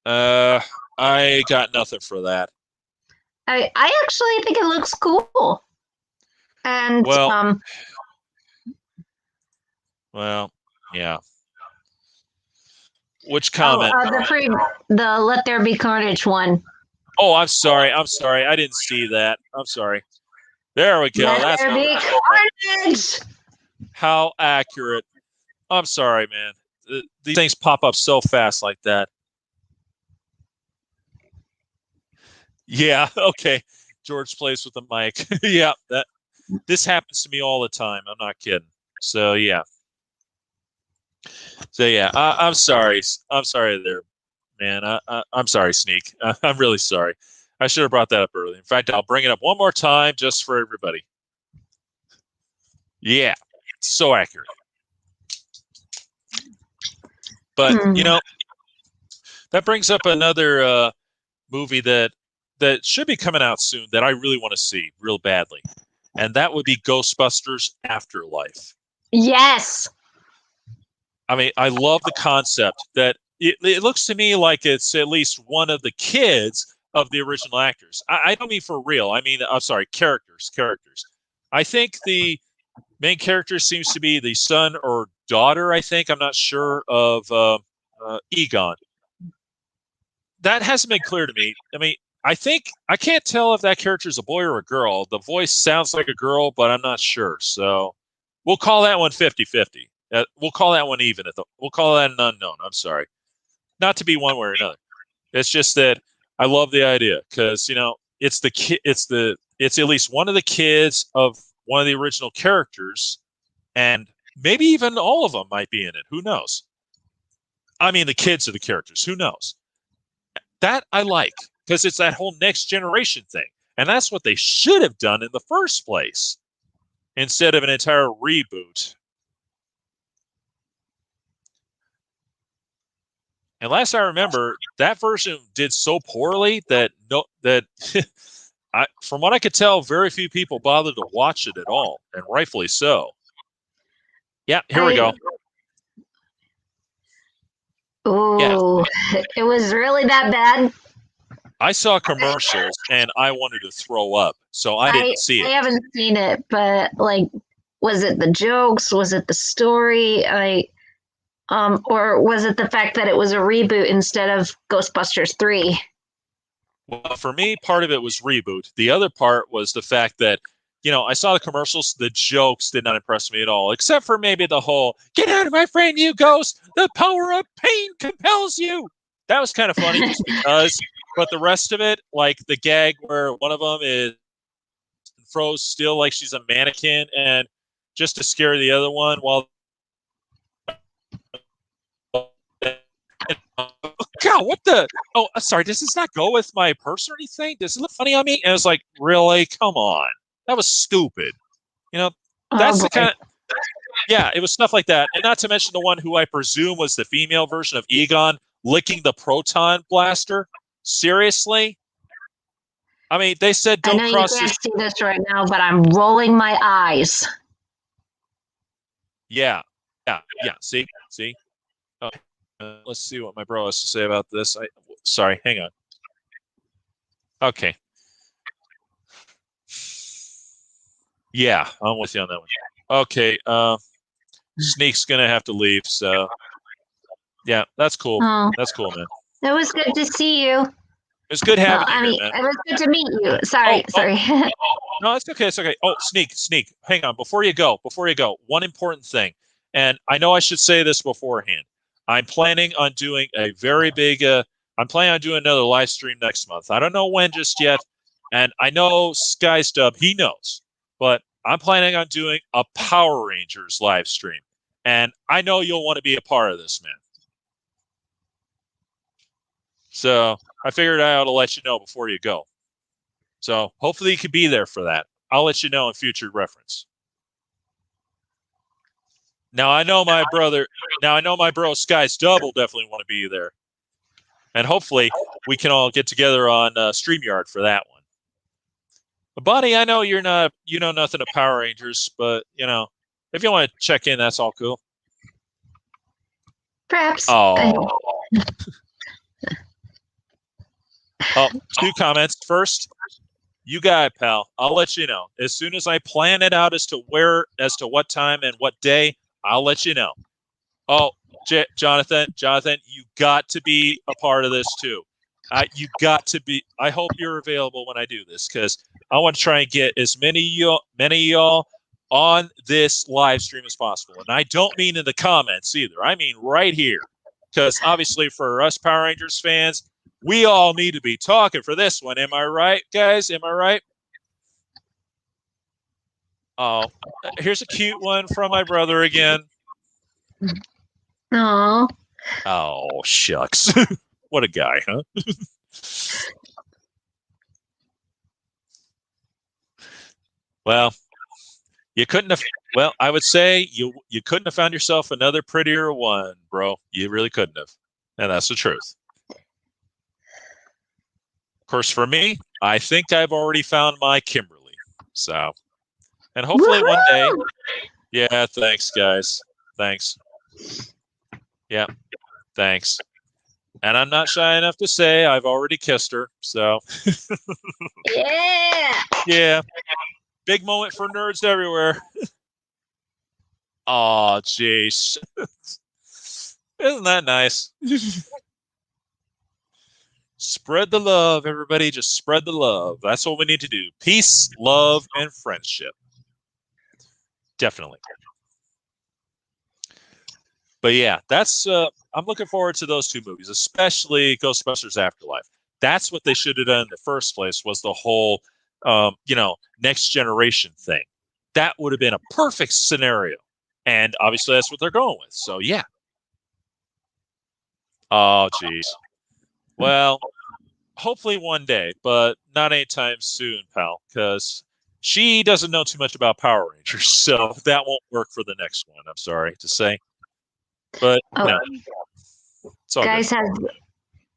Speaker 1: I got nothing for that.
Speaker 2: I actually think it looks cool. And
Speaker 1: yeah. Which comment?
Speaker 2: The Let There Be Carnage one.
Speaker 1: Oh, I'm sorry. I didn't see that. I'm sorry. There we go.
Speaker 2: Let
Speaker 1: That's
Speaker 2: there
Speaker 1: what
Speaker 2: be carnage.
Speaker 1: How accurate. I'm sorry, man. These things pop up so fast like that. Yeah, okay. George plays with the mic. Yeah, this happens to me all the time. I'm not kidding. So yeah. I'm sorry. I'm sorry there, man. I'm sorry, Sneak. I'm really sorry. I should have brought that up earlier. In fact, I'll bring it up one more time just for everybody. Yeah, so accurate. But that brings up another movie that should be coming out soon that I really want to see real badly, and that would be Ghostbusters Afterlife.
Speaker 2: Yes.
Speaker 1: I mean, I love the concept that it looks to me like it's at least one of the kids of the original actors. I don't mean for real. I mean, I'm sorry, characters. I think the main character seems to be the son or daughter, I think. I'm not sure, of Egon. That hasn't been clear to me. I mean, I can't tell if that character is a boy or a girl. The voice sounds like a girl, but I'm not sure. So we'll call that one 50-50. We'll call that one even. We'll call that an unknown. I'm sorry. Not to be one way or another. It's just that I love the idea because, it's it's at least one of the kids of one of the original characters, and maybe even all of them might be in it. Who knows? I mean, the kids of the characters. Who knows? That I like because it's that whole next generation thing. And that's what they should have done in the first place instead of an entire reboot. And last I remember, that version did so poorly that from what I could tell, very few people bothered to watch it at all, and rightfully so. Yeah, here we go.
Speaker 2: Oh, yeah. It was really that bad.
Speaker 1: I saw commercials and I wanted to throw up, so I didn't see it.
Speaker 2: I haven't seen it, but was it the jokes? Was it the story? Or was it the fact that it was a reboot instead of Ghostbusters 3?
Speaker 1: Well, for me, part of it was reboot. The other part was the fact that, I saw the commercials. The jokes did not impress me at all, except for maybe the whole, "Get out of my frame, you ghost! The power of pain compels you!" That was kind of funny just because. But the rest of it, like the gag where one of them is froze still like she's a mannequin and just to scare the other one while... God, what the... Oh, sorry, does this not go with my purse or anything? Does it look funny on me? And it's like, really? Come on. That was stupid. That's the kind of... Yeah, it was stuff like that. And not to mention the one who I presume was the female version of Egon licking the proton blaster. Seriously? I mean, they said don't cross...
Speaker 2: I know you can't see this right now, but I'm rolling my eyes.
Speaker 1: Yeah. See? Oh, let's see what my bro has to say about this. Sorry, hang on. Okay. Yeah, I'm with you on that one. Okay, Sneak's gonna have to leave, so yeah, that's cool.
Speaker 2: Oh.
Speaker 1: That's cool, man.
Speaker 2: It was good to see you.
Speaker 1: It's good having you here, man.
Speaker 2: It was good to meet you. Sorry.
Speaker 1: No, it's okay. It's okay. Oh, Sneak. Hang on. Before you go, one important thing. And I know I should say this beforehand. I'm planning on doing a very big, I'm planning on doing another live stream next month. I don't know when just yet. And I know Sky Stub, he knows. But I'm planning on doing a Power Rangers live stream. And I know you'll want to be a part of this, man. So I figured I ought to let you know before you go. So hopefully you can be there for that. I'll let you know in future reference. Now I know my bro Sky's Dub will definitely want to be there. And hopefully we can all get together on StreamYard for that one. But Bonnie, I know you know nothing of Power Rangers, but if you want to check in, that's all cool.
Speaker 2: Perhaps.
Speaker 1: Oh. Oh, 2 comments. First, you got it, pal. I'll let you know. As soon as I plan it out as to what time and what day, I'll let you know. Oh, Jonathan, you got to be a part of this too. You got to be. I hope you're available when I do this because I want to try and get as many of y'all on this live stream as possible. And I don't mean in the comments either. I mean right here, because obviously for us Power Rangers fans, we all need to be talking for this one. Am I right, guys? Am I right? Oh, here's a cute one from my brother again.
Speaker 2: Oh.
Speaker 1: Oh, shucks. What a guy, huh? Well, you couldn't have. Well, I would say you couldn't have found yourself another prettier one, bro. You really couldn't have, and that's the truth. Of course, for me, I think I've already found my Kimberly. So, and hopefully one day. Yeah, thanks, guys. Thanks. Yeah, thanks. And I'm not shy enough to say I've already kissed her. So.
Speaker 2: Yeah.
Speaker 1: Yeah. Big moment for nerds everywhere. Oh, jeez. Isn't that nice? Spread the love, everybody. Just spread the love. That's what we need to do. Peace, love, and friendship. Definitely. But yeah, that's I'm looking forward to those two movies, especially Ghostbusters Afterlife. That's what they should have done in the first place, was the whole next generation thing. That would have been a perfect scenario. And obviously that's what they're going with. So yeah. Oh geez. Well, hopefully one day, but not anytime soon, pal, because she doesn't know too much about Power Rangers, so that won't work for the next one. I'm sorry to say. But it's all
Speaker 2: guys
Speaker 1: good.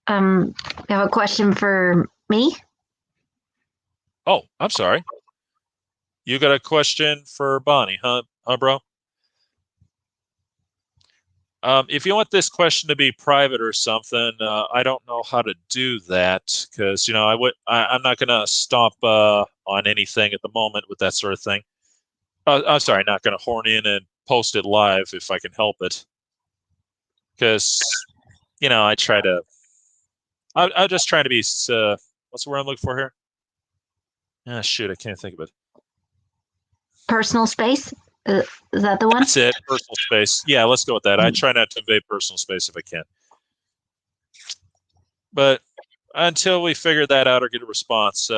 Speaker 2: have a question for me.
Speaker 1: Oh, I'm sorry. You got a question for Bonnie, huh, bro? If you want this question to be private or something, I don't know how to do that because I'm not gonna stomp on anything at the moment with that sort of thing. I'm sorry, not gonna horn in and post it live if I can help it. Because I try to. I'm just trying to be. What's the word I'm looking for here? Ah, shoot, I can't think of it.
Speaker 2: Personal space. Is that the one?
Speaker 1: That's it. Personal space. Yeah, let's go with that. I try not to invade personal space if I can. But until we figure that out or get a response,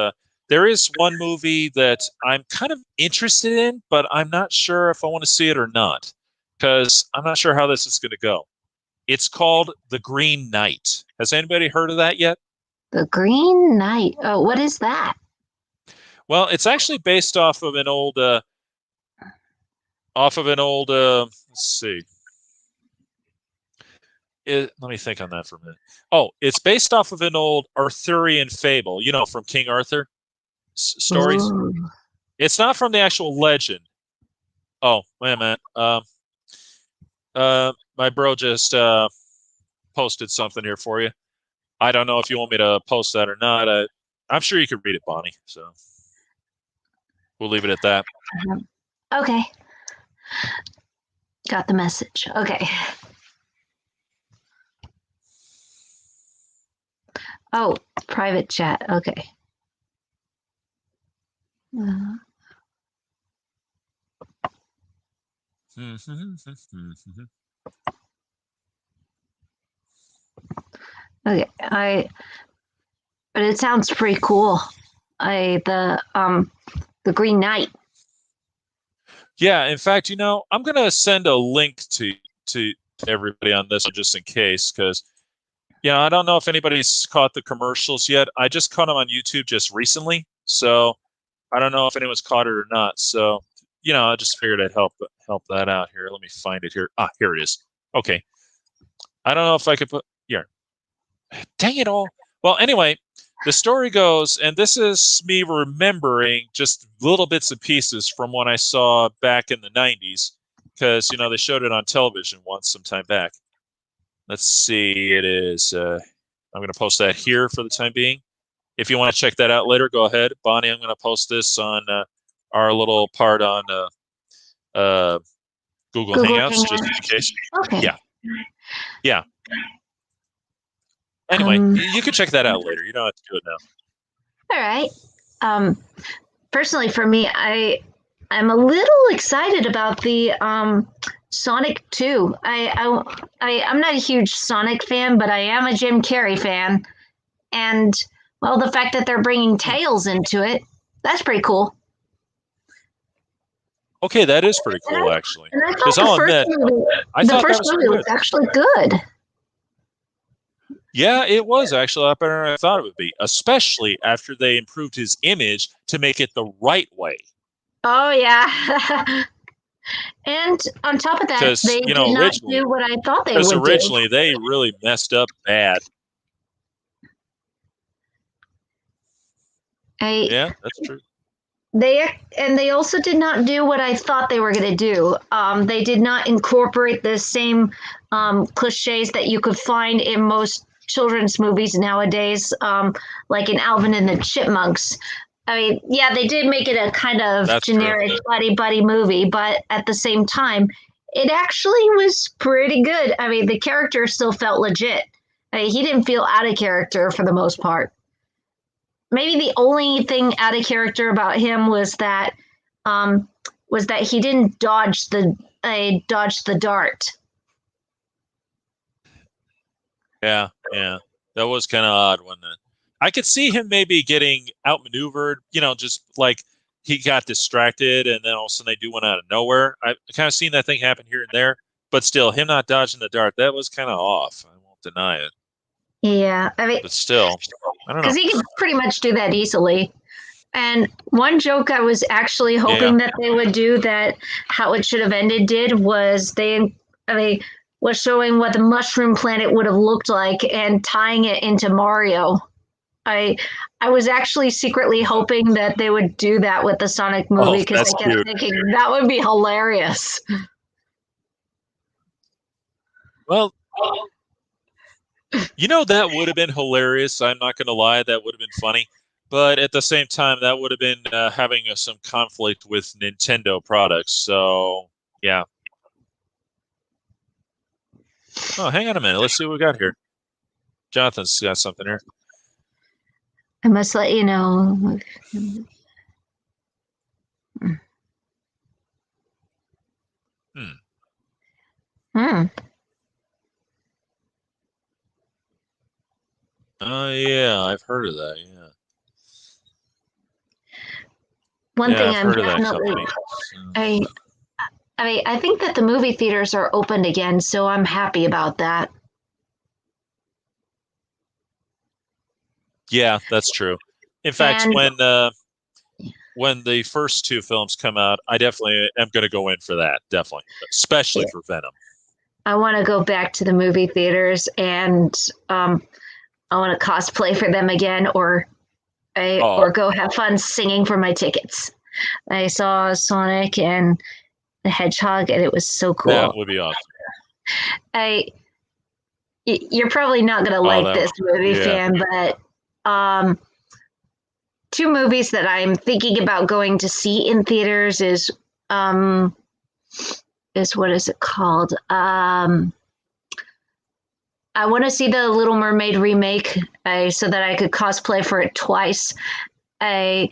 Speaker 1: there is one movie that I'm kind of interested in, but I'm not sure if I want to see it or not because I'm not sure how this is going to go. It's called The Green Knight. Has anybody heard of that yet?
Speaker 2: The Green Knight. Oh, what is that?
Speaker 1: Well, it's actually based off of an old. Let's see. Let me think on that for a minute. Oh, it's based off of an old Arthurian fable, from King Arthur stories.
Speaker 2: Ooh.
Speaker 1: It's not from the actual legend. Oh, wait a minute. My bro just posted something here for you. I don't know if you want me to post that or not. I'm sure you could read it, Bonnie. So we'll leave it at that.
Speaker 2: Okay. Got the message. Okay. Oh, private chat. Okay. Okay. But it sounds pretty cool. The Green Knight.
Speaker 1: Yeah, in fact, I'm gonna send a link to everybody on this just in case, because I don't know if anybody's caught the commercials yet. I just caught them on YouTube just recently, so I don't know if anyone's caught it or not. So I just figured I'd help that out here. Let me find it here. Here it is. Okay. I don't know if I could put here. Dang it all. Well, anyway, the story goes, and this is me remembering just little bits and pieces from what I saw back in the 90s, because, they showed it on television once some time back. Let's see, it is, I'm going to post that here for the time being. If you want to check that out later, go ahead. Bonnie, I'm going to post this on our little part on Google Hangouts, just in case.
Speaker 2: Okay.
Speaker 1: Yeah. Anyway, you can check that out later. You don't have to do it now.
Speaker 2: All right. Personally, for me, I'm a little excited about the Sonic 2. I'm not a huge Sonic fan, but I am a Jim Carrey fan. And, well, the fact that they're bringing Tails into it, that's pretty cool.
Speaker 1: Okay, that is pretty cool, actually.
Speaker 2: And I thought the first movie was actually good.
Speaker 1: Yeah, it was actually a lot better than I thought it would be, especially after they improved his image to make it the right way.
Speaker 2: Oh, yeah. And on top of that, they did not do what I thought they would do.
Speaker 1: Because originally, they really messed up bad. Yeah, that's true.
Speaker 2: They also did not do what I thought they were going to do. They did not incorporate the same cliches that you could find in most children's movies nowadays, like in Alvin and the Chipmunks. I mean, yeah, they did make it a kind of generic buddy movie, but at the same time, it actually was pretty good. I mean, the character still felt legit. I mean, he didn't feel out of character for the most part. Maybe the only thing out of character about him was that he didn't dodge the dart.
Speaker 1: Yeah, that was kind of odd, wasn't it? I could see him maybe getting outmaneuvered, just like he got distracted and then all of a sudden they do one out of nowhere. I've kind of seen that thing happen here and there, but still, him not dodging the dart, that was kind of off. I won't deny it.
Speaker 2: Yeah, I mean,
Speaker 1: but still, I don't know.
Speaker 2: Because he could pretty much do that easily. And one joke I was actually hoping that they would do that how it should have ended was was showing what the mushroom planet would have looked like and tying it into Mario. I was actually secretly hoping that they would do that with the Sonic movie because I kept thinking that would be hilarious.
Speaker 1: Well, that would have been hilarious. I'm not going to lie. That would have been funny. But at the same time, that would have been having some conflict with Nintendo products. So, yeah. Oh, hang on a minute. Let's see what we got here. Jonathan's got something here.
Speaker 2: I must let you know.
Speaker 1: Yeah, I've heard of that. Yeah.
Speaker 2: One thing I'm definitely, I think that the movie theaters are opened again, so I'm happy about that.
Speaker 1: Yeah, that's true. In fact, when the first two films come out, I definitely am going to go in for that. Definitely, especially for Venom.
Speaker 2: I want to go back to the movie theaters and I want to cosplay for them again, or go have fun singing for my tickets. I saw Sonic and the Hedgehog, and it was so cool.
Speaker 1: That would be awesome.
Speaker 2: You're probably not going to like this movie, fan, but two movies that I'm thinking about going to see in theaters is what is it called? I want to see the Little Mermaid remake so that I could cosplay for it twice. And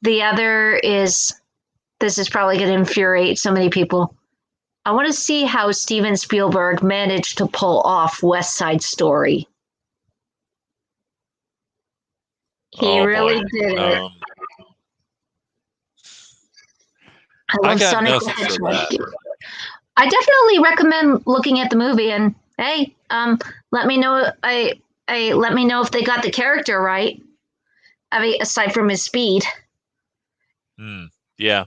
Speaker 2: the other is, this is probably going to infuriate so many people. I want to see how Steven Spielberg managed to pull off West Side Story. He really did it. I love Sonic the Hedgehog. I definitely recommend looking at the movie and let me know. Let me know if they got the character right. I mean, aside from his speed.
Speaker 1: Yeah,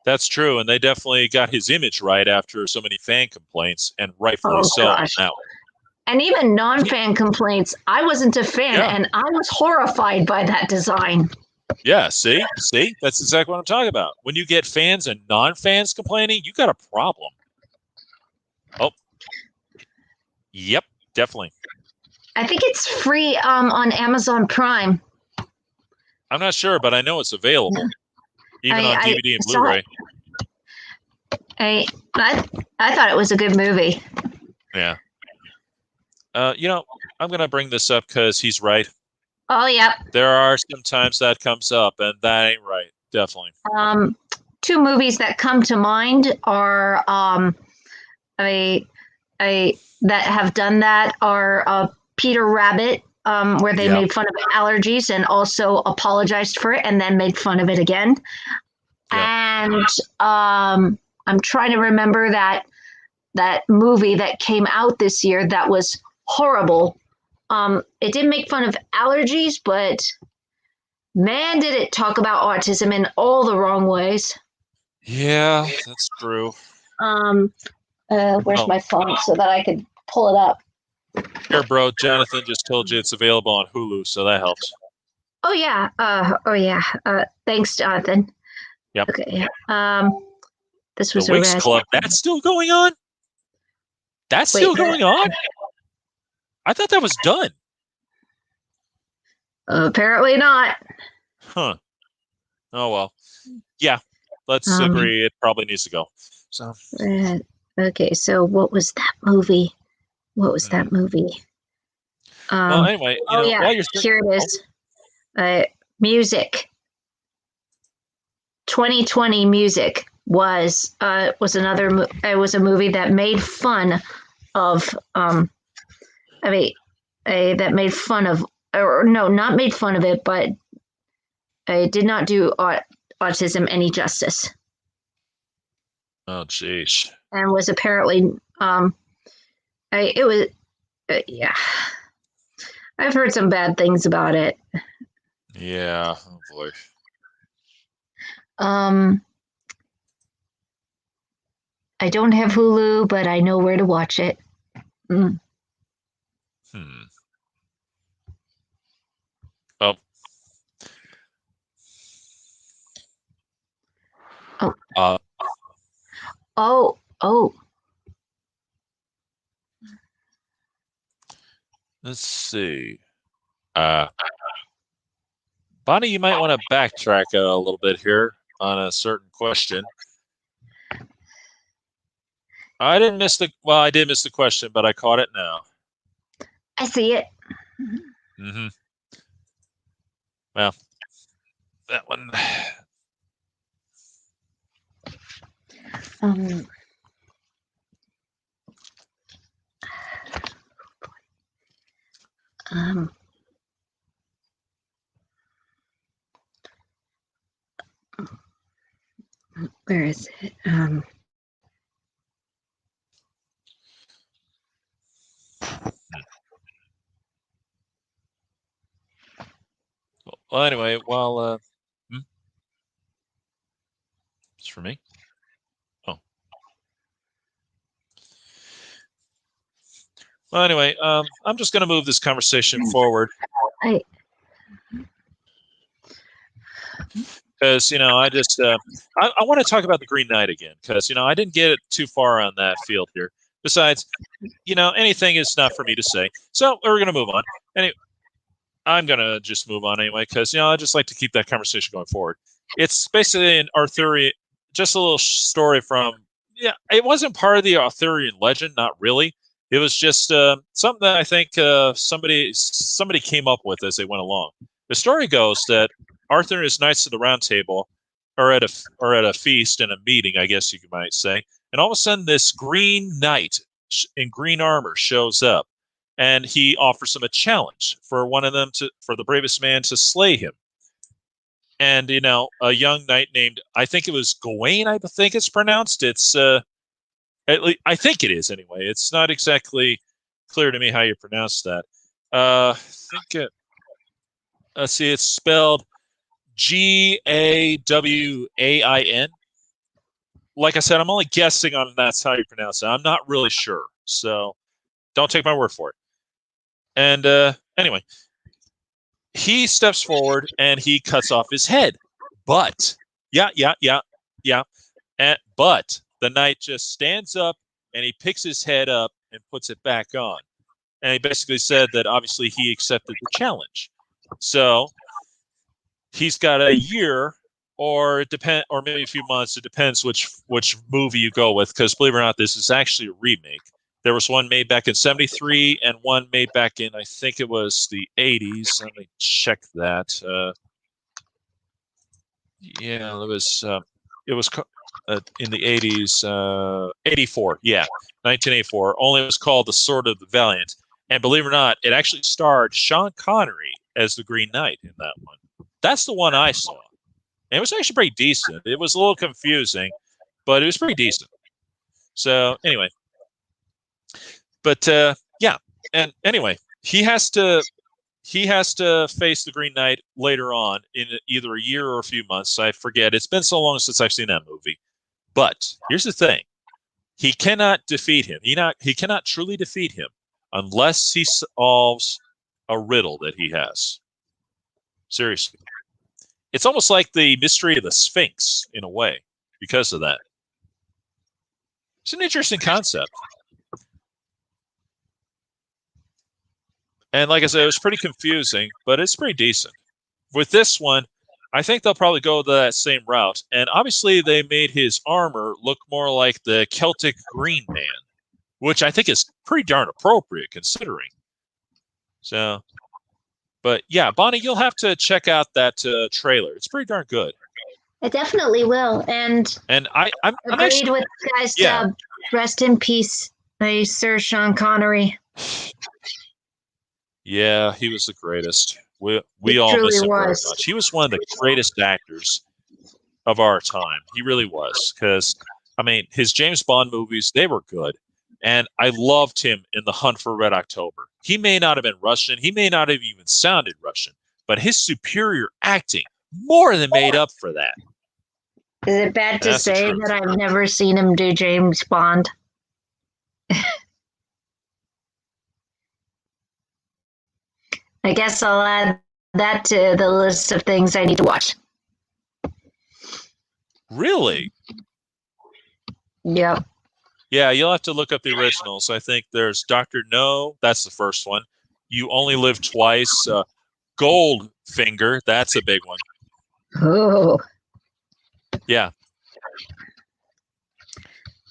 Speaker 1: that's true, and they definitely got his image right after so many fan complaints, and rightfully so. Now,
Speaker 2: and even non-fan complaints. I wasn't a fan, and I was horrified by that design.
Speaker 1: Yeah, see, that's exactly what I'm talking about. When you get fans and non-fans complaining, you got a problem. Oh. Yep, definitely.
Speaker 2: I think it's free on Amazon Prime.
Speaker 1: I'm not sure, but I know it's available, even on DVD and Blu-ray.
Speaker 2: I thought it was a good movie.
Speaker 1: Yeah. I'm gonna bring this up because he's right.
Speaker 2: Oh, yeah.
Speaker 1: There are some times that comes up, and that ain't right. Definitely.
Speaker 2: Two movies that come to mind are a that have done that are Peter Rabbit, where they
Speaker 1: Yeah.
Speaker 2: made fun of allergies and also apologized for it and then made fun of it again.
Speaker 1: Yeah.
Speaker 2: And I'm trying to remember that movie that came out this year that was horrible. It didn't make fun of allergies, but man, did it talk about autism in all the wrong ways.
Speaker 1: Yeah, that's true.
Speaker 2: Where's
Speaker 1: Oh,
Speaker 2: my phone so that I could pull it up?
Speaker 1: here, bro. Jonathan just told you it's available on Hulu, so that helps.
Speaker 2: Oh yeah. Thanks, Jonathan.
Speaker 1: Yep.
Speaker 2: Okay. This
Speaker 1: The
Speaker 2: was a
Speaker 1: Winx
Speaker 2: res.
Speaker 1: Club. That's still going on. That's
Speaker 2: Wait,
Speaker 1: still going on. I thought that was done.
Speaker 2: apparently not.
Speaker 1: Huh. Oh well. Yeah. Let's agree. It probably needs to go. So.
Speaker 2: Okay. So what was that movie? What was that movie?
Speaker 1: Well, anyway,
Speaker 2: yeah.
Speaker 1: while you're
Speaker 2: Here it is. Music. 2020 Music was another. It was a movie that made fun of. That made fun of, or no, not made fun of it, but it did not do autism any justice.
Speaker 1: Oh, jeez.
Speaker 2: And was apparently, it was, yeah. I've heard some bad things about it.
Speaker 1: Yeah. Oh boy.
Speaker 2: I don't have Hulu, but I know where to watch it.
Speaker 1: Oh.
Speaker 2: Oh.
Speaker 1: Let's see. Bonnie, you might want to backtrack a little bit here on a certain question. I did miss the question, but I caught it now.
Speaker 2: I see it.
Speaker 1: Mm-hmm. Well, that one.
Speaker 2: Where is it?
Speaker 1: Well, anyway, it's for me. Oh. Well, anyway, I'm just going to move this conversation forward. Because I just I want to talk about the Green Knight again, because I didn't get it too far on that field here. Besides, anything is not for me to say, so we're gonna move on. Anyway, I'm gonna just move on anyway, because I just like to keep that conversation going forward. It's basically an Arthurian, just a little story from it wasn't part of the Arthurian legend, not really. It was just something that I think somebody came up with as they went along. The story goes that Arthur and his knights of the Round Table are at a feast and a meeting, I guess you might say, and all of a sudden this Green Knight in green armor shows up, and he offers them a challenge for the bravest man to slay him. And a young knight named, I think it was Gawain, I think it's pronounced. It's I think it is anyway. It's not exactly clear to me how you pronounce that. I think it. Let's see, it's spelled Gawain. Like I said, I'm only guessing on that's how you pronounce it. I'm not really sure, so don't take my word for it. And anyway, he steps forward and he cuts off his head. But but the knight just stands up and he picks his head up and puts it back on. And he basically said that obviously he accepted the challenge. So he's got a year or maybe a few months. It depends which movie you go with, because believe it or not, this is actually a remake. There was one made back in '73 and one made back in, I think it was the '80s. Let me check that. Yeah, it was in the '80s, '84. Yeah, 1984. Only it was called The Sword of the Valiant. And believe it or not, it actually starred Sean Connery as the Green Knight in that one. That's the one I saw. And it was actually pretty decent. It was a little confusing, but it was pretty decent. So anyway, but yeah, and anyway, he has to face the Green Knight later on in either a year or a few months. I forget. It's been so long since I've seen that movie. But here's the thing: he cannot defeat him. He cannot truly defeat him unless he solves a riddle that he has. Seriously, it's almost like the mystery of the Sphinx in a way because of that. It's an interesting concept. And like I said, it was pretty confusing, but it's pretty decent. With this one, I think they'll probably go that same route. And obviously, they made his armor look more like the Celtic Green Man, which I think is pretty darn appropriate considering. So, but yeah, Bonnie, you'll have to check out that trailer. It's pretty darn good.
Speaker 2: I definitely will. And
Speaker 1: I'm
Speaker 2: agreed
Speaker 1: actually,
Speaker 2: with the guy's
Speaker 1: yeah.
Speaker 2: Rest in peace, Sir Sean Connery.
Speaker 1: Yeah, he was the greatest. We all miss him very much. He was one of the greatest actors of our time. He really was. Because, I mean, his James Bond movies, they were good. And I loved him in The Hunt for Red October. He may not have been Russian. He may not have even sounded Russian. But his superior acting more than made up for that.
Speaker 2: Is it bad to say that I've never seen him do James Bond? I guess I'll add that to the list of things I need to watch.
Speaker 1: Really?
Speaker 2: Yep.
Speaker 1: Yeah, you'll have to look up the originals. I think there's Dr. No, that's the first one. You Only Live Twice. Goldfinger, that's a big one.
Speaker 2: Oh.
Speaker 1: Yeah.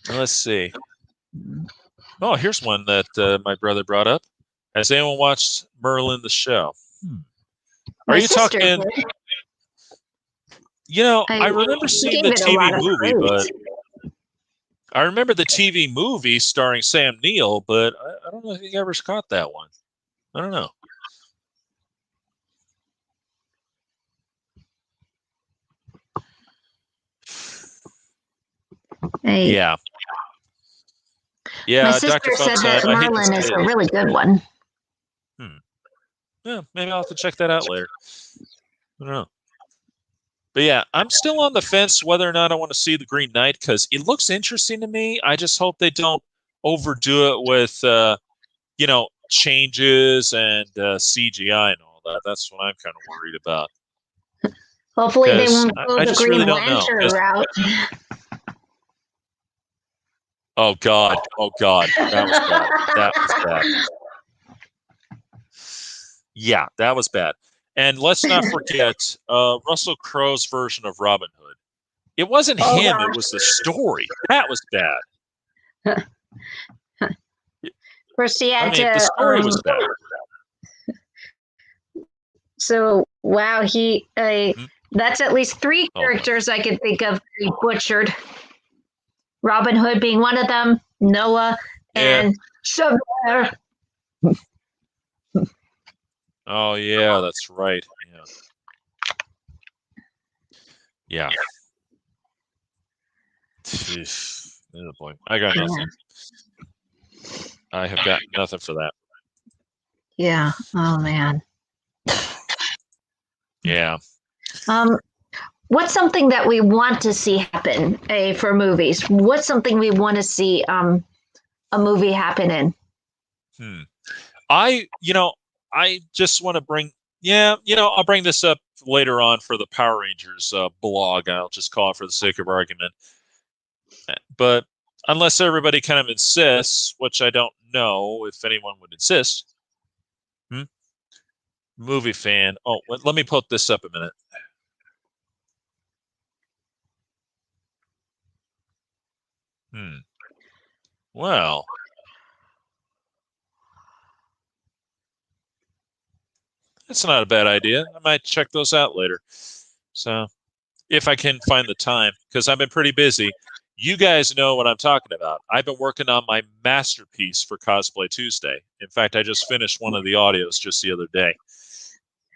Speaker 1: Let's see. Oh, here's one that my brother brought up. Has anyone watched Merlin the Show? Are you talking? You know, I remember seeing the TV movie, but I remember the TV movie starring Sam Neill, but I don't know if you ever caught that one. I don't know.
Speaker 2: Hey.
Speaker 1: Yeah. Yeah,
Speaker 2: my sister
Speaker 1: Dr.
Speaker 2: said that Merlin is a really good one.
Speaker 1: Yeah, maybe I'll have to check that out later. I don't know. But yeah, I'm still on the fence whether or not I want to see the Green Knight because it looks interesting to me. I just hope they don't overdo it with, changes and CGI and all that. That's what I'm kind of worried about.
Speaker 2: Hopefully they won't go the Green
Speaker 1: Lantern
Speaker 2: route.
Speaker 1: Oh God! That was bad. That was bad. Yeah, that was bad. And let's not forget Russell Crowe's version of Robin Hood. It wasn't him; it was the story. That was bad.
Speaker 2: First, he had to.
Speaker 1: The story was bad.
Speaker 2: So wow, that's at least 3 characters I could think of he butchered. Robin Hood being one of them, Noah, and Sugar.
Speaker 1: Oh yeah, that's right. Yeah. Oh boy, I got nothing. I have got nothing for that.
Speaker 2: Yeah. Oh man.
Speaker 1: Yeah.
Speaker 2: What's something that we want to see happen for movies? What's something we want to see a movie happen in?
Speaker 1: I just want to bring I'll bring this up later on for the Power Rangers blog. I'll just call it for the sake of argument. But unless everybody kind of insists, which I don't know if anyone would insist. Movie fan. Oh, let me put this up a minute. Well, That's not a bad idea. I might check those out later. So, if I can find the time, because I've been pretty busy. You guys know what I'm talking about. I've been working on my masterpiece for Cosplay Tuesday. In fact, I just finished one of the audios just the other day.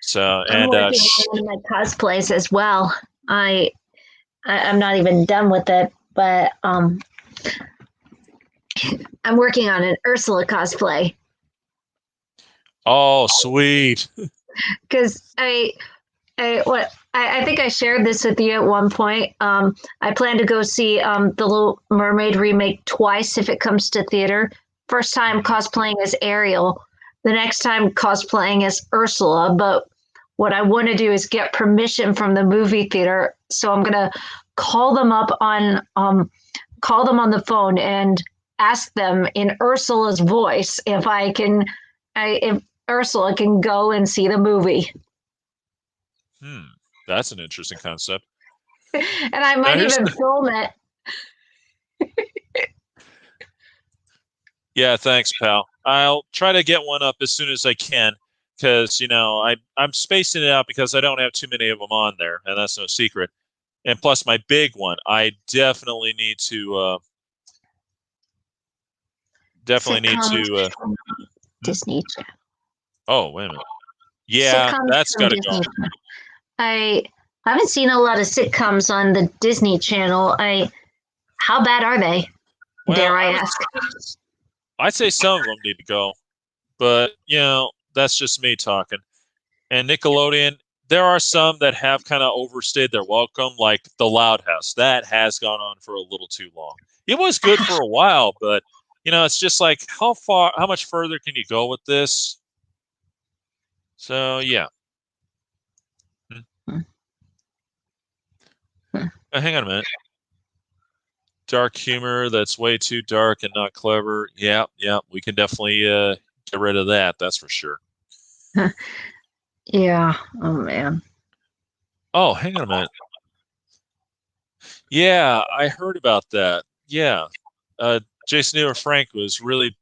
Speaker 1: So,
Speaker 2: I'm
Speaker 1: and
Speaker 2: working on one of my cosplays as well. I'm not even done with it, but I'm working on an Ursula cosplay
Speaker 1: oh, sweet.
Speaker 2: because I think I shared this with you at one point. I plan to go see the Little Mermaid remake twice if it comes to theater. First time cosplaying as Ariel, the next time cosplaying as Ursula. But what I want to do is get permission from the movie theater, so I'm gonna call them up on the phone and ask them in Ursula's voice if Ursula can go and see the movie.
Speaker 1: That's an interesting concept.
Speaker 2: And I might even film it.
Speaker 1: Yeah, thanks, pal. I'll try to get one up as soon as I can, because I'm spacing it out because I don't have too many of them on there, and that's no secret. And plus, my big one, I definitely need to
Speaker 2: Disney Channel.
Speaker 1: Oh, wait a minute. Yeah, that's got to go.
Speaker 2: I haven't seen a lot of sitcoms on the Disney Channel. How bad are they? Well, dare I ask?
Speaker 1: I'd say some of them need to go, but that's just me talking. And Nickelodeon, there are some that have kind of overstayed their welcome, like The Loud House. That has gone on for a little too long. It was good for a while, but it's just like how much further can you go with this? So yeah. Hang on a minute. Dark humor that's way too dark and not clever. Yeah, we can definitely get rid of that. That's for sure.
Speaker 2: Yeah. Oh man.
Speaker 1: Oh, hang on a minute. Yeah, I heard about that. Yeah, Jason or Frank was really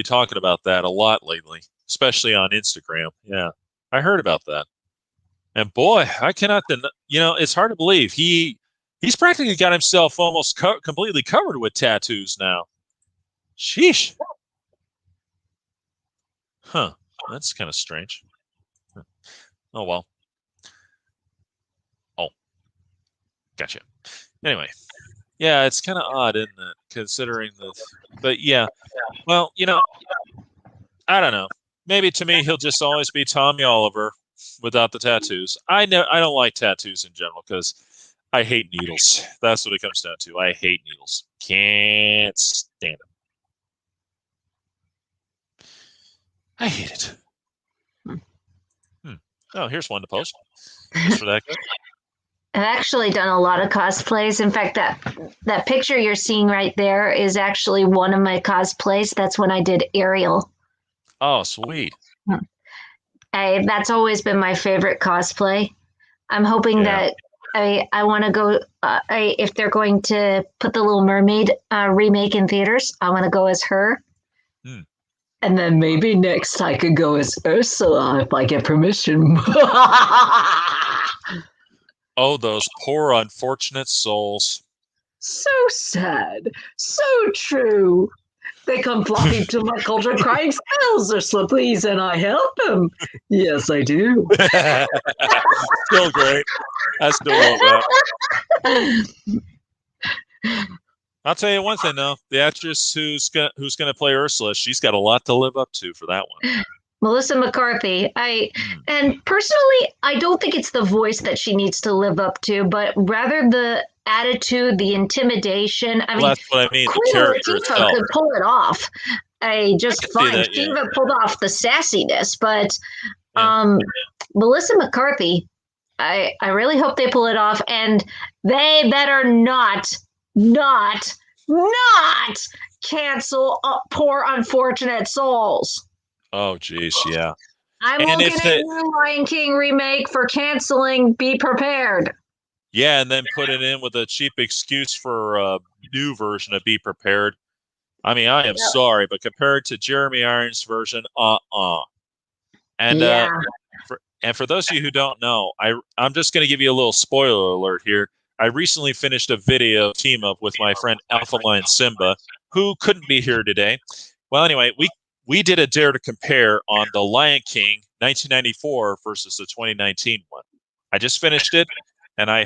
Speaker 1: talking about that a lot lately, especially on Instagram. Yeah, I heard about that. And boy, I cannot it's hard to believe he's practically got himself almost completely covered with tattoos now. Sheesh. Huh. That's kind of strange. Oh, well. Oh, gotcha. Anyway, yeah, it's kind of odd, isn't it? Considering but yeah, well, I don't know. Maybe to me, he'll just always be Tommy Oliver without the tattoos. I don't like tattoos in general because I hate needles. That's what it comes down to. I hate needles. Can't stand them. I hate it. Oh, here's one to post. Just for that.
Speaker 2: I've actually done a lot of cosplays. In fact, that picture you're seeing right there is actually one of my cosplays. That's when I did Ariel.
Speaker 1: Oh, sweet.
Speaker 2: That's always been my favorite cosplay. I'm hoping that I want to go, if they're going to put the Little Mermaid remake in theaters, I want to go as her. And then maybe next I could go as Ursula if I get permission.
Speaker 1: Oh, those poor unfortunate souls.
Speaker 2: So sad. So true. They come flocking to my cauldron crying, spells, Ursula, please, and I help them. Yes, I do.
Speaker 1: Still great. I still love that. I'll tell you one thing, though. The actress who's gonna play Ursula, she's got a lot to live up to for that one.
Speaker 2: Melissa McCarthy. And personally, I don't think it's the voice that she needs to live up to, but rather the attitude, the intimidation. I mean,
Speaker 1: that's what I mean. The character itself
Speaker 2: could pull it off. Just fine. Steve pulled off the sassiness, but Melissa McCarthy, I really hope they pull it off, and they better not cancel poor unfortunate souls.
Speaker 1: Oh, geez, yeah.
Speaker 2: I'm looking at you, Lion King remake, for canceling. Be prepared.
Speaker 1: Yeah, and then put it in with a cheap excuse for a new version of Be Prepared. I mean, I am sorry, but compared to Jeremy Irons' version, And And for those of you who don't know, I'm just going to give you a little spoiler alert here. I recently finished a video team up with my friend Alpha Lion Simba, who couldn't be here today. Well, anyway, we did a dare to compare on The Lion King 1994 versus the 2019 one. I just finished it, and I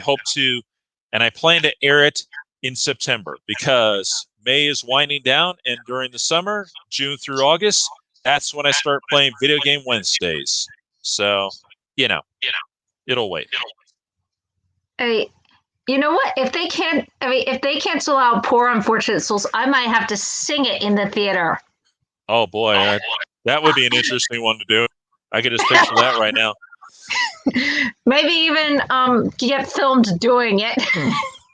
Speaker 1: plan to air it in September because May is winding down, and during the summer, June through August, that's when I start playing Video Game Wednesdays. So, it'll wait.
Speaker 2: Hey, you know what? If they can't, if they cancel out Poor Unfortunate Souls, I might have to sing it in the theater.
Speaker 1: Oh boy, that would be an interesting one to do. I could just picture that right now.
Speaker 2: Maybe even get filmed doing it.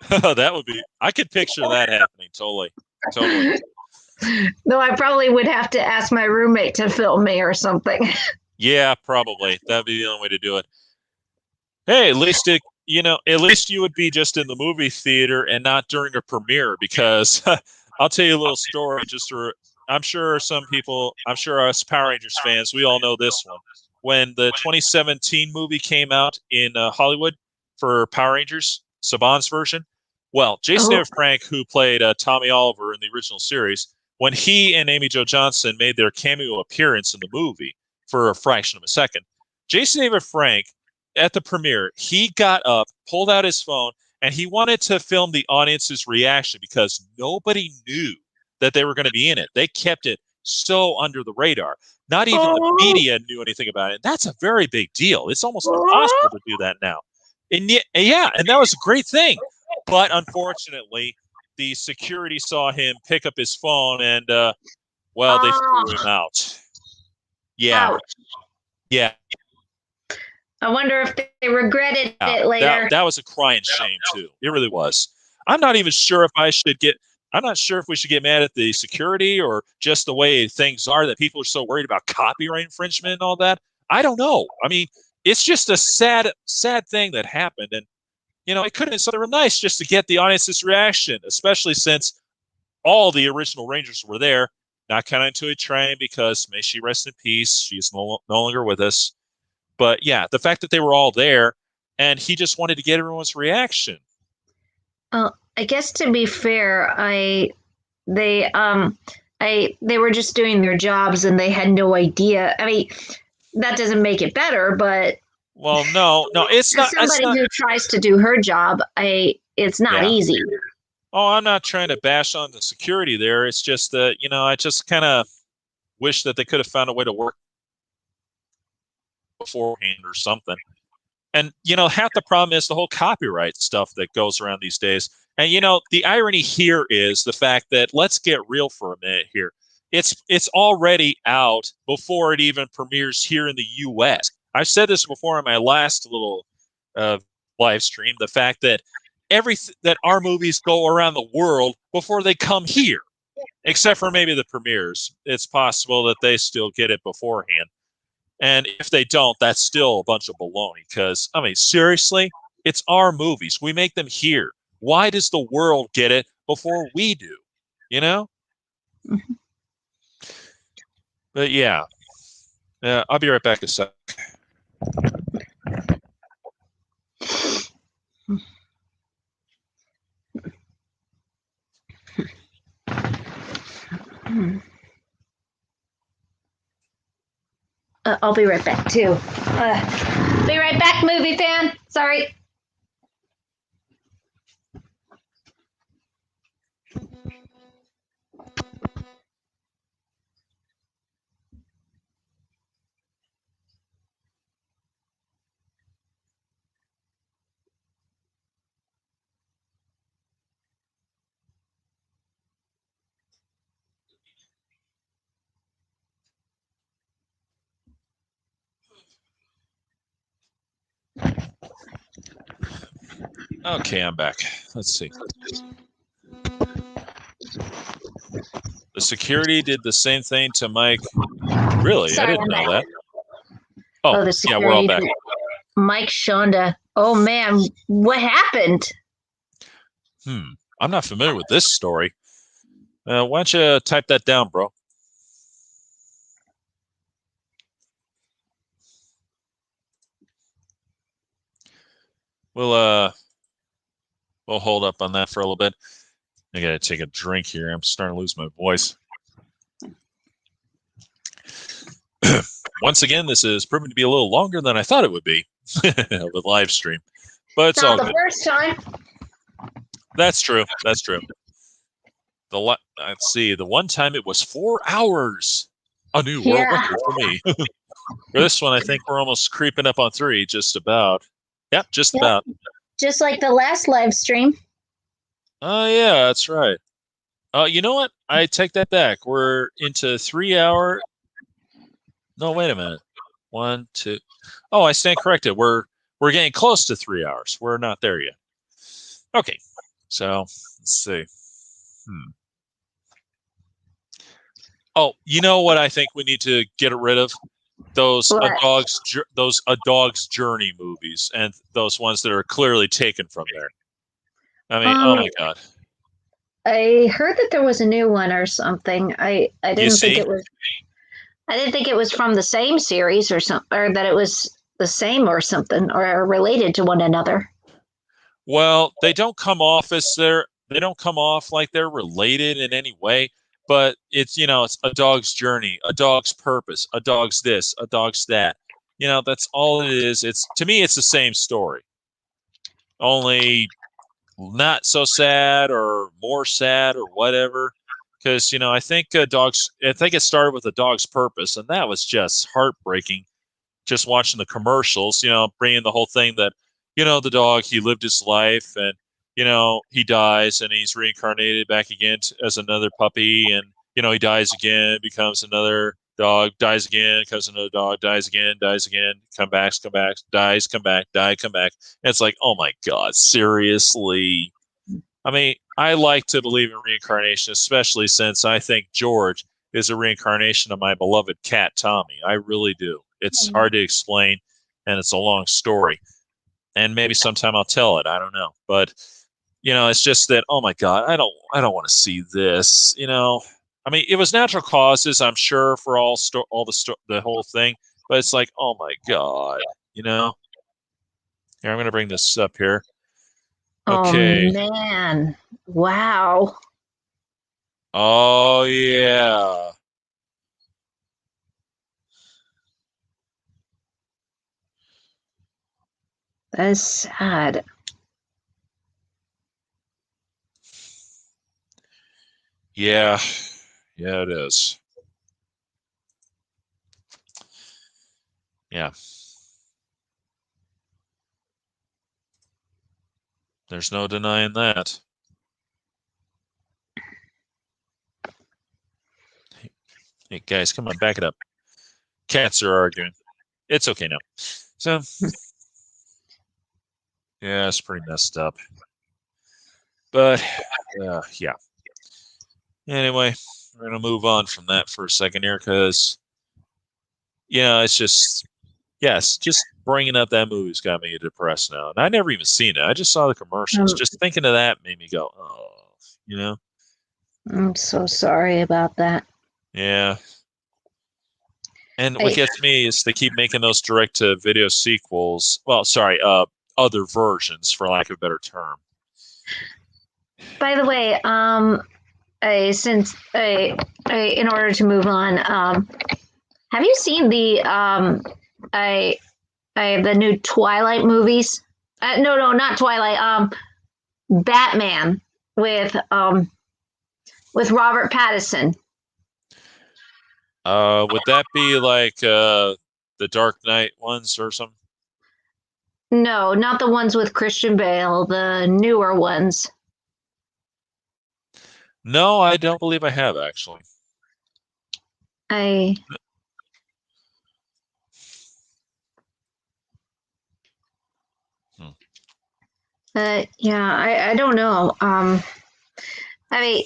Speaker 1: That would be. I could picture that happening. Totally.
Speaker 2: Though I probably would have to ask my roommate to film me or something.
Speaker 1: Yeah, probably. That'd be the only way to do it. Hey, at least you would be just in the movie theater and not during a premiere, because I'll tell you a little story. I'm sure us Power Rangers fans, we all know this one. When the 2017 movie came out in Hollywood for Power Rangers, Saban's version, well, Jason David Frank, who played Tommy Oliver in the original series, when he and Amy Jo Johnson made their cameo appearance in the movie for a fraction of a second, Jason David Frank, at the premiere, he got up, pulled out his phone, and he wanted to film the audience's reaction because nobody knew that they were going to be in it. They kept it so under the radar. Not even the media knew anything about it. That's a very big deal. It's almost impossible to do that now. And and that was a great thing. But unfortunately, the security saw him pick up his phone, and they threw him out. Yeah.
Speaker 2: Ouch.
Speaker 1: Yeah.
Speaker 2: I wonder if they regretted it later.
Speaker 1: That was a crying shame too. It really was. I'm not sure if we should get mad at the security or just the way things are, that people are so worried about copyright infringement and all that. I don't know. I mean, it's just a sad thing that happened. And, it could have been something real nice just to get the audience's reaction, especially since all the original Rangers were there. Not counting Tui Train, because may she rest in peace. She's no longer with us. But yeah, the fact that they were all there and he just wanted to get everyone's reaction.
Speaker 2: I guess to be fair, they were just doing their jobs and they had no idea. I mean, that doesn't make it better, but
Speaker 1: well, no, it's not.
Speaker 2: Somebody who tries to do her job, it's not easy.
Speaker 1: Oh, I'm not trying to bash on the security there. It's just that, I just kind of wish that they could have found a way to work beforehand or something. And, half the problem is the whole copyright stuff that goes around these days. And, the irony here is the fact that, let's get real for a minute here. It's already out before it even premieres here in the U.S. I've said this before in my last little live stream, the fact that that our movies go around the world before they come here, except for maybe the premieres. It's possible that they still get it beforehand. And if they don't, that's still a bunch of baloney. Because, I mean, seriously, it's our movies. We make them here. Why does the world get it before we do? Mm-hmm. But yeah. I'll be right back a sec.
Speaker 2: I'll be right back too. Be right back, movie fan. Sorry.
Speaker 1: Okay, I'm back. Let's see. The security did the same thing to Mike. Really? Sorry, I didn't know that. Oh,
Speaker 2: the security,
Speaker 1: we're all back.
Speaker 2: Mike Shonda. Oh, man. What happened?
Speaker 1: I'm not familiar with this story. Why don't you type that down, bro? we'll hold up on that for a little bit. I gotta take a drink here. I'm starting to lose my voice. Once again, this is proving to be a little longer than I thought it would be with live stream, but it's all
Speaker 2: Not the
Speaker 1: good.
Speaker 2: first time.
Speaker 1: That's true. That's true. Let's see. The one time it was 4 hours. A new world record for me. For this one, I think we're almost creeping up on 3, just about. Yep, just about.
Speaker 2: Just like the last live stream.
Speaker 1: Oh, yeah, that's right. You know what? I take that back. We're into 3 hour. No, wait a minute. 1, 2. Oh, I stand corrected. We're getting close to 3 hours. We're not there yet. Okay, so let's see. Oh, you know what I think we need to get rid of? Those A Dog's Journey movies, and those ones that are clearly taken from there. I mean, oh my God.
Speaker 2: I heard that there was a new one or something. I didn't think it was. I didn't think it was from the same series or something, or that it was the same or something, or related to one another.
Speaker 1: Well, they don't come off like they're related in any way, but it's A Dog's Journey, A Dog's Purpose, A Dog's this, A Dog's that. That's all it is. To me, it's the same story, only not so sad or more sad or whatever. Because I think it started with A Dog's Purpose, and that was just heartbreaking. Just watching the commercials, bringing the whole thing that the dog, he lived his life, and he dies and he's reincarnated back again as another puppy, and he dies again, becomes another dog, dies again, becomes another dog, dies again, come back, dies, come back, die, come back. And it's like, oh my God, seriously. I mean, I like to believe in reincarnation, especially since I think George is a reincarnation of my beloved cat, Tommy. I really do. It's hard to explain, and it's a long story. And maybe sometime I'll tell it. I don't know. But, it's just that, oh my God, I don't want to see this, I mean, it was natural causes, I'm sure, for the whole thing. But it's like, oh my God, Here, I'm going to bring this up here. Okay.
Speaker 2: Oh, man. Wow.
Speaker 1: Oh, yeah.
Speaker 2: That's sad.
Speaker 1: Yeah. Yeah, it is. Yeah. There's no denying that. Hey, guys, come on, back it up. Cats are arguing. It's okay now. So, yeah, it's pretty messed up. But, yeah. Anyway, we're going to move on from that for a second here because, it's just, yes, just bringing up that movie's got me depressed now. And I never even seen it. I just saw the commercials. Just thinking of that made me go, oh,
Speaker 2: I'm so sorry about that.
Speaker 1: Yeah. And what gets me is they keep making those direct-to-video sequels. Well, sorry, other versions, for lack of a better term.
Speaker 2: By the way, in order to move on, have you seen the the new Twilight movies? No, not Twilight. Batman with Robert Pattinson.
Speaker 1: Would that be like the Dark Knight ones or something?
Speaker 2: No, not the ones with Christian Bale, the newer ones.
Speaker 1: No, I don't believe I have, actually.
Speaker 2: I don't know. I mean,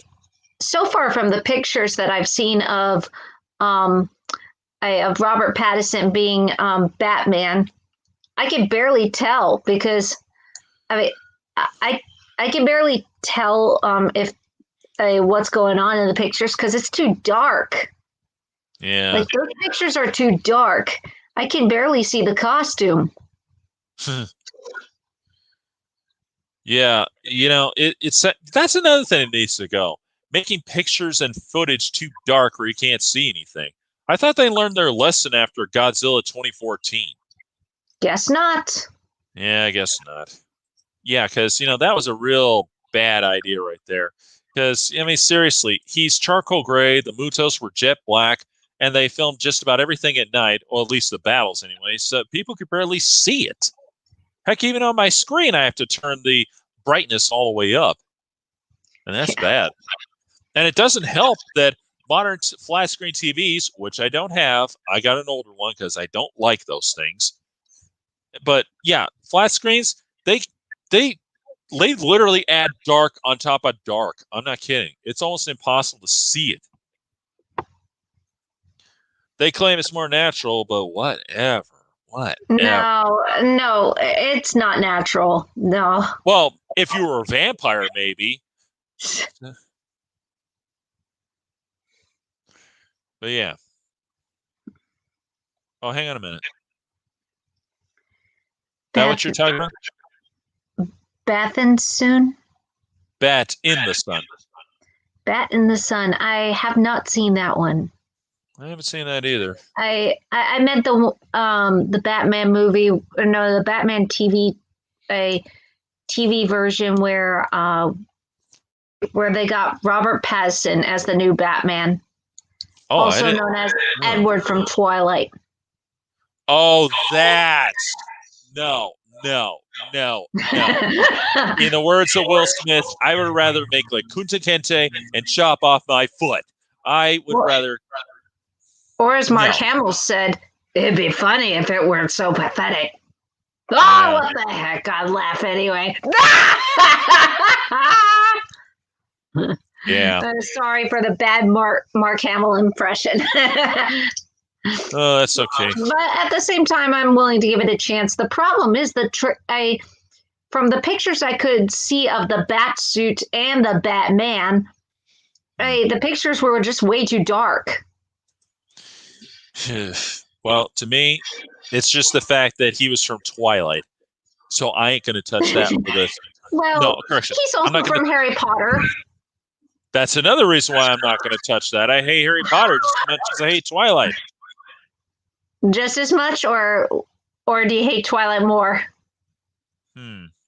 Speaker 2: so far from the pictures that I've seen of Robert Pattinson being Batman, I can barely tell because I can barely tell if what's going on in the pictures because it's too dark.
Speaker 1: Yeah,
Speaker 2: like those pictures are too dark. I can barely see the costume.
Speaker 1: Yeah, that's another thing that needs to go. Making pictures and footage too dark where you can't see anything. I thought they learned their lesson after Godzilla 2014.
Speaker 2: Guess not.
Speaker 1: Yeah, I guess not. Yeah, because that was a real bad idea right there. Because I mean, seriously, he's charcoal gray. The Mutos were jet black, and they filmed just about everything at night, or at least the battles anyway. So people could barely see it. Heck, even on my screen, I have to turn the brightness all the way up, and that's bad. And it doesn't help that modern flat screen TVs, which I don't have, I got an older one because I don't like those things. But yeah, flat screens, they literally add dark on top of dark. I'm not kidding. It's almost impossible to see it. They claim it's more natural, but whatever.
Speaker 2: No, it's not natural. No.
Speaker 1: Well, if you were a vampire, maybe. But yeah. Oh, hang on a minute. That what you're talking about?
Speaker 2: Bathing soon?
Speaker 1: Bat in the Sun.
Speaker 2: Bat in the Sun. I have not seen that one.
Speaker 1: I haven't seen that either.
Speaker 2: I meant the Batman movie. No, the Batman TV, a TV version where they got Robert Pattinson as the new Batman, also known as Edward from Twilight.
Speaker 1: Oh, that. No. In the words of Will Smith, I would rather make like Kunta Kinte and chop off my foot. I would rather.
Speaker 2: Or as Mark Hamill said, it'd be funny if it weren't so pathetic. Oh, what the heck? I'd laugh anyway.
Speaker 1: Yeah.
Speaker 2: I'm sorry for the bad Mark Hamill impression.
Speaker 1: Oh, that's okay.
Speaker 2: But at the same time, I'm willing to give it a chance. The problem is from the pictures I could see of the Batsuit and the Batman, the pictures were just way too dark.
Speaker 1: Well, to me, it's just the fact that he was from Twilight. So I ain't going to touch that with this.
Speaker 2: Well,
Speaker 1: no, correction.
Speaker 2: He's also from Harry Potter.
Speaker 1: That's another reason why I'm not going to touch that. I hate Harry Potter just as much as I hate Twilight.
Speaker 2: Just as much, or do you hate Twilight more?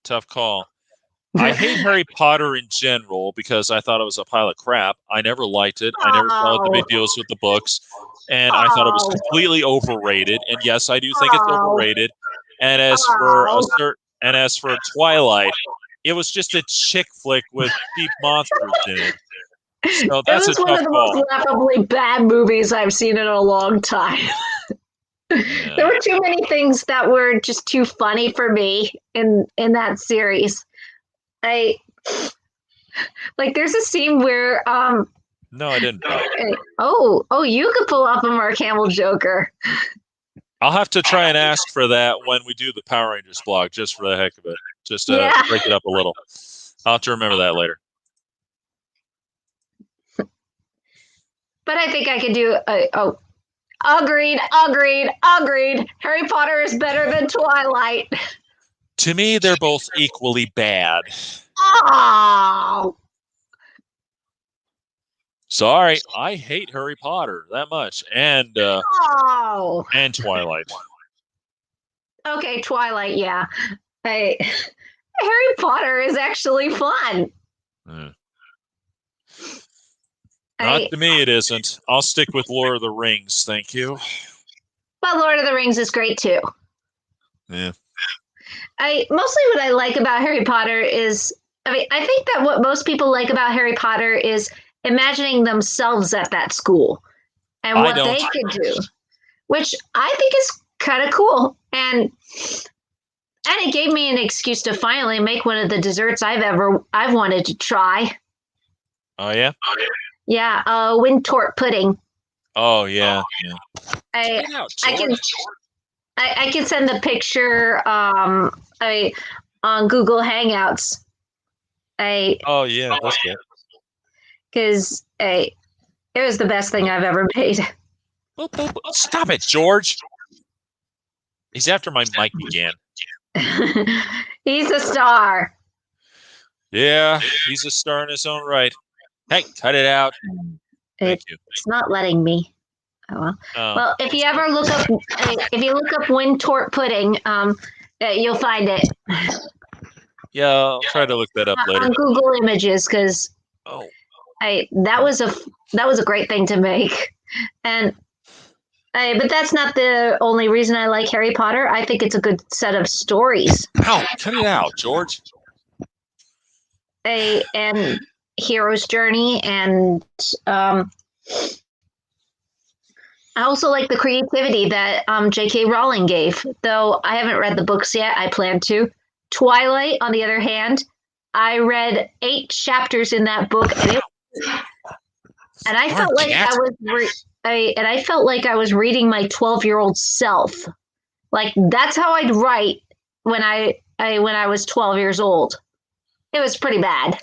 Speaker 1: Tough call. I hate Harry Potter in general because I thought it was a pile of crap. I never liked it. I never saw the big deals with the books, and I thought it was completely overrated. And yes, I do think it's overrated. And as for Twilight, it was just a chick flick with cheap monsters in it. So that's
Speaker 2: one of the most laughably bad movies I've seen in a long time. Yeah. There were too many things that were just too funny for me in that series. There's a scene where
Speaker 1: No, I didn't.
Speaker 2: Oh, you could pull off a Mark Hamill Joker.
Speaker 1: I'll have to try and ask for that when we do the Power Rangers blog, just for the heck of it. Just to break it up a little. I'll have to remember that later.
Speaker 2: But I think I could do Agreed. Harry Potter is better than Twilight.
Speaker 1: To me, they're both equally bad.
Speaker 2: Oh!
Speaker 1: Sorry, I hate Harry Potter that much, and Twilight.
Speaker 2: Okay, Twilight, yeah. Harry Potter is actually fun.
Speaker 1: Not to me, it isn't. I'll stick with Lord of the Rings, thank you.
Speaker 2: But Lord of the Rings is great too.
Speaker 1: Yeah.
Speaker 2: Mostly what I like about Harry Potter is, I think that what most people like about Harry Potter is imagining themselves at that school and what they could do, which I think is kind of cool. And it gave me an excuse to finally make one of the desserts I've wanted to try.
Speaker 1: Oh yeah?
Speaker 2: Yeah, Wintort pudding.
Speaker 1: Oh yeah.
Speaker 2: I can send the picture on Google Hangouts.
Speaker 1: Oh yeah, that's good.
Speaker 2: Because it was the best thing I've ever made.
Speaker 1: Stop it, George. He's after my mic again.
Speaker 2: He's a star.
Speaker 1: Yeah, he's a star in his own right. Hey, cut it out. Thank you.
Speaker 2: It's not letting me. Oh well.
Speaker 1: Oh,
Speaker 2: Well, if you ever look up, Wintort pudding, you'll find it
Speaker 1: yeah, I'll try to look that up later.
Speaker 2: on Google Images because
Speaker 1: Oh,
Speaker 2: that was a great thing to make, and but that's not the only reason I like Harry Potter. I think it's a good set of stories.
Speaker 1: ow, cut it out, George.
Speaker 2: And Hero's Journey, and I also like the creativity that J.K. Rowling gave. Though I haven't read the books yet, I plan to. Twilight, on the other hand, I read 8 chapters in that book, and I felt like I felt like I was reading my 12-year-old self. Like that's how I'd write when I was 12 years old. It was pretty bad.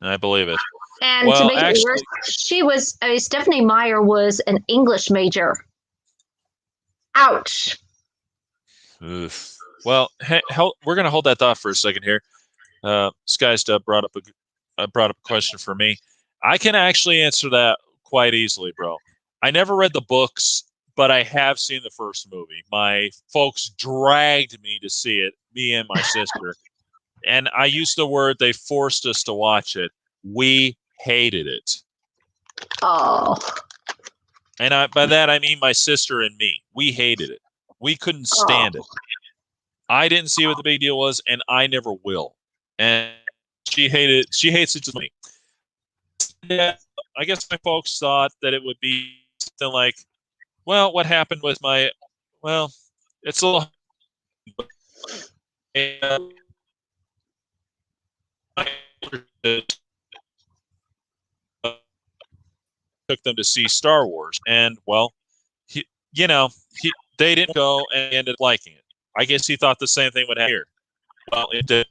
Speaker 1: I believe it.
Speaker 2: And to make it worse, Stephanie Meyer was an English major. Ouch.
Speaker 1: Oof. Well, we're going to hold that thought for a second here. Sky Stub brought up a question for me. I can actually answer that quite easily, bro. I never read the books, but I have seen the first movie. My folks dragged me to see it, me and my sister. And I use the word they forced us to watch it. We hated it.
Speaker 2: Oh.
Speaker 1: And by that, I mean my sister and me. We hated it. We couldn't stand it. I didn't see what the big deal was, and I never will. And she hates it just like me. Yeah, I guess my folks thought that it would be something like, well, what happened with it's a little... took them to see Star Wars, and they didn't go and ended up liking it. I guess he thought the same thing would happen here. Well, it did.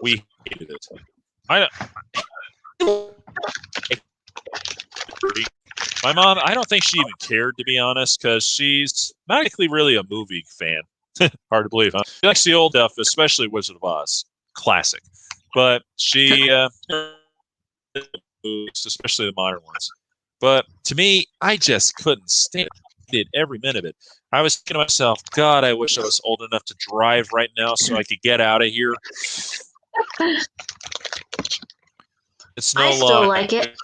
Speaker 1: We hated it. My mom, I don't think she even cared, to be honest, because she's not really a movie fan. Hard to believe, huh? She likes the old stuff, especially Wizard of Oz. Classic. But she, especially the modern ones. But to me, I just couldn't stand it every minute of it. I was thinking to myself, God, I wish I was old enough to drive right now so I could get out of here. It's no lie.
Speaker 2: I still like it.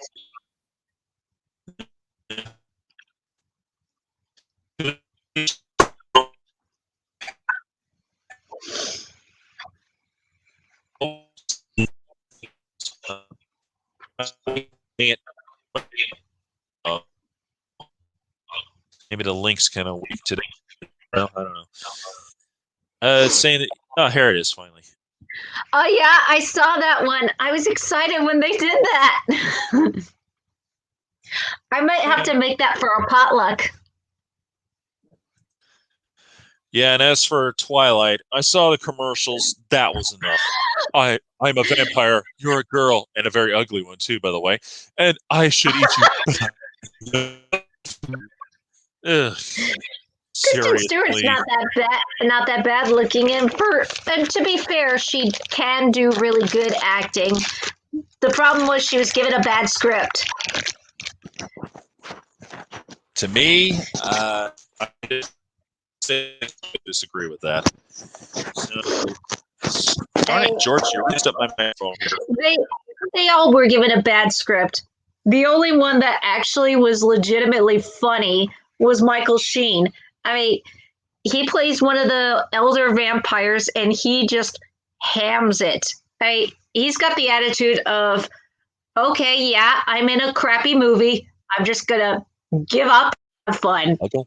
Speaker 1: Maybe the link's kind of weak today. Well, I don't know. It's saying that. Oh, here it is finally.
Speaker 2: Oh yeah, I saw that one. I was excited when they did that. I might have to make that for a potluck.
Speaker 1: Yeah, and as for Twilight, I saw the commercials. That was enough. I'm a vampire. You're a girl, and a very ugly one too, by the way. And I should eat you. Ugh.
Speaker 2: Kristen Stewart's not that bad looking, and to be fair, she can do really good acting. The problem was she was given a bad script.
Speaker 1: To me, I disagree with that. Darn it, George, you raised up my microphone here.
Speaker 2: They all were given a bad script. The only one that actually was legitimately funny was Michael Sheen. I mean, he plays one of the elder vampires, and he just hams it. He's got the attitude of, okay, yeah, I'm in a crappy movie. I'm just going to give up and have fun.
Speaker 1: Okay.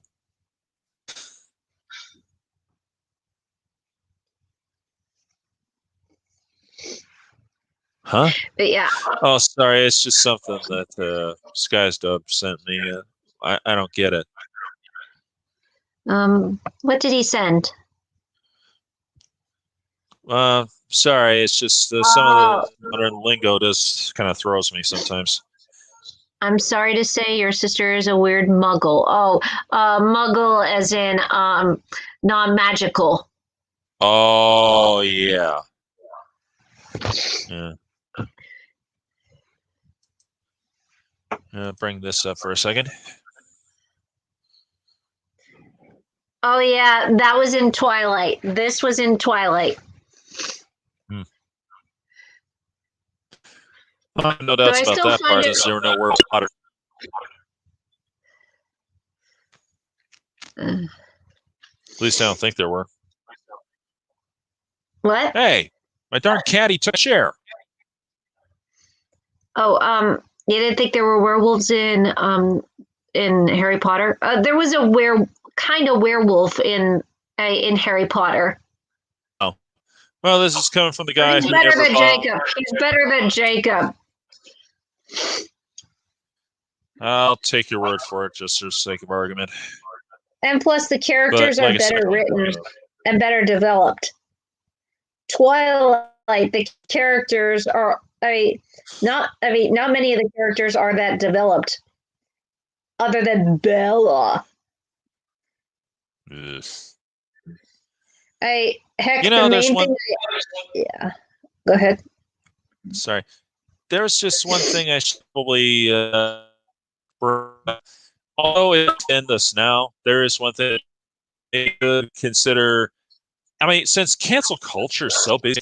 Speaker 1: Huh?
Speaker 2: But yeah.
Speaker 1: Oh, sorry. It's just something that Sky's Dub sent me. I don't get it.
Speaker 2: What did he send?
Speaker 1: Sorry. It's just some of the modern lingo just kind of throws me sometimes.
Speaker 2: I'm sorry to say your sister is a weird muggle. Oh, muggle as in non-magical.
Speaker 1: Oh, yeah. Yeah. Bring this up for a second.
Speaker 2: Oh yeah, that was in Twilight. This was in Twilight.
Speaker 1: No doubts about that part, since there were no words water. At least I don't think there were.
Speaker 2: What?
Speaker 1: Hey, my darn caddy took a chair.
Speaker 2: Oh, you didn't think there were werewolves in Harry Potter? There was a kind of werewolf in Harry Potter.
Speaker 1: Oh, well, this is coming from the guy
Speaker 2: He's
Speaker 1: who
Speaker 2: better
Speaker 1: never
Speaker 2: than Jacob. He's better than Jacob.
Speaker 1: I'll take your word for it, just for the sake of argument.
Speaker 2: And plus, the characters are better written and better developed. Twilight, the characters are. Not many of the characters are that developed, other than Bella.
Speaker 1: Ugh.
Speaker 2: Heck,
Speaker 1: you know,
Speaker 2: the main thing. Yeah, go ahead.
Speaker 1: Sorry, there's just one thing I should probably. Although it's in this now, there is one thing you could consider. I mean, since cancel culture is so big,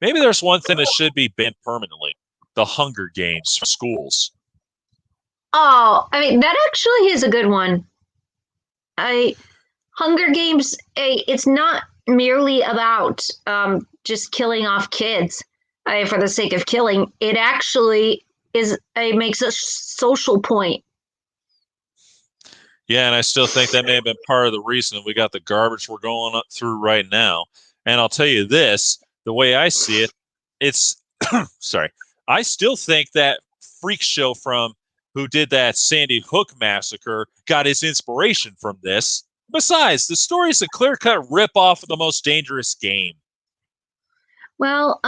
Speaker 1: maybe there's one thing that should be banned permanently: the Hunger Games for schools.
Speaker 2: Oh, I mean, that actually is a good one. Hunger Games, it's not merely about just killing off kids for the sake of killing. It actually makes a social point.
Speaker 1: Yeah, and I still think that may have been part of the reason we got the garbage we're going through right now. And I'll tell you this, the way I see it, it's sorry. I still think that freak show from who did that Sandy Hook massacre got his inspiration from this. Besides, the story is a clear-cut rip-off of The Most Dangerous Game.
Speaker 2: Well,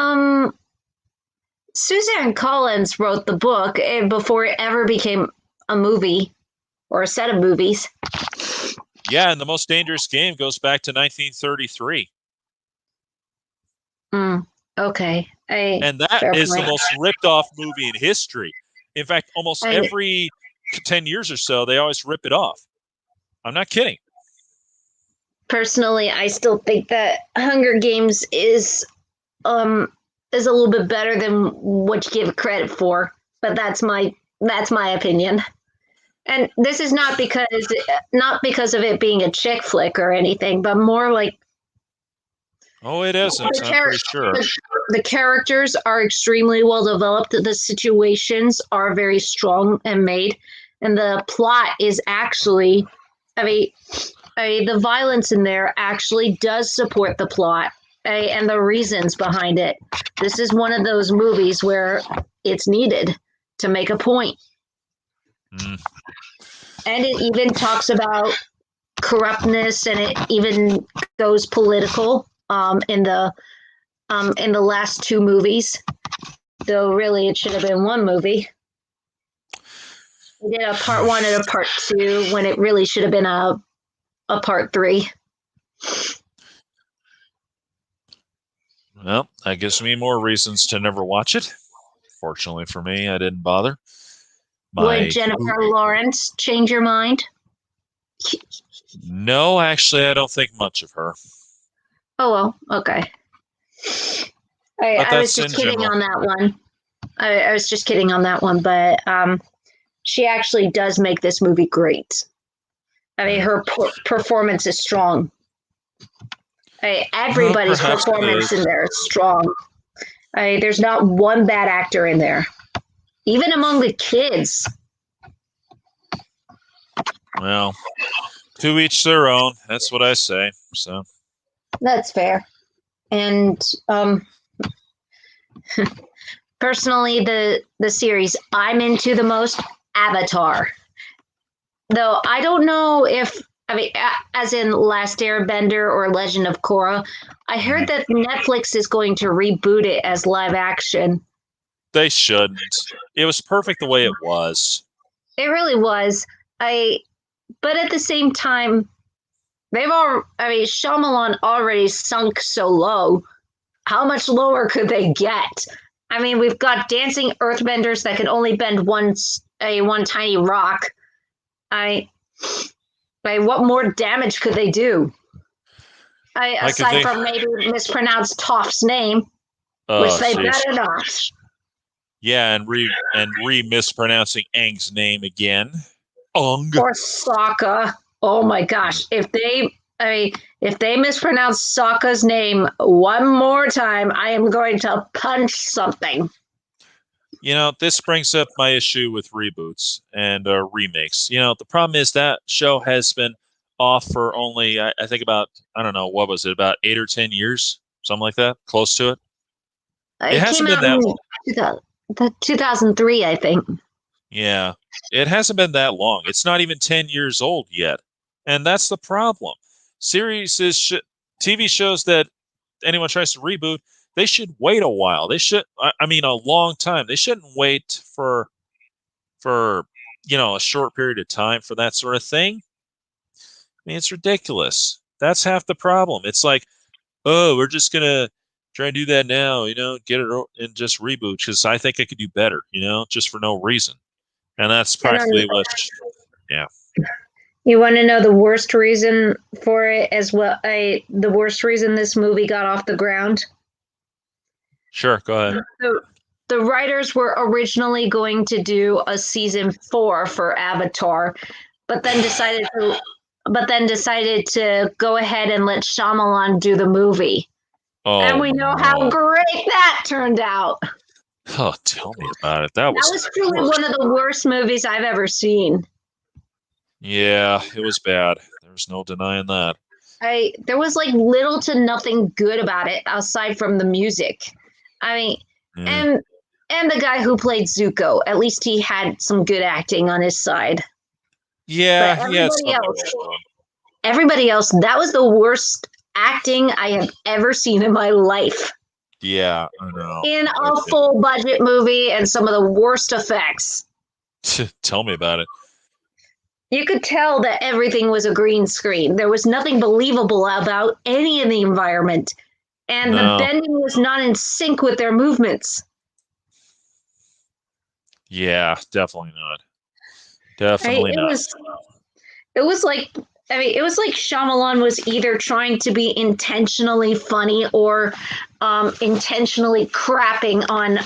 Speaker 2: Suzanne Collins wrote the book before it ever became a movie or a set of movies.
Speaker 1: Yeah, and The Most Dangerous Game goes back to 1933.
Speaker 2: Okay.
Speaker 1: And that is the most ripped-off movie in history. In fact, almost every 10 years or so, they always rip it off. I'm not kidding.
Speaker 2: Personally, I still think that Hunger Games is a little bit better than what you give credit for, but that's my opinion. And this is not because of it being a chick flick or anything, but more like
Speaker 1: it isn't. I'm pretty sure.
Speaker 2: The characters are extremely well developed. The situations are very strong and made, and the plot is actually, the violence in there actually does support the plot and the reasons behind it. This is one of those movies where it's needed to make a point. And it even talks about corruptness, and it even goes political in the last two movies. Though really it should have been one movie. We did a part 1 and a part 2 when it really should have been a part 3.
Speaker 1: Well, that gives me more reasons to never watch it. Fortunately for me, I didn't bother.
Speaker 2: Would Jennifer Lawrence change your mind?
Speaker 1: No, actually, I don't think much of her.
Speaker 2: Oh, well, okay. I was just kidding on that one. I was just kidding on that one, but she actually does make this movie great. I mean, her performance is strong. Everybody's performance in there is strong. There's not one bad actor in there, even among the kids.
Speaker 1: Well, to each their own. That's what I say. So
Speaker 2: that's fair. And personally, the series I'm into the most, Avatar. Though I don't know if, as in Last Airbender or Legend of Korra, I heard that Netflix is going to reboot it as live action.
Speaker 1: They shouldn't. It was perfect the way it was.
Speaker 2: It really was. But at the same time, Shyamalan already sunk so low how much lower could they get? I mean, we've got dancing earthbenders that can only bend one tiny rock. What more damage could they do? Aside from maybe mispronounce Toph's name, which they better not.
Speaker 1: Yeah, and mispronouncing Aang's name again.
Speaker 2: Or Sokka. Oh my gosh! If they mispronounce Sokka's name one more time, I am going to punch something.
Speaker 1: This brings up my issue with reboots and remakes. The problem is that show has been off for only, I think about, I don't know, what was it, about 8 or 10 years? Something like that, close to it.
Speaker 2: It hasn't been that long. 2003, I think.
Speaker 1: Yeah, it hasn't been that long. It's not even 10 years old yet. And that's the problem. TV shows that anyone tries to reboot, they should wait a while. They should, a long time. They shouldn't wait for a short period of time for that sort of thing. I mean, it's ridiculous. That's half the problem. It's like, oh, we're just gonna try and do that now, get it and just reboot because I think I could do better, just for no reason. And that's practically what. Yeah.
Speaker 2: You want to know the worst reason for it as well? The worst reason this movie got off the ground?
Speaker 1: Sure, go ahead.
Speaker 2: The writers were originally going to do a season 4 for Avatar, but then decided to go ahead and let Shyamalan do the movie. Oh, and we know how great that turned out.
Speaker 1: Oh, tell me about it. That was
Speaker 2: truly one of the worst movies I've ever seen.
Speaker 1: Yeah, it was bad. There's no denying that.
Speaker 2: There was like little to nothing good about it aside from the music. And the guy who played Zuko, at least he had some good acting on his side.
Speaker 1: Yeah,
Speaker 2: everybody else, that was the worst acting I have ever seen in my life.
Speaker 1: Yeah, I know.
Speaker 2: In a full budget movie and some of the worst effects.
Speaker 1: Tell me about it.
Speaker 2: You could tell that everything was a green screen. There was nothing believable about any of the environment. And the bending was not in sync with their movements.
Speaker 1: Yeah, definitely not. Definitely not.
Speaker 2: It was like Shyamalan was either trying to be intentionally funny or intentionally crapping on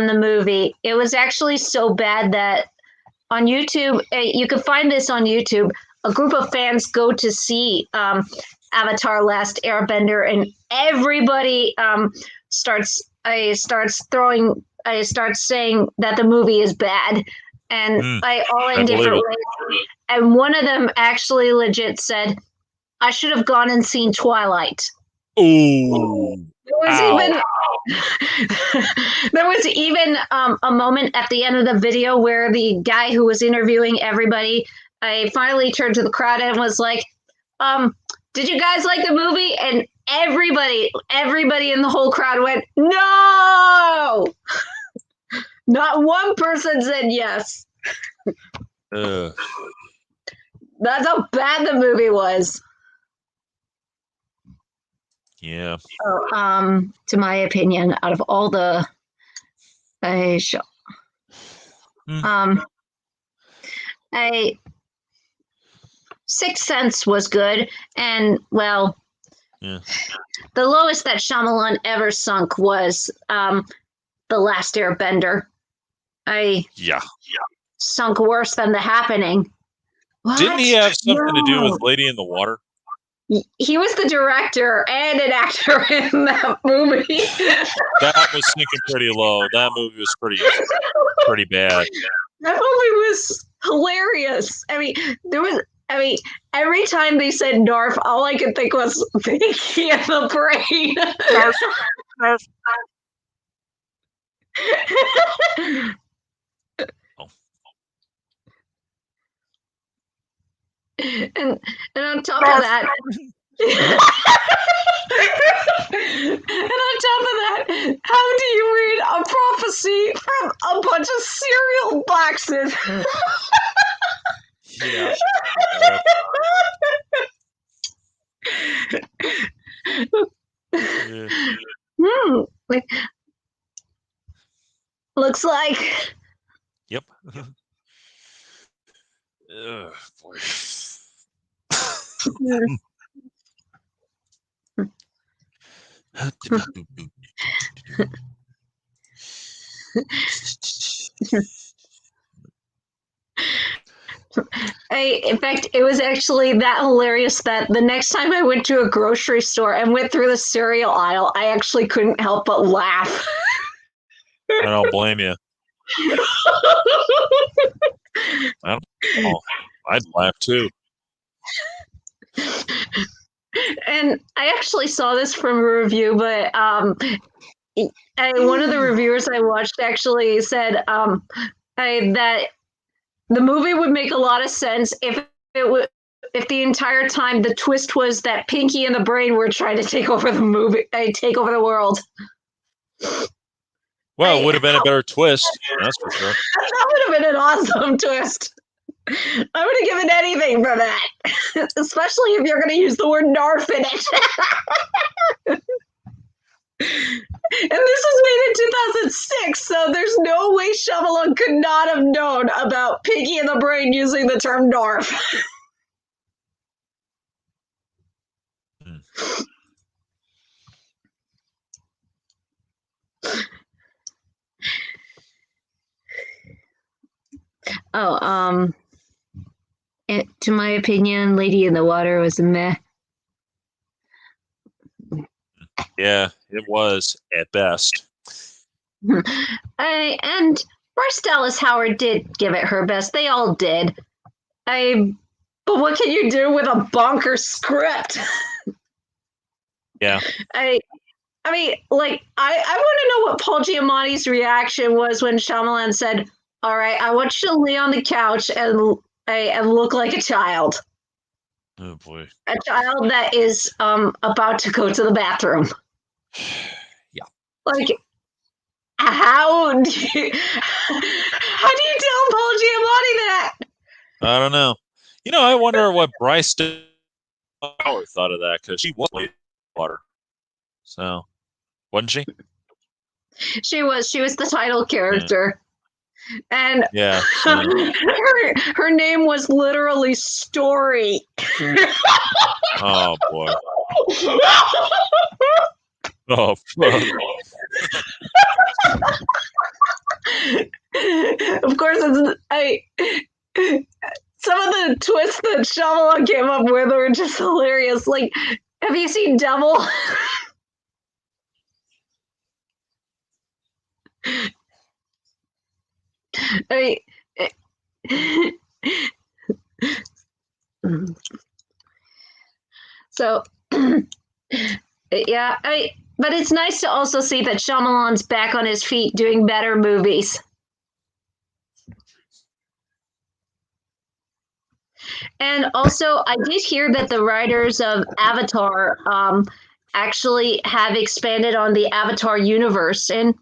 Speaker 2: the movie. It was actually so bad that on YouTube, you can find this on YouTube. A group of fans go to see Avatar: Last Airbender, and everybody starts saying that the movie is bad, and all in different ways. And one of them actually legit said, "I should have gone and seen Twilight."
Speaker 1: Ooh.
Speaker 2: There was even a moment at the end of the video where the guy who was interviewing everybody, I finally turned to the crowd and was like, "Did you guys like the movie?" And everybody in the whole crowd went, "No!" Not one person said yes. That's how bad the movie was.
Speaker 1: Yeah.
Speaker 2: So, to my opinion, out of all the show, Sixth Sense was good, and the lowest that Shyamalan ever sunk was The Last Airbender. Sunk worse than The Happening. What?
Speaker 1: Didn't he have something to do with Lady in the Water?
Speaker 2: He was the director and an actor in that movie.
Speaker 1: That was sinking pretty low. That movie was pretty bad.
Speaker 2: That movie was hilarious. Every time they said Narf, all I could think was Pinky and the Brain. Narf. And on top of that, how do you read a prophecy from a bunch of cereal boxes?
Speaker 1: Yeah.
Speaker 2: looks like.
Speaker 1: Yep. Ugh, boy.
Speaker 2: In fact, it was actually that hilarious that the next time I went to a grocery store and went through the cereal aisle, I actually couldn't help but laugh.
Speaker 1: I don't blame you. I don't know. I'd laugh too.
Speaker 2: And I actually saw this from a review, but one of the reviewers I watched actually said that the movie would make a lot of sense if the entire time the twist was that Pinky and the Brain were trying to take over the movie, take over the world.
Speaker 1: Well, it would have been a better twist, that's for sure.
Speaker 2: That would have been an awesome twist. I would have given anything for that, especially if you're going to use the word "narf" in it. And this was made in 2006, so there's no way Shyamalan could not have known about Pinky and the Brain using the term "narf." To my opinion, Lady in the Water was a meh.
Speaker 1: Yeah, it was at best.
Speaker 2: And Bryce Dallas Howard did give it her best. They all did. But what can you do with a bonkers script?
Speaker 1: Yeah.
Speaker 2: I mean, like, I want to know what Paul Giamatti's reaction was when Shyamalan said, "All right, I want you to lay on the couch and look like a child."
Speaker 1: Oh boy.
Speaker 2: A child that is about to go to the bathroom.
Speaker 1: Yeah.
Speaker 2: Like, how do you tell Paul Giamatti that?
Speaker 1: I don't know. I wonder what Bryce Howard thought of that, because she was Lady in the Water. So, wasn't she?
Speaker 2: She was the title character. And
Speaker 1: yeah.
Speaker 2: her name was literally Story.
Speaker 1: Oh boy. Oh fuck.
Speaker 2: Of course, some of the twists that Shyamalan came up with are just hilarious. Like, have you seen Devil? So, yeah, but it's nice to also see that Shyamalan's back on his feet doing better movies. And also, I did hear that the writers of Avatar actually have expanded on the Avatar universe, and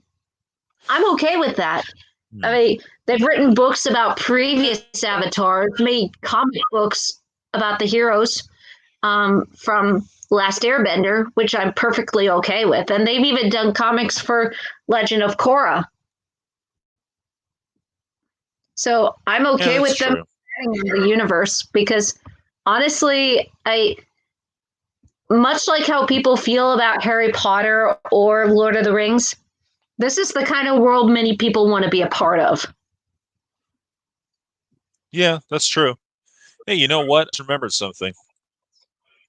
Speaker 2: I'm okay with that. I mean, they've written books about previous Avatars, made comic books about the heroes from Last Airbender, which I'm perfectly okay with. And they've even done comics for Legend of Korra. So I'm okay with them expanding the universe, because honestly, much like how people feel about Harry Potter or Lord of the Rings, this is the kind of world many people want to be a part of.
Speaker 1: Yeah, that's true. Hey, you know what? I remembered something.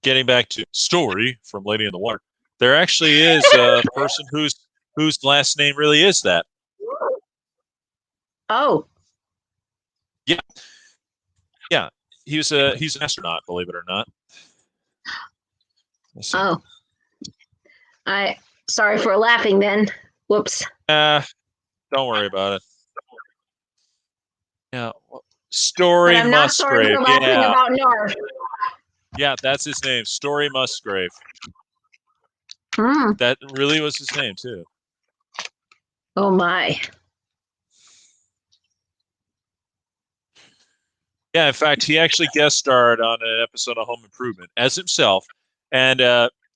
Speaker 1: Getting back to Story from Lady in the Water, there actually is a person whose last name really is that.
Speaker 2: Oh.
Speaker 1: Yeah. Yeah. He's an astronaut, believe it or not.
Speaker 2: Oh. Sorry for laughing then. Whoops.
Speaker 1: Don't worry about it. Yeah. Story
Speaker 2: but I'm not sorry
Speaker 1: Musgrave.
Speaker 2: For laughing about Narf.
Speaker 1: Yeah, that's his name. Story Musgrave.
Speaker 2: Mm.
Speaker 1: That really was his name too.
Speaker 2: Oh my.
Speaker 1: Yeah, in fact, he actually guest starred on an episode of Home Improvement as himself, and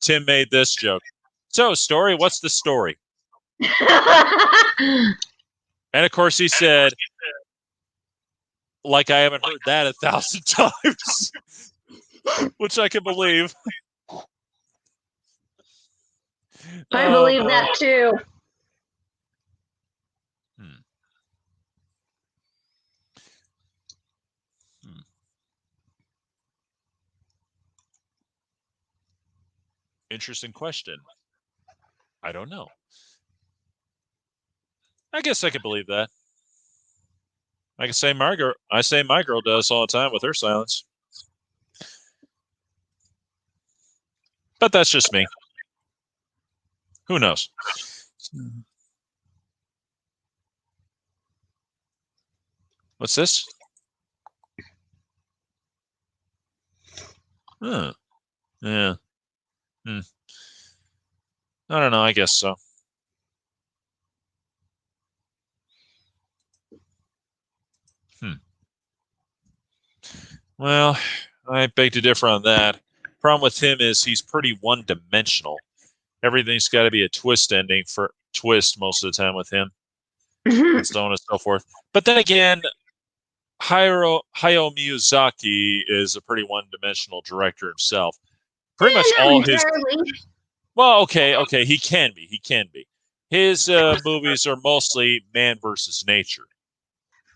Speaker 1: Tim made this joke. So, Story, what's the story? And of course, he said, like I haven't heard that 1,000 times, which I can believe.
Speaker 2: I believe that too.
Speaker 1: Interesting question. I don't know. I guess I could believe that. I can say my girl does all the time with her silence. But that's just me. Who knows? What's this? Huh. Yeah. I don't know. I guess so. Well, I beg to differ on that. Problem with him is he's pretty one-dimensional. Everything's got to be a twist ending for twist most of the time with him, and so on and so forth. But then again, Hayao Miyazaki is a pretty one-dimensional director himself. Pretty much all his. Well, okay, he can be. His movies are mostly man versus nature.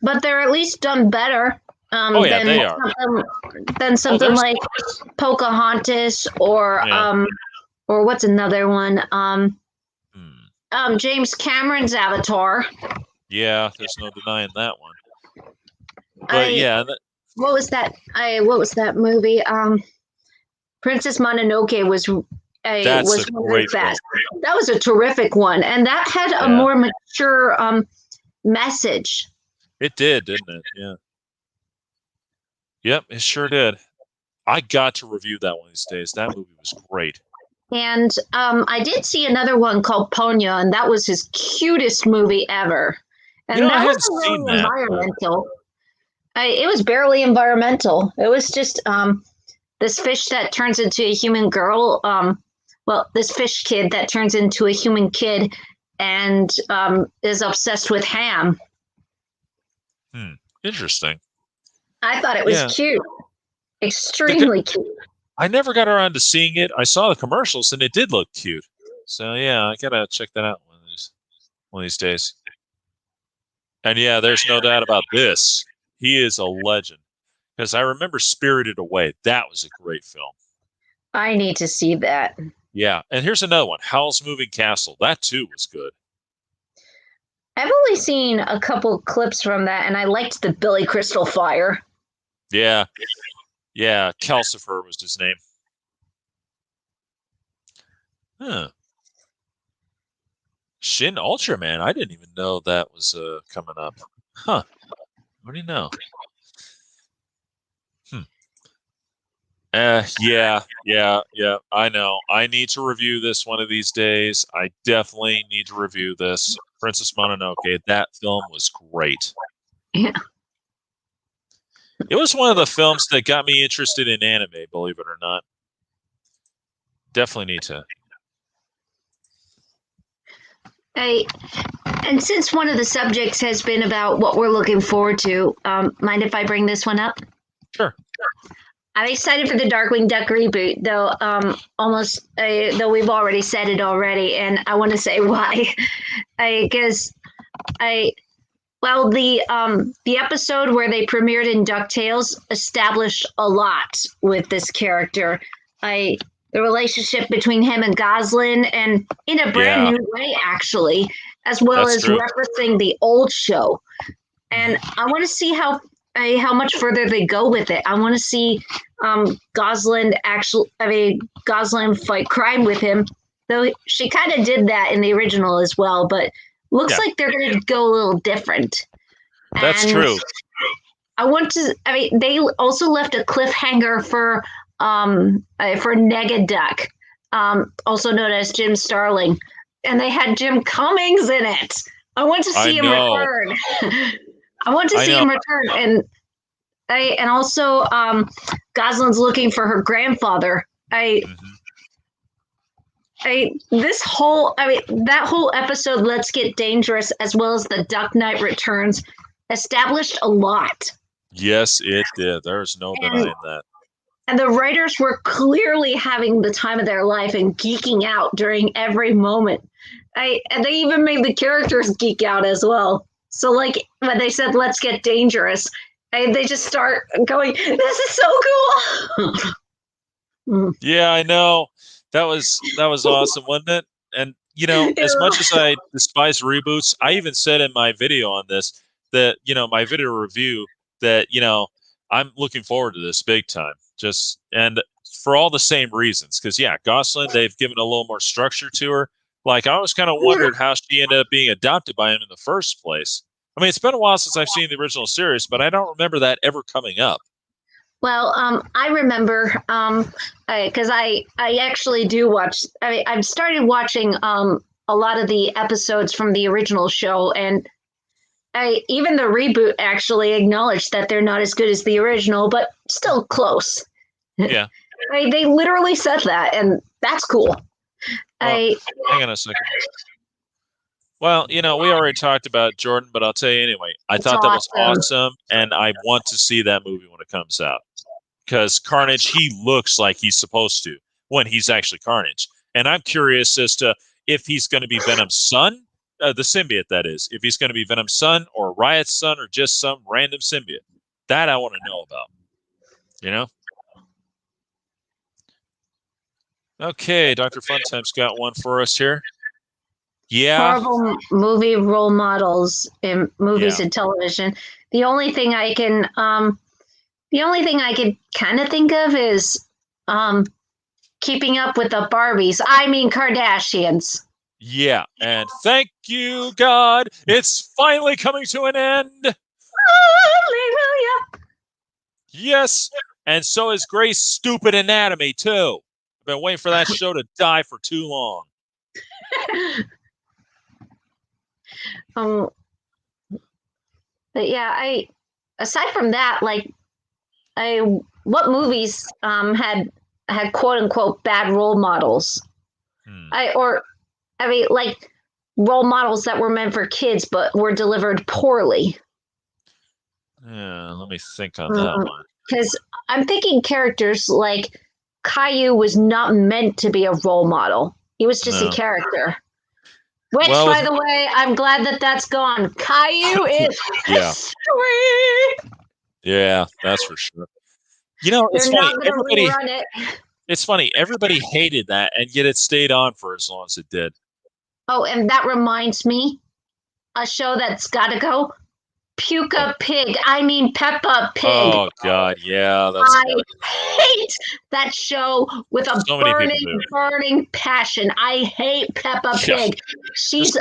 Speaker 2: But they're at least done better.
Speaker 1: They are.
Speaker 2: Than something like Pocahontas or what's another one? James Cameron's Avatar.
Speaker 1: Yeah, there's no denying that one. But
Speaker 2: what was that? What was that movie? Princess Mononoke was
Speaker 1: great
Speaker 2: best. That was a terrific one, and that had a more mature message.
Speaker 1: It did, didn't it? Yeah. Yep, it sure did. I got to review that one these days. That movie was great.
Speaker 2: And I did see another one called Ponyo, and that was his cutest movie ever. And that was really environmental. It was barely environmental. It was just this fish that turns into a human girl. This fish kid that turns into a human kid and is obsessed with ham.
Speaker 1: Interesting.
Speaker 2: I thought it was cute. Extremely cute.
Speaker 1: I never got around to seeing it. I saw the commercials and it did look cute. So yeah, I gotta check that out one of these days. And yeah, there's no doubt about this. He is a legend. Because I remember Spirited Away. That was a great film.
Speaker 2: I need to see that.
Speaker 1: Yeah, and here's another one, Howl's Moving Castle. That too was good.
Speaker 2: I've only seen a couple clips from that, and I liked the Billy Crystal Fire.
Speaker 1: Yeah, Calcifer was his name. Huh. Shin Ultraman. I didn't even know that was coming up. Huh. What do you know? Yeah. I know. I need to review this one of these days. I definitely need to review this. Princess Mononoke. That film was great.
Speaker 2: Yeah.
Speaker 1: It was one of the films that got me interested in anime, believe it or not. Definitely need to.
Speaker 2: And since one of the subjects has been about what we're looking forward to, mind if I bring this one up?
Speaker 1: Sure.
Speaker 2: I'm excited for the Darkwing Duck reboot, though. Though we've already said it already, and I want to say why. The episode where they premiered in DuckTales established a lot with this character. The relationship between him and Goslin, and in a brand new way, actually, as well as referencing the old show. And I want to see how much further they go with it. I want to see Goslin fight crime with him, though she kind of did that in the original as well, but looks like they're going to go a little different.
Speaker 1: That's true.
Speaker 2: They also left a cliffhanger for Negaduck, also known as Jim Starling, and they had Jim Cummings in it. I want to see him return. I want to see him return, and also Goslin's looking for her grandfather. That whole episode, Let's Get Dangerous, as well as the Duck Knight Returns, established a lot.
Speaker 1: Yes, it did. There's no denying that.
Speaker 2: And the writers were clearly having the time of their life and geeking out during every moment. And they even made the characters geek out as well. So, like, when they said, let's get dangerous, they just start going, this is so cool.
Speaker 1: Yeah, I know. That was awesome, wasn't it? And, you know, as much as I despise reboots, I even said in my video on this that, you know, my video review that, you know, I'm looking forward to this big time. And for all the same reasons. Because, yeah, Gosling, they've given a little more structure to her. Like, I always kind of wondered how she ended up being adopted by him in the first place. I mean, it's been a while since I've seen the original series, but I don't remember that ever coming up.
Speaker 2: Well, I remember because I actually do watch. I've started watching a lot of the episodes from the original show, and even the reboot actually acknowledged that they're not as good as the original, but still close.
Speaker 1: Yeah,
Speaker 2: they literally said that, and that's cool.
Speaker 1: Hang on a second. Well, you know, we already talked about Jordan, but I'll tell you anyway. I thought that was awesome, and I want to see that movie when it comes out. Because Carnage, he looks like he's supposed to when he's actually Carnage. And I'm curious as to if he's going to be Venom's son, the symbiote, that is. If he's going to be Venom's son or Riot's son or just some random symbiote. That I want to know about. You know? Okay, Dr. Funtime's got one for us here. Yeah.
Speaker 2: Horrible movie role models in movies and television. The only thing I can kind of think of is Keeping Up with the Barbies. I mean Kardashians.
Speaker 1: Yeah, and thank you, God, it's finally coming to an end.
Speaker 2: Hallelujah.
Speaker 1: Yes, and so is Grey's stupid anatomy, too. I've been waiting for that show to die for too long.
Speaker 2: But yeah, aside from that, like, what movies had quote unquote bad role models? Like role models that were meant for kids but were delivered poorly.
Speaker 1: Yeah, let me think on that one.
Speaker 2: Because I'm thinking characters like Caillou was not meant to be a role model. He was just a character. Which, by the way, I'm glad that that's gone. Caillou is history.
Speaker 1: Yeah, that's for sure. You know, it's funny. It's funny. Everybody hated that, and yet it stayed on for as long as it did.
Speaker 2: Oh, and that reminds me, a show that's got to go. Peppa Pig. Peppa Pig.
Speaker 1: Oh God, yeah.
Speaker 2: I hate that show with a burning passion. I hate Peppa Pig. She's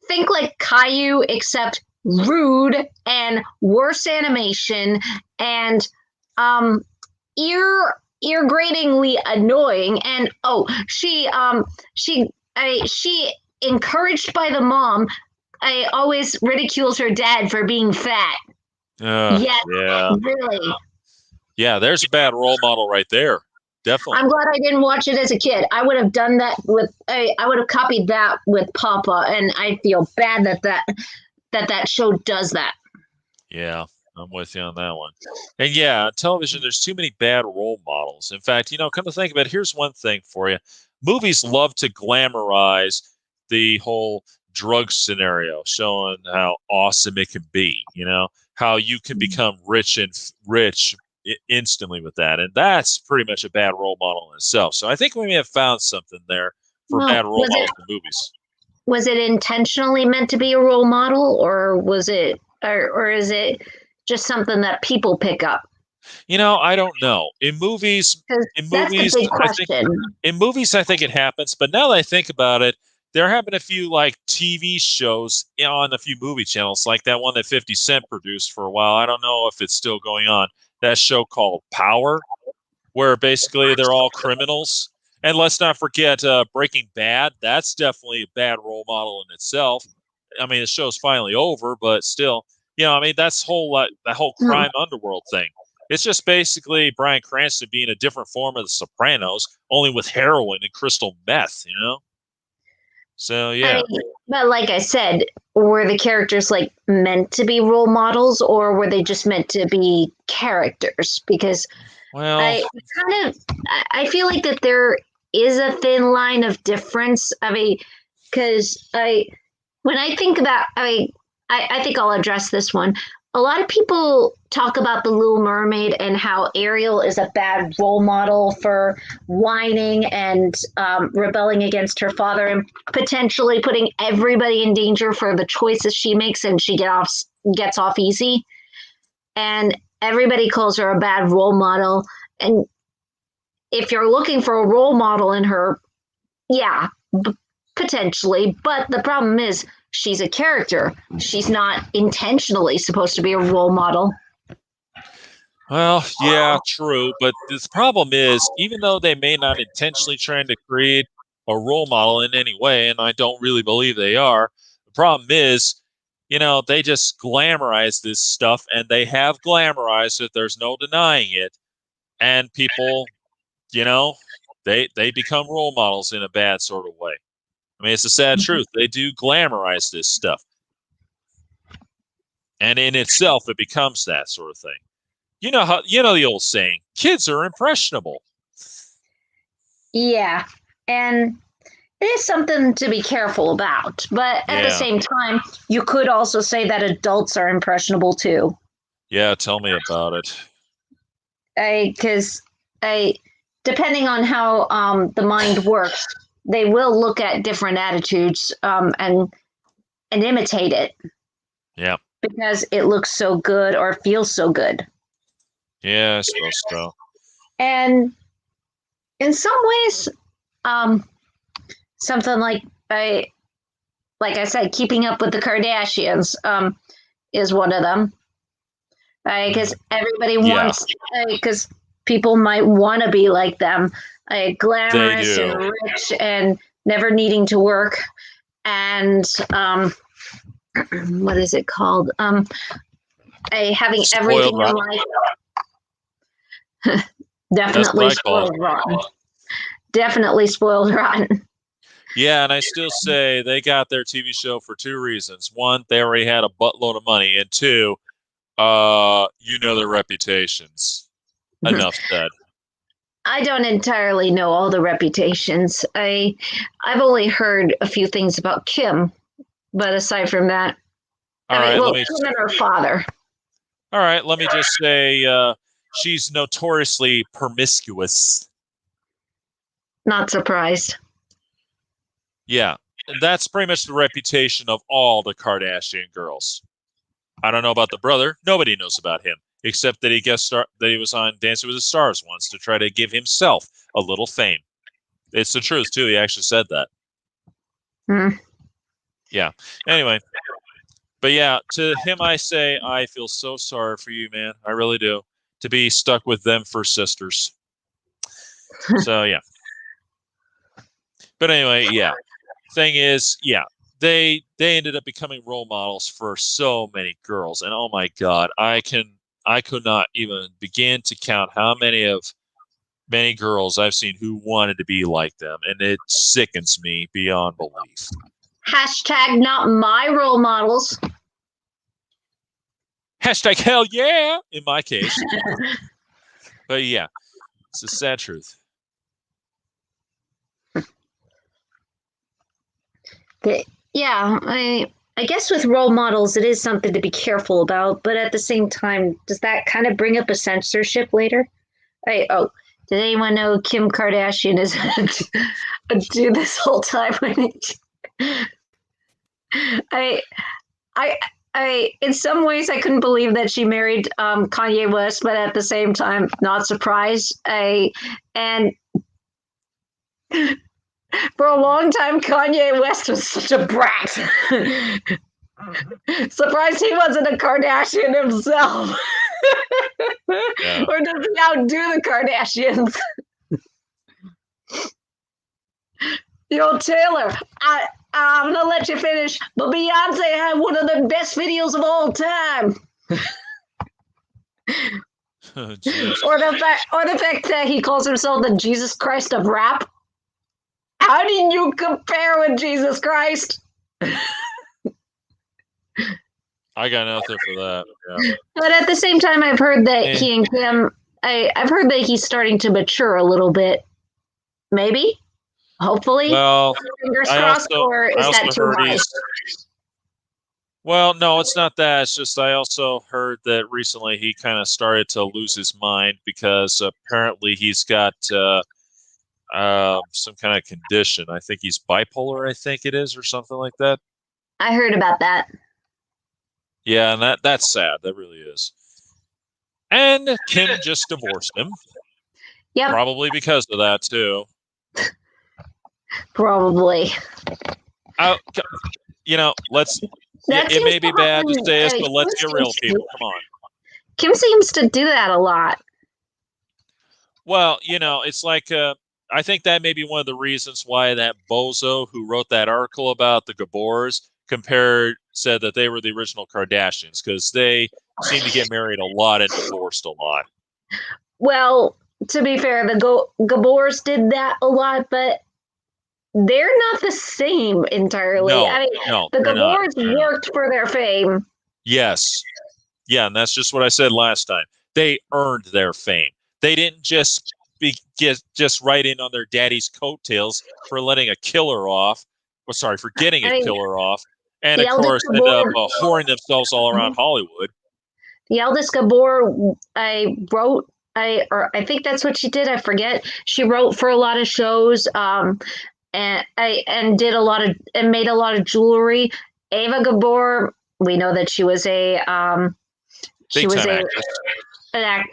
Speaker 2: think like Caillou, except rude and worse animation and ear-gratingly annoying. And she encouraged by the mom. I always ridicules her dad for being fat. Really.
Speaker 1: Yeah, there's a bad role model right there. Definitely.
Speaker 2: I'm glad I didn't watch it as a kid. I would have done that I would have copied that with Papa, and I feel bad that show does that.
Speaker 1: Yeah, I'm with you on that one. And yeah, on television, there's too many bad role models. In fact, come to think of it, here's one thing for you. Movies love to glamorize the whole drug scenario, showing how awesome it can be, how you can become rich instantly with that. And that's pretty much a bad role model in itself. So I think we may have found something there for bad role models in movies.
Speaker 2: Was it intentionally meant to be a role model, or was it, or is it just something that people pick up?
Speaker 1: I don't know. In movies, I think it happens. But now that I think about it, there have been a few like TV shows on a few movie channels, like that one that 50 Cent produced for a while. I don't know if it's still going on. That show called Power, where basically they're all criminals. And let's not forget Breaking Bad. That's definitely a bad role model in itself. I mean, the show's finally over, but still, that's that whole crime underworld thing. It's just basically Bryan Cranston being a different form of the Sopranos, only with heroin and crystal meth, you know? So,
Speaker 2: I
Speaker 1: yeah.
Speaker 2: mean, but like I said, were the characters like meant to be role models, or were they just meant to be characters? Because
Speaker 1: Well,
Speaker 2: I I feel like that there is a thin line of difference. I mean, because when I think about, I think I'll address this one. A lot of people talk about the Little Mermaid and how Ariel is a bad role model for whining and rebelling against her father and potentially putting everybody in danger for the choices she makes, and she gets off easy. And everybody calls her a bad role model. And if you're looking for a role model in her, yeah, potentially. But the problem is she's a character. She's not intentionally supposed to be a role model.
Speaker 1: well, yeah, true. But this problem is, even though they may not intentionally trying to create a role model in any way, and I don't really believe they are, the problem is, they just glamorize this stuff, and they have glamorized it. There's no denying it. And people, you know, they become role models in a bad sort of way. I mean, it's a sad truth. They do glamorize this stuff. And in itself, it becomes that sort of thing. You know the old saying, kids are impressionable.
Speaker 2: Yeah. And it is something to be careful about. But at the
Speaker 1: Yeah.
Speaker 2: same time, you could also say that adults are impressionable too.
Speaker 1: Yeah, tell me about it.
Speaker 2: Because depending on how the mind works, they will look at different attitudes and imitate it.
Speaker 1: Yeah.
Speaker 2: Because it looks so good or feels so good.
Speaker 1: Yeah, I suppose so.
Speaker 2: And in some ways, something like I said, keeping up with the Kardashians is one of them. Because everybody wants, because people might want to be like them, glamorous and rich and never needing to work, and what is it called? Having
Speaker 1: Spoiled
Speaker 2: everything
Speaker 1: rotten.
Speaker 2: in life. Definitely spoiled rotten. Definitely spoiled rotten.
Speaker 1: Yeah, and I still say they got their TV show for two reasons. One, they already had a buttload of money, and two, their reputations. Enough said.
Speaker 2: I don't entirely know all the reputations. I've only heard a few things about Kim, but aside from that, Kim and her father.
Speaker 1: All right, let me just say she's notoriously promiscuous.
Speaker 2: Not surprised.
Speaker 1: Yeah, and that's pretty much the reputation of all the Kardashian girls. I don't know about the brother. Nobody knows about him, except that that he was on Dancing with the Stars once to try to give himself a little fame. It's the truth, too. He actually said that. Yeah. Anyway. But yeah, to him I say, I feel so sorry for you, man. I really do. To be stuck with them for sisters. So, yeah. But anyway, yeah. Thing is, yeah, they ended up becoming role models for so many girls. And oh my God, I could not even begin to count how many girls I've seen who wanted to be like them. And it sickens me beyond belief.
Speaker 2: Hashtag not my role models.
Speaker 1: Hashtag hell yeah, in my case. But yeah, it's a sad truth.
Speaker 2: Yeah, I guess with role models, it is something to be careful about. But at the same time, does that kind of bring up a censorship later? Did anyone know Kim Kardashian is a dude this whole time? I in some ways I couldn't believe that she married Kanye West, but at the same time, not surprised. And for a long time, Kanye West was such a brat. Surprised he wasn't a Kardashian himself.
Speaker 1: Yeah.
Speaker 2: Or does he outdo the Kardashians? Yo, Taylor, I'm gonna let you finish, but Beyonce had one of the best videos of all time.
Speaker 1: Jesus.
Speaker 2: or the fact that he calls himself the Jesus Christ of rap. How do you compare with Jesus Christ?
Speaker 1: I got nothing for that. Yeah.
Speaker 2: But at the same time, I've heard that
Speaker 1: Eh.
Speaker 2: he and Kim, I've heard that he's starting to mature a little bit. Maybe, hopefully,
Speaker 1: Well,
Speaker 2: fingers
Speaker 1: I
Speaker 2: crossed.
Speaker 1: also
Speaker 2: Or
Speaker 1: I
Speaker 2: is
Speaker 1: also
Speaker 2: that too
Speaker 1: heard
Speaker 2: high?
Speaker 1: well, no, it's not that. It's just I also heard that recently he kind of started to lose his mind because apparently he's got some kind of condition. I think he's bipolar, I think it is, or something like that.
Speaker 2: I heard about that.
Speaker 1: Yeah, and that's sad. That really is. And Kim just divorced him,
Speaker 2: Yep,
Speaker 1: probably because of that too.
Speaker 2: probably.
Speaker 1: Let's.
Speaker 2: That
Speaker 1: It
Speaker 2: seems
Speaker 1: may be bad to
Speaker 2: happen-
Speaker 1: say this,
Speaker 2: I mean,
Speaker 1: but let's
Speaker 2: Kim
Speaker 1: get real,
Speaker 2: seems to-
Speaker 1: people. Come on.
Speaker 2: Kim seems to do that a lot.
Speaker 1: Well, it's like I think that may be one of the reasons why that bozo who wrote that article about the Gabors said that they were the original Kardashians because they seem to get married a lot and divorced a lot.
Speaker 2: Well, to be fair, the Gabors did that a lot, but they're not the same entirely.
Speaker 1: No,
Speaker 2: I mean,
Speaker 1: no,
Speaker 2: the
Speaker 1: they're not.
Speaker 2: Gabors worked for their fame.
Speaker 1: Yes. Yeah, and that's just what I said last time. They earned their fame. They didn't just just right in on their daddy's coattails for letting a killer off. Well, sorry, for getting a killer off. And, of course, end up whoring themselves all around Hollywood.
Speaker 2: The eldest Gabor, I think that's what she did. I forget. She wrote for a lot of shows, and did a lot of and made a lot of jewelry. Ava Gabor, we know that she was a a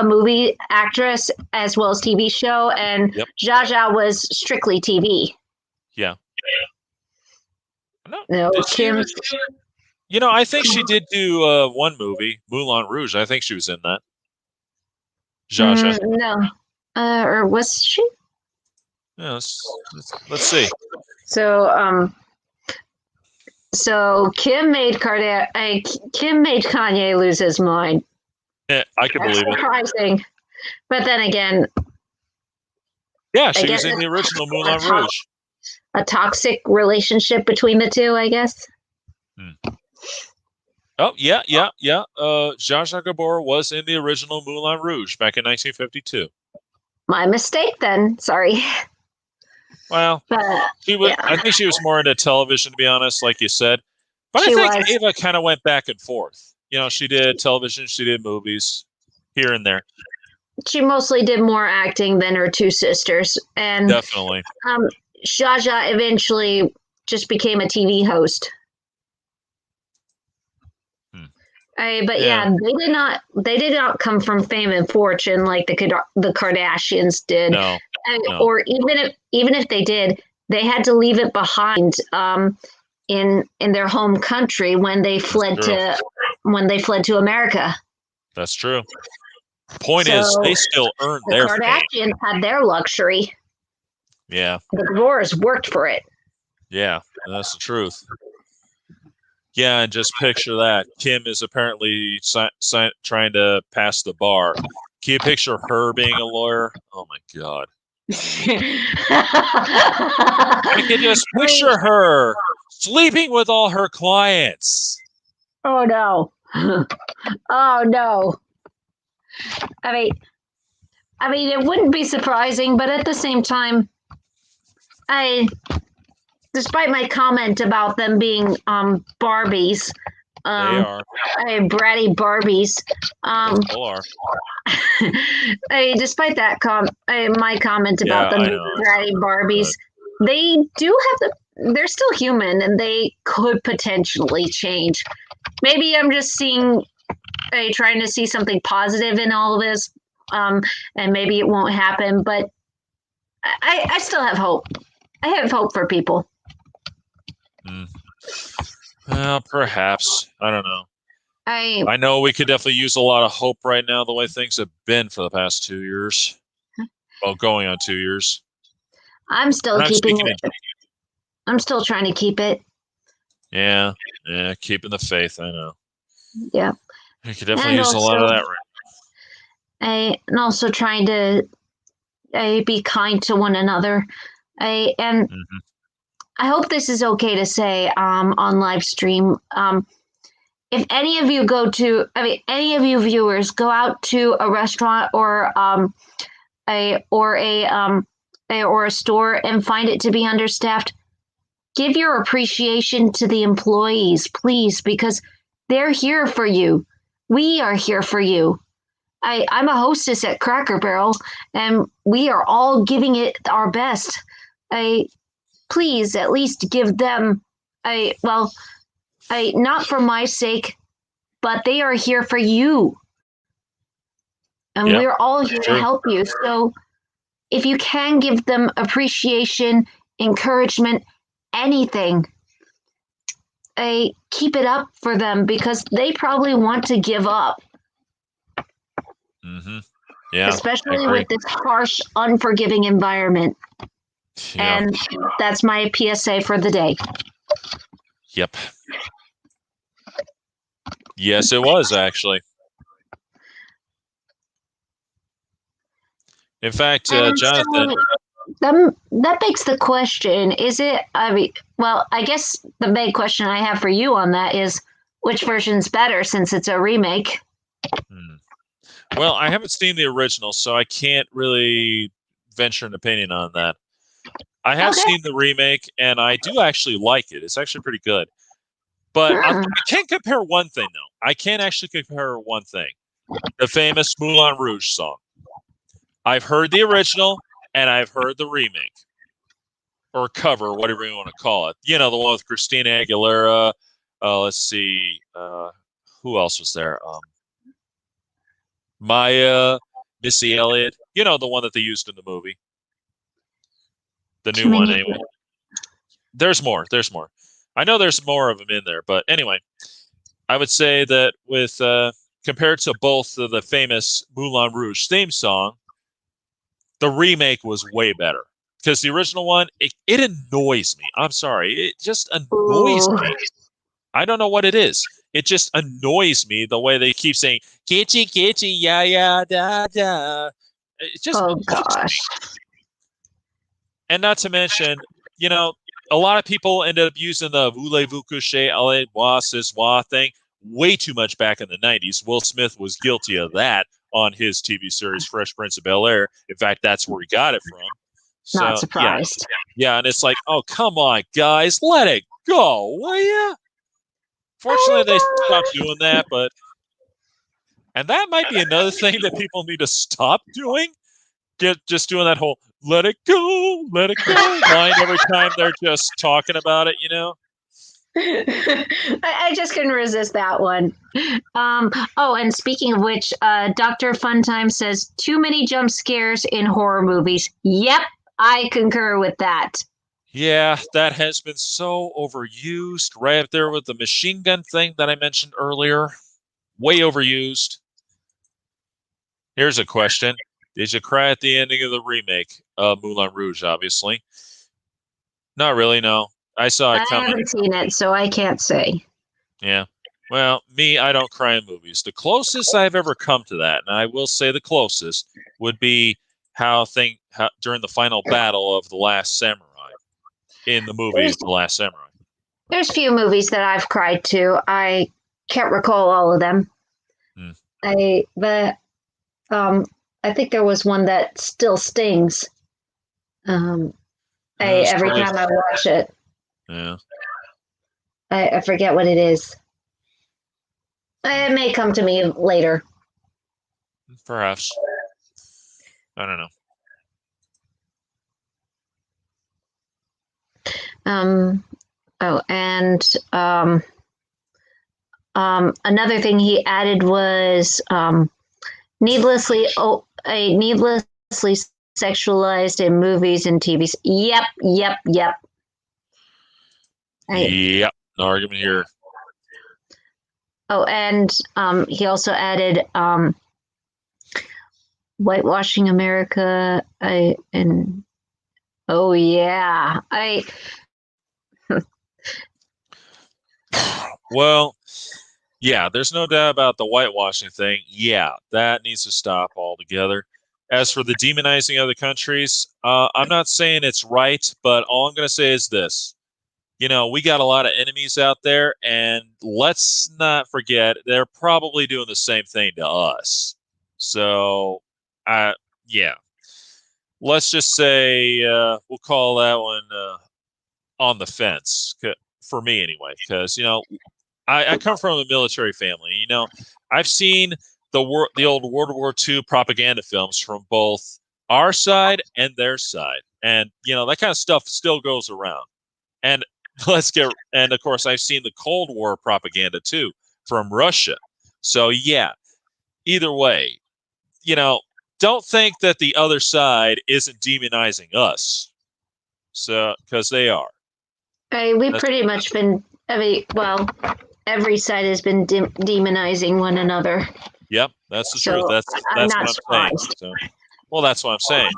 Speaker 2: movie actress as well as TV show, and
Speaker 1: Yep.
Speaker 2: Zsa Zsa was strictly TV.
Speaker 1: Yeah.
Speaker 2: No, Kim.
Speaker 1: I think she did do one movie, Moulin Rouge. I think she was in that. Zsa Zsa.
Speaker 2: No. Or was she?
Speaker 1: Yeah, let's see.
Speaker 2: So Kim made Kanye lose his mind.
Speaker 1: Yeah, I can believe it.
Speaker 2: Surprising. But then again,
Speaker 1: yeah, she was in the original Moulin Rouge.
Speaker 2: A toxic relationship between the two, I guess.
Speaker 1: Oh, yeah. Zsa Zsa Gabor was in the original Moulin Rouge back in 1952.
Speaker 2: My mistake then. Sorry.
Speaker 1: Well, she was. Yeah. I think she was more into television, to be honest, like you said. But I think Ava kind of went back and forth. She did television, she did movies, here and there.
Speaker 2: She mostly did more acting than her two sisters, and
Speaker 1: definitely.
Speaker 2: Zsa Zsa eventually just became a TV host. But yeah, they did not come from fame and fortune like the Kardashians did.
Speaker 1: No.
Speaker 2: Or even if they did, they had to leave it behind in their home country when they fled to America.
Speaker 1: That's true. Point is, they still earned their fame.
Speaker 2: The Kardashians had their luxury.
Speaker 1: Yeah.
Speaker 2: The Gabors worked for it.
Speaker 1: Yeah, that's the truth. Yeah, and just picture that. Kim is apparently trying to pass the bar. Can you picture her being a lawyer? Oh, my God. I can just picture her sleeping with all her clients.
Speaker 2: Oh, no. Oh, no. I mean, it wouldn't be surprising, but at the same time, despite my comment about them being Barbies,
Speaker 1: they are
Speaker 2: bratty Barbies.
Speaker 1: They are.
Speaker 2: Despite that my comment about them being bratty Barbies, they do have they're still human and they could potentially change. Maybe I'm just trying to see something positive in all of this, and maybe it won't happen, but I still have hope. I have hope for people.
Speaker 1: Well, perhaps. I don't know.
Speaker 2: I
Speaker 1: know we could definitely use a lot of hope right now, the way things have been for the past 2 years. Well, going on 2 years.
Speaker 2: I'm still keeping it. I'm still trying to keep it.
Speaker 1: Yeah, keeping the faith, I know.
Speaker 2: Yeah.
Speaker 1: We could definitely use a lot of that right
Speaker 2: And also trying to be kind to one another. And
Speaker 1: Mhm.
Speaker 2: I hope this is okay to say on live stream. If any of you any of you viewers go out to a restaurant or a store and find it to be understaffed, give your appreciation to the employees, please, because they're here for you. We are here for you. I'm a hostess at Cracker Barrel, and we are all giving it our best. Please at least give them not for my sake, but they are here for you, and
Speaker 1: Yeah,
Speaker 2: we're all here to
Speaker 1: true.
Speaker 2: help you. So if you can give them appreciation, encouragement, anything, keep it up for them because they probably want to give up,
Speaker 1: Hmm. Yeah, I
Speaker 2: especially
Speaker 1: agree.
Speaker 2: with this harsh, unforgiving environment.
Speaker 1: Yeah.
Speaker 2: And that's my PSA for the day.
Speaker 1: Yep. Yes, it was actually. In fact,
Speaker 2: And
Speaker 1: Jonathan.
Speaker 2: so that begs the question, is it, well, I guess the big question I have for you on that is which version's better since it's a remake?
Speaker 1: Hmm. Well, I haven't seen the original, so I can't really venture an opinion on that. I have
Speaker 2: Okay.
Speaker 1: seen the remake, and I do actually like it. It's actually pretty good. But
Speaker 2: Hmm.
Speaker 1: I can't compare one thing, though. I can't actually compare one thing. The famous Moulin Rouge song. I've heard the original, and I've heard the remake. Or cover, whatever you want to call it. You know, the one with Christina Aguilera. Let's see. Who else was there? Maya, Missy Elliott. You know, the one that they used in the movie. The
Speaker 2: Too
Speaker 1: new one,
Speaker 2: many.
Speaker 1: anyway. There's more. There's more. I know there's more of them in there, but anyway, I would say that with compared to both of the famous Moulin Rouge theme song, the remake was way better because the original one it annoys me. I'm sorry, it just annoys
Speaker 2: Ooh.
Speaker 1: me. I don't know what it is. It just annoys me the way they keep saying "kitty kitty ya ya da da." It just
Speaker 2: Oh
Speaker 1: bugs me.
Speaker 2: gosh.
Speaker 1: And not to mention, you know, a lot of people ended up using the voulez-vous coucher avec moi ce soir thing way too much back in the 90s. Will Smith was guilty of that on his TV series Fresh Prince of Bel-Air. In fact, that's where he got it from.
Speaker 2: Not
Speaker 1: So, yeah.
Speaker 2: surprised.
Speaker 1: Yeah, and it's like, oh, come on, guys, let it go, will ya? Fortunately, they stopped doing that, but and that might be another thing that people need to stop doing. Just doing that whole let it go" line every time they're just talking about it, you know?
Speaker 2: I just couldn't resist that one. Oh, and speaking of which, Dr. Funtime says too many jump scares in horror movies. Yep, I concur with that.
Speaker 1: Yeah, that has been so overused, right up there with the machine gun thing that I mentioned earlier. Way overused. Here's a question. Did you cry at the ending of the remake of Moulin Rouge, obviously? Not really, no. I saw
Speaker 2: I
Speaker 1: it coming.
Speaker 2: haven't seen it, so I can't say.
Speaker 1: Yeah. Well, me, I don't cry in movies. The closest I've ever come to that, and I will say the closest, would be how during the final battle of the Last Samurai in the movie
Speaker 2: There's
Speaker 1: The Last Samurai.
Speaker 2: there's few movies that I've cried to. I can't recall all of them.
Speaker 1: Hmm.
Speaker 2: But I think there was one that still stings. Um,
Speaker 1: It's
Speaker 2: every
Speaker 1: probably
Speaker 2: time I watch it,
Speaker 1: yeah.
Speaker 2: I forget what it is.
Speaker 1: Hmm.
Speaker 2: It may come to me later.
Speaker 1: Perhaps. I don't know.
Speaker 2: Um, oh, and another thing he added was needlessly sexualized in movies and TVs. Yep, yep, yep. I,
Speaker 1: Yep. No argument here.
Speaker 2: oh, and he also added whitewashing America. And oh yeah,
Speaker 1: Well, Yeah, there's no doubt about the whitewashing thing. Yeah, that needs to stop altogether. As for the demonizing other countries, I'm not saying it's right, but all I'm going to say is this. We got a lot of enemies out there, and let's not forget they're probably doing the same thing to us. So, yeah, let's just say we'll call that one on the fence for me anyway, because I come from a military family. I've seen the old World War II propaganda films from both our side and their side, and that kind of stuff still goes around. And and of course I've seen the Cold War propaganda too from Russia. So yeah, either way, you know, don't think that the other side isn't demonizing us. So because they are.
Speaker 2: We've
Speaker 1: That's,
Speaker 2: pretty much been, well, every side has been demonizing one another.
Speaker 1: yep, that's the truth.
Speaker 2: So I'm
Speaker 1: That's
Speaker 2: not
Speaker 1: what I'm saying.
Speaker 2: surprised.
Speaker 1: So, well, that's what I'm saying.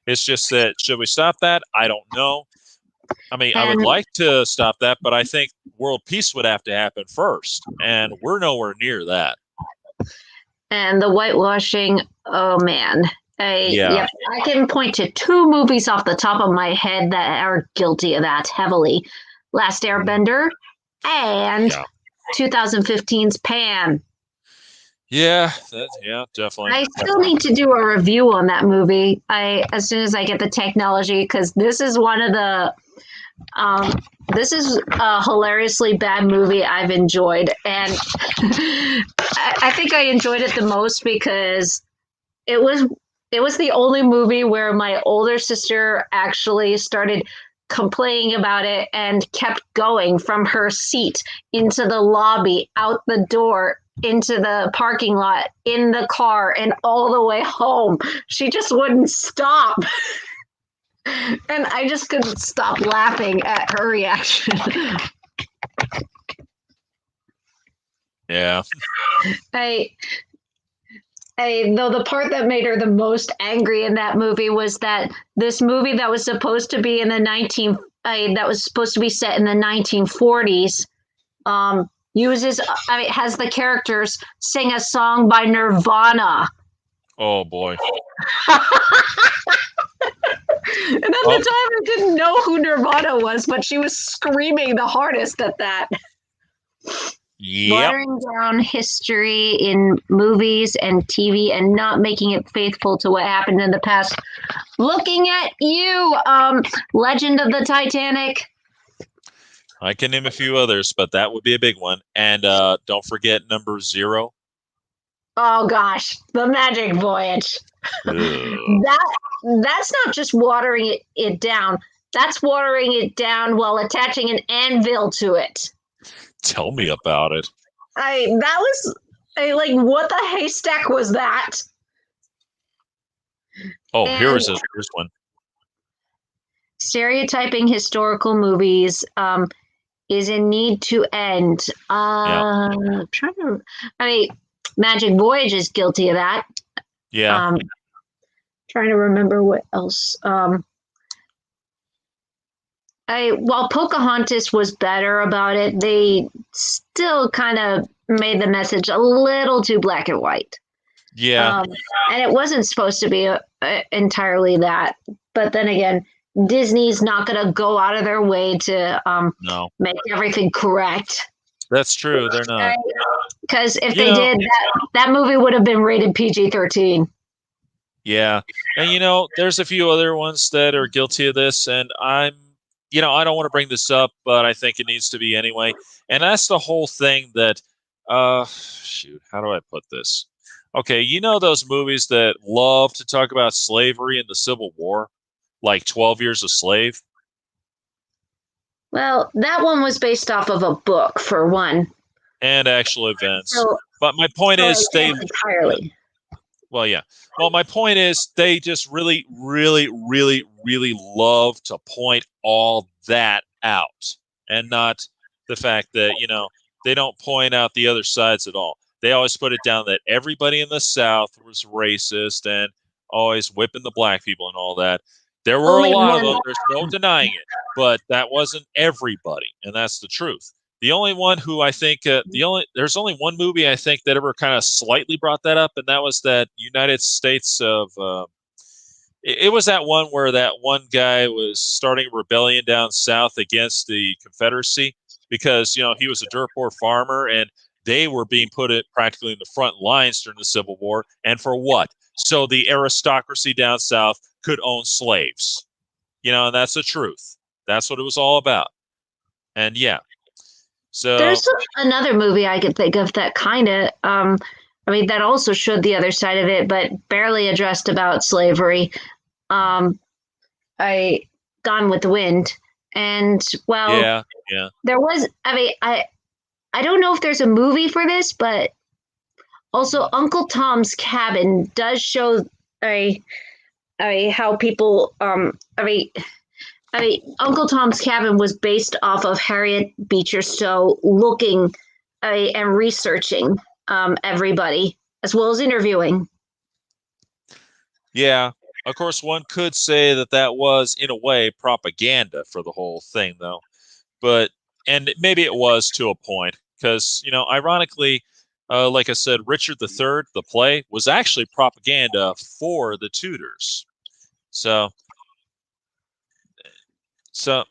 Speaker 1: It's just that should we stop that? I don't know. I mean, I would
Speaker 2: And
Speaker 1: like to stop that, but I think world peace would have to happen first, and we're nowhere near that.
Speaker 2: and the whitewashing, oh man.
Speaker 1: Yeah,
Speaker 2: Yep, I can point to two movies off the top of my head that are guilty of that heavily. Last Airbender and
Speaker 1: yeah,
Speaker 2: 2015's Pan.
Speaker 1: yeah, definitely,
Speaker 2: I still
Speaker 1: definitely.
Speaker 2: need to do a review on that movie. As soon as I get the technology, because this is one of the um, this is a hilariously bad movie I've enjoyed, and I think I enjoyed it the most because it was it was the only movie where my older sister actually started complaining about it and kept going from her seat into the lobby, out the door, into the parking lot, in the car, and all the way home. She just wouldn't stop. And I just couldn't stop laughing at her reaction.
Speaker 1: Yeah,
Speaker 2: I though the part that made her the most angry in that movie was that this movie that was supposed to be in the 19 that was supposed to be set in the 1940s uses has the characters sing a song by Nirvana.
Speaker 1: oh boy.
Speaker 2: And at
Speaker 1: Oh,
Speaker 2: the time I didn't know who Nirvana was, but she was screaming the hardest at that.
Speaker 1: yep.
Speaker 2: Watering down history in movies and TV and not making it faithful to what happened in the past. Looking at you, Legend of the Titanic.
Speaker 1: I can name a few others, but that would be a big one. And don't forget number 0.
Speaker 2: Oh gosh, the Magic Voyage.
Speaker 1: Ugh.
Speaker 2: That's not just watering it down. That's watering it down while attaching an anvil to it.
Speaker 1: Tell me about it.
Speaker 2: That was like what the haystack was that?
Speaker 1: Oh,
Speaker 2: And
Speaker 1: here's one.
Speaker 2: stereotyping historical movies is in need to end.
Speaker 1: Yeah,
Speaker 2: I'm trying to. I mean, Magic Voyage is guilty of that.
Speaker 1: yeah,
Speaker 2: Trying to remember what else. While Pocahontas was better about it, they still kind of made the message a little too black and white.
Speaker 1: yeah.
Speaker 2: And it wasn't supposed to be entirely that. But then again, Disney's not going to go out of their way to
Speaker 1: No,
Speaker 2: make everything correct.
Speaker 1: that's true. They're not.
Speaker 2: Because if
Speaker 1: You
Speaker 2: they
Speaker 1: know,
Speaker 2: did, that movie would have been rated PG-13.
Speaker 1: yeah. And there's a few other ones that are guilty of this, and I don't want to bring this up, but I think it needs to be anyway. And that's the whole thing that, shoot, how do I put this? Okay, those movies that love to talk about slavery and the Civil War, like 12 Years a Slave?
Speaker 2: Well, that one was based off of a book, for one.
Speaker 1: And actual events.
Speaker 2: So,
Speaker 1: But my point is
Speaker 2: entirely.
Speaker 1: well, yeah. Well, my point is they just really, really, really, really love to point all that out and not the fact that, they don't point out the other sides at all. They always put it down that everybody in the South was racist and always whipping the black people and all that. There were a
Speaker 2: Only
Speaker 1: lot of
Speaker 2: one.
Speaker 1: them. There's no denying it, but that wasn't everybody. And that's the truth. The only one who I think there's only one movie I think that ever kind of slightly brought that up, and that was that United States of. It was that one where that one guy was starting a rebellion down south against the Confederacy because he was a dirt poor farmer and they were being put practically in the front lines during the Civil War, and for what? So the aristocracy down south could own slaves. And that's the truth. That's what it was all about. And yeah. So
Speaker 2: there's another movie I could think of that kind of, that also showed the other side of it, but barely addressed about slavery. I Gone with the Wind, and
Speaker 1: yeah.
Speaker 2: there was. I don't know if there's a movie for this, but also Uncle Tom's Cabin does show how people. Uncle Tom's Cabin was based off of Harriet Beecher Stowe looking and researching everybody as well as interviewing.
Speaker 1: Yeah, of course, one could say that was in a way propaganda for the whole thing, though. And maybe it was to a point because ironically, like I said, Richard III, the play, was actually propaganda for the Tudors. So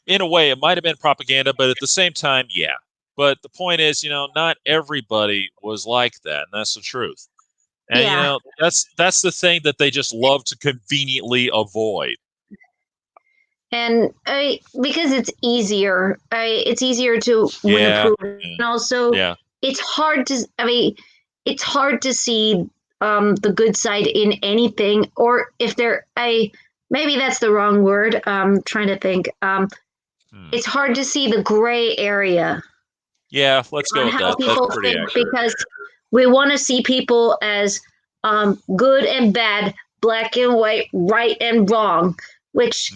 Speaker 1: in a way, it might have been propaganda, but at the same time, yeah. But the point is, not everybody was like that, and that's the truth. And
Speaker 2: Yeah.
Speaker 1: That's the thing that they just love to conveniently avoid.
Speaker 2: And because it's easier to win approval, and also it's hard to. It's hard to see the good side in anything, or if there. Maybe that's the wrong word. I'm trying to think. It's hard to see the gray area.
Speaker 1: Yeah, let's go with that. That's pretty accurate.
Speaker 2: Because we want to see people as good and bad, black and white, right and wrong. Which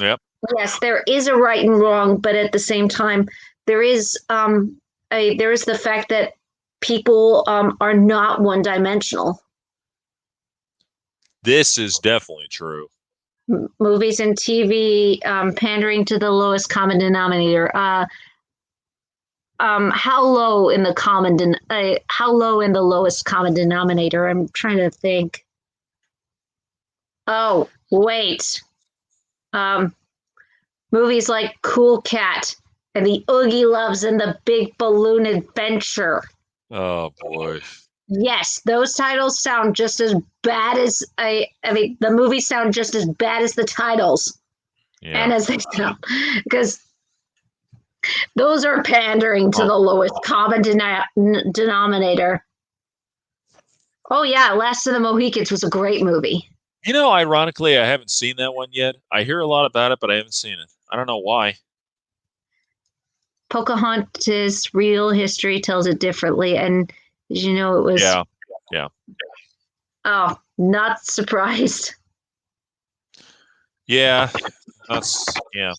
Speaker 2: yes, there is a right and wrong, but at the same time, there is the fact that people are not one-dimensional.
Speaker 1: This is definitely true.
Speaker 2: Movies and TV pandering to the lowest common denominator. How low in the lowest common denominator? I'm trying to think. Oh, wait. Movies like Cool Cat and the Oogie Loves and the Big Balloon Adventure.
Speaker 1: Oh boy.
Speaker 2: Yes, those titles sound just as bad as the movies sound just as bad as the titles. Yeah. And as they sound, because those are pandering to the lowest common denominator. Oh yeah, Last of the Mohicans was a great movie.
Speaker 1: Ironically, I haven't seen that one yet. I hear a lot about it, but I haven't seen it. I don't know why.
Speaker 2: Pocahontas' real history tells it differently, and it was.
Speaker 1: Yeah.
Speaker 2: Oh, not surprised.
Speaker 1: Yeah, yeah.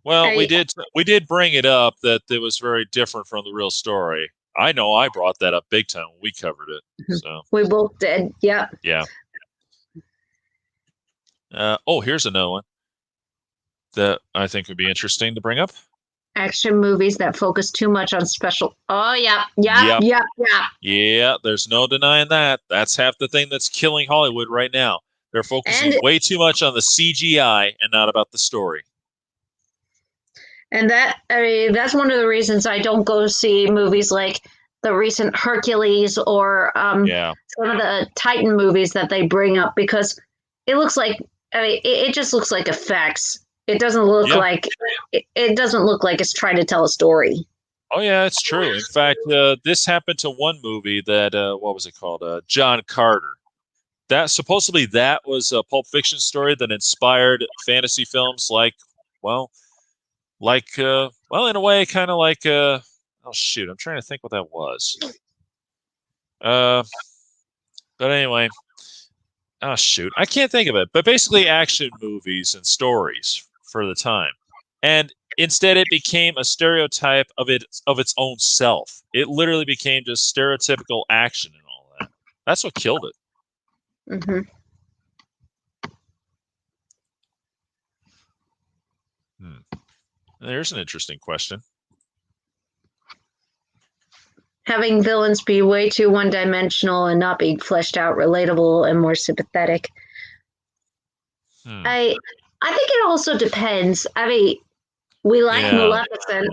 Speaker 1: Well, we did bring it up that it was very different from the real story. I know I brought that up big time when we covered it. So
Speaker 2: we both did. Yeah.
Speaker 1: Yeah. Here's another one that I think would be interesting to bring up.
Speaker 2: Action movies that focus too much on special. Oh, yeah.
Speaker 1: Yeah, there's no denying that. That's half the thing that's killing Hollywood right now. They're focusing way too much on the CGI and not about the story.
Speaker 2: And that's one of the reasons I don't go see movies like the recent Hercules or some of the Titan movies that they bring up, because it looks like it just looks like effects. It doesn't look like it doesn't look like it's trying to tell a story.
Speaker 1: Oh yeah, it's true. In fact, this happened to one movie that what was it called? John Carter. That supposedly that was a Pulp Fiction story that inspired fantasy films in a way, kind of like oh shoot, I'm trying to think what that was. But anyway, oh shoot, I can't think of it. But basically, action movies and stories for the time, and instead it became a stereotype of its own self. It literally became just stereotypical action and all that. That's what killed it.
Speaker 2: Mm-hmm.
Speaker 1: There's an interesting question.
Speaker 2: having villains be way too one-dimensional and not being fleshed out, relatable, and more sympathetic. I think it also depends. I mean, we like Maleficent.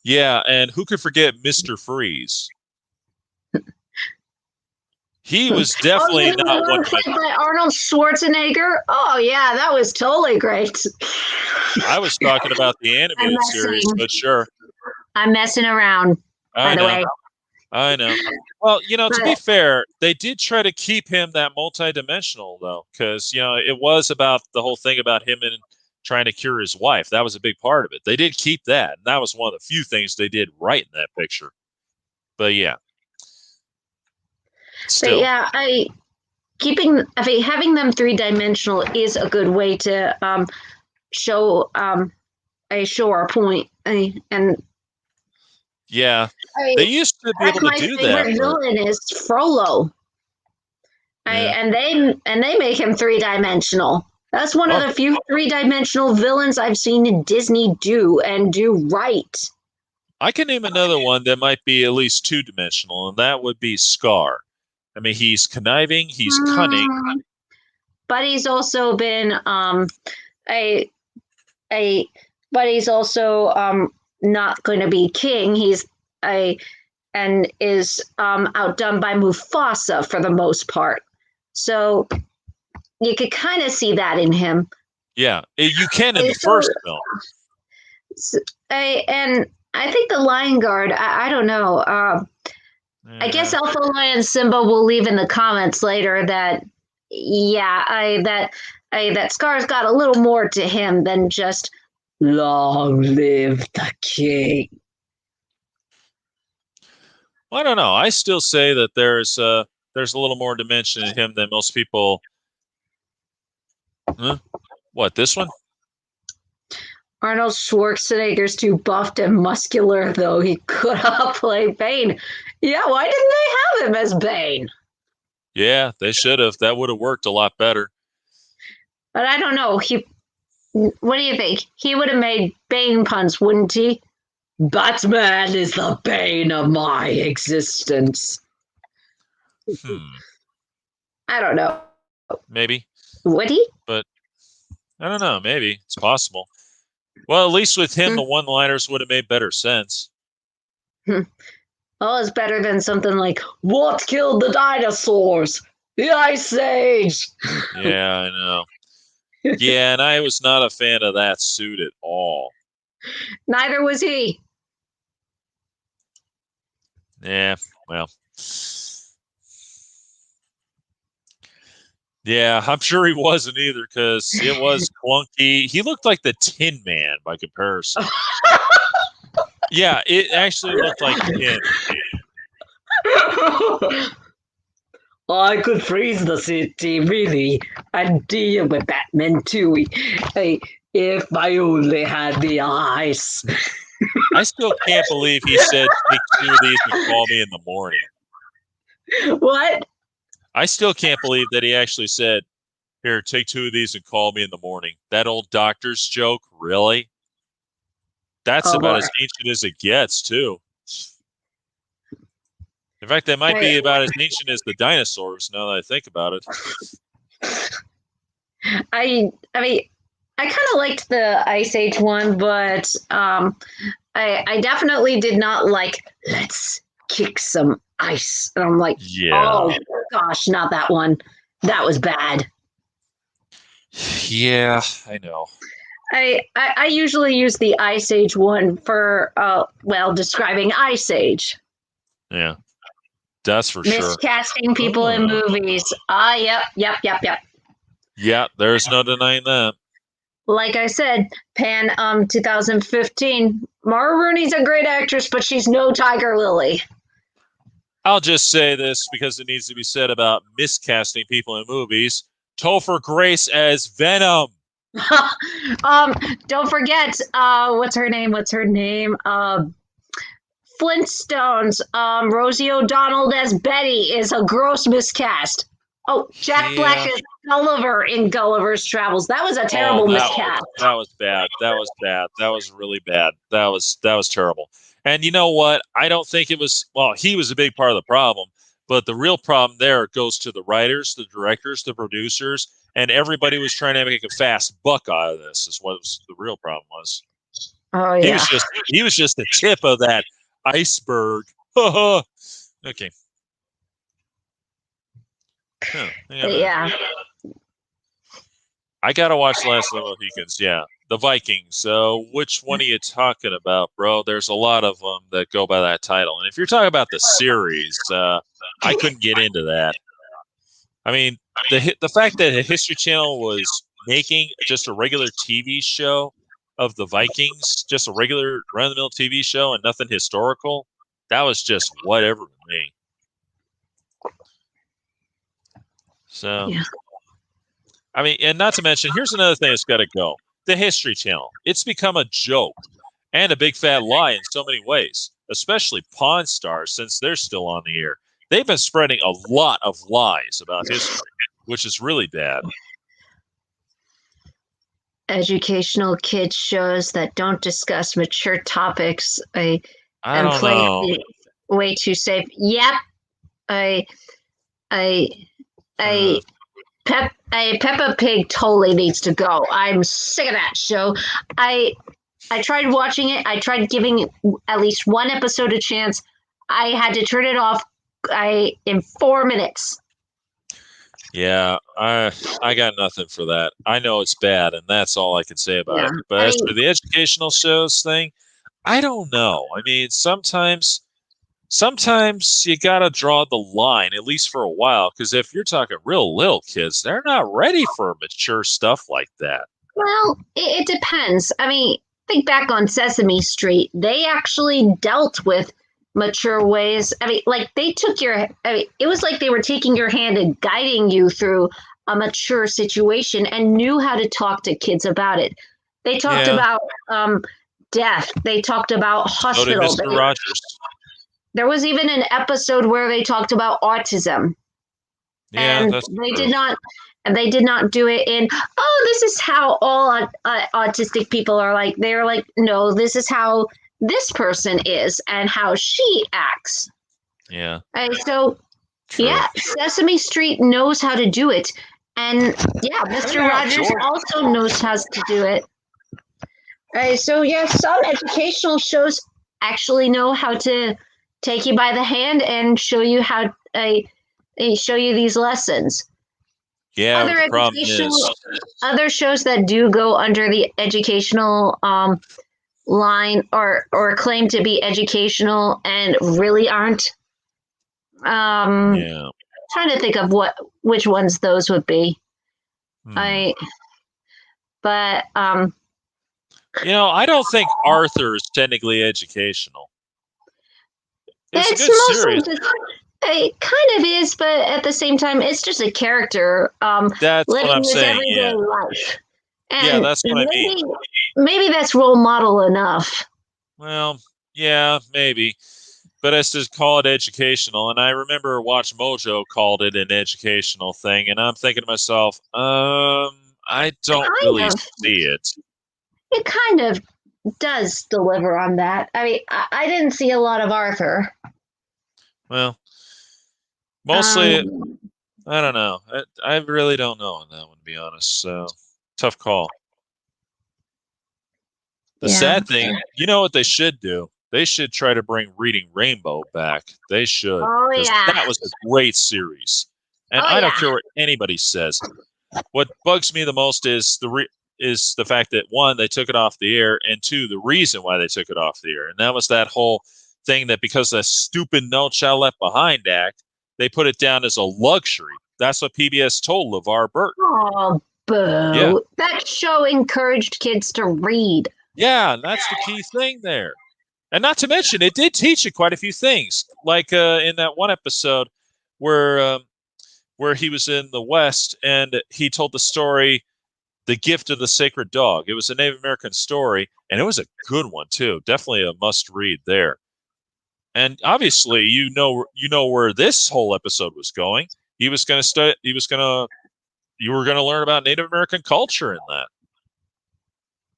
Speaker 1: Yeah, and who could forget Mr. Freeze? He was definitely not one
Speaker 2: played by Arnold Schwarzenegger. Oh yeah, that was totally great.
Speaker 1: I was talking about the animated series, but sure.
Speaker 2: I'm messing around, by the way.
Speaker 1: I know. Well, to be fair, they did try to keep him that multidimensional, though, because, it was about the whole thing about him and trying to cure his wife. That was a big part of it. They did keep that, and that was one of the few things they did right in that picture. But yeah. Still.
Speaker 2: But yeah, having them three-dimensional is a good way to show our point. And
Speaker 1: yeah, they used to be able to do that.
Speaker 2: My favorite villain is Frollo. And they make him three-dimensional. That's one of the few three-dimensional villains I've seen Disney do right.
Speaker 1: I can name another one that might be at least two-dimensional, and that would be Scar. I mean, he's conniving, he's cunning,
Speaker 2: but he's also been but he's also not going to be king. He's and is outdone by Mufasa for the most part. So you could kind of see that in him.
Speaker 1: Yeah, you can in the first film.
Speaker 2: And I think the Lion Guard. I don't know. I guess Alpha Lion Simba will leave in the comments later that that Scar's got a little more to him than just long live the king.
Speaker 1: Well, I don't know. I still say that there's a little more dimension in him than most people. Huh? What, this one?
Speaker 2: Arnold Schwarzenegger's too buffed and muscular, though. He could have played Bane. Yeah, why didn't they have him as Bane?
Speaker 1: Yeah, they should have. That would have worked a lot better.
Speaker 2: But I don't know. What do you think? He would have made Bane puns, wouldn't he? Batman is the bane of my existence. I don't know.
Speaker 1: Maybe.
Speaker 2: Would he?
Speaker 1: But I don't know. Maybe. It's possible. Well, at least with him, the one-liners would have made better sense.
Speaker 2: Well, it's better than something like, what killed the dinosaurs? The Ice Age!
Speaker 1: Yeah, I know. Yeah, and I was not a fan of that suit at all.
Speaker 2: Neither was he.
Speaker 1: Yeah, well. Yeah, I'm sure he wasn't either because it was clunky. He looked like the Tin Man by comparison. Yeah, it actually looked like him.
Speaker 2: I could freeze the city, really, and deal with Batman too. If I only had the ice.
Speaker 1: I still can't believe he said, take two of these and call me in the morning.
Speaker 2: What?
Speaker 1: I still can't believe that he actually said, here, take two of these and call me in the morning. That old doctor's joke, really? That's about as ancient as it gets, too. In fact, that might be about as ancient as the dinosaurs, now that I think about it.
Speaker 2: I mean, I kind of liked the Ice Age one, but I definitely did not like, let's kick some ice. And I'm like, oh, gosh, not that one. That was bad.
Speaker 1: Yeah, I know.
Speaker 2: I usually use the Ice Age one for, describing Ice Age.
Speaker 1: Yeah, that's for sure.
Speaker 2: Miscasting people in movies. Yep.
Speaker 1: Yeah, there's no denying that.
Speaker 2: Like I said, Pan 2015, Mara Rooney's a great actress, but she's no Tiger Lily.
Speaker 1: I'll just say this because it needs to be said about miscasting people in movies. Topher Grace as Venom.
Speaker 2: Don't forget, what's her name? Flintstones. Rosie O'Donnell as Betty is a gross miscast. Oh, Jack Black Gulliver in Gulliver's Travels. That was a terrible miscast.
Speaker 1: That was bad. That was bad. That was really bad. That was terrible. And you know what? I don't think it was. Well, he was a big part of the problem, but the real problem there goes to the writers, the directors, the producers, and everybody was trying to make a fast buck out of this. Is what the real problem was.
Speaker 2: Oh yeah.
Speaker 1: He was just the tip of that iceberg. Okay. Huh,
Speaker 2: yeah.
Speaker 1: I gotta watch Last of the Mohicans. Yeah, the Vikings. Which one are you talking about, bro? There's a lot of them that go by that title. And if you're talking about the series, I couldn't get into that. I mean, the fact that the History Channel was making just a regular TV show of the Vikings, just a regular run-of-the-mill TV show, and nothing historical, that was just whatever to me. So.
Speaker 2: Yeah.
Speaker 1: I mean, and not to mention, here's another thing that's got to go. The History Channel. It's become a joke and a big fat lie in so many ways, especially Pawn Stars, since they're still on the air. They've been spreading a lot of lies about history, which is really bad.
Speaker 2: Educational kids shows that don't discuss mature topics and play it way too safe. Yep. Peppa Pig totally needs to go. I'm sick of that show. I tried watching it. I tried giving at least one episode a chance. I had to turn it off in 4 minutes.
Speaker 1: Yeah, I got nothing for that. I know it's bad, and that's all I can say about it. But as for the educational shows thing, I don't know. I mean, sometimes you got to draw the line, at least for a while, because if you're talking real little kids, they're not ready for mature stuff like that.
Speaker 2: Well, it depends. I mean, think back on Sesame Street. They actually dealt with mature ways. I mean, like it was like they were taking your hand and guiding you through a mature situation and knew how to talk to kids about it. They talked about death. They talked about hospital.
Speaker 1: So did Mr. Rogers.
Speaker 2: There was even an episode where they talked about autism.
Speaker 1: Yeah,
Speaker 2: and they did not do it in, this is how all autistic people are like. They're like, no, this is how this person is and how she acts.
Speaker 1: Yeah.
Speaker 2: So, true. Yeah, Sesame Street knows how to do it. And yeah, Mr. Rogers also knows how to do it. So yeah, some educational shows actually know how to take you by the hand and show you show you these lessons.
Speaker 1: Yeah,
Speaker 2: other shows that do go under the educational line or claim to be educational and really aren't. Trying to think of which ones those would be. I
Speaker 1: don't think Arthur is technically educational. It's a good series.
Speaker 2: It kind of is, but at the same time, it's just a character
Speaker 1: that's
Speaker 2: living
Speaker 1: what I'm
Speaker 2: his
Speaker 1: saying.
Speaker 2: everyday life. And
Speaker 1: yeah, that's what I mean.
Speaker 2: Maybe that's role model enough.
Speaker 1: Well, yeah, maybe. But it's to call it educational. And I remember Watch Mojo called it an educational thing. And I'm thinking to myself, I don't really see it.
Speaker 2: It kind of does deliver on that. I mean, I didn't see a lot of Arthur.
Speaker 1: Well, mostly, I don't know. I really don't know on that one, to be honest. So, tough call. The sad thing, you know what they should do? They should try to bring Reading Rainbow back. They should.
Speaker 2: Oh, yeah.
Speaker 1: That was a great series. And I don't care what anybody says. What bugs me the most is the fact that, one, they took it off the air, and two, the reason why they took it off the air. And that was that whole thing that because of that stupid No Child Left Behind Act, they put it down as a luxury. That's what PBS told LeVar Burton.
Speaker 2: Oh, boo. Yeah. That show encouraged kids to read.
Speaker 1: Yeah, and that's the key thing there. And not to mention, it did teach you quite a few things. Like in that one episode where he was in the West and he told the story, The Gift of the Sacred Dog. It was a Native American story, and it was a good one, too. Definitely a must-read there. And obviously, you know where this whole episode was going. He was going to you were going to learn about Native American culture in that.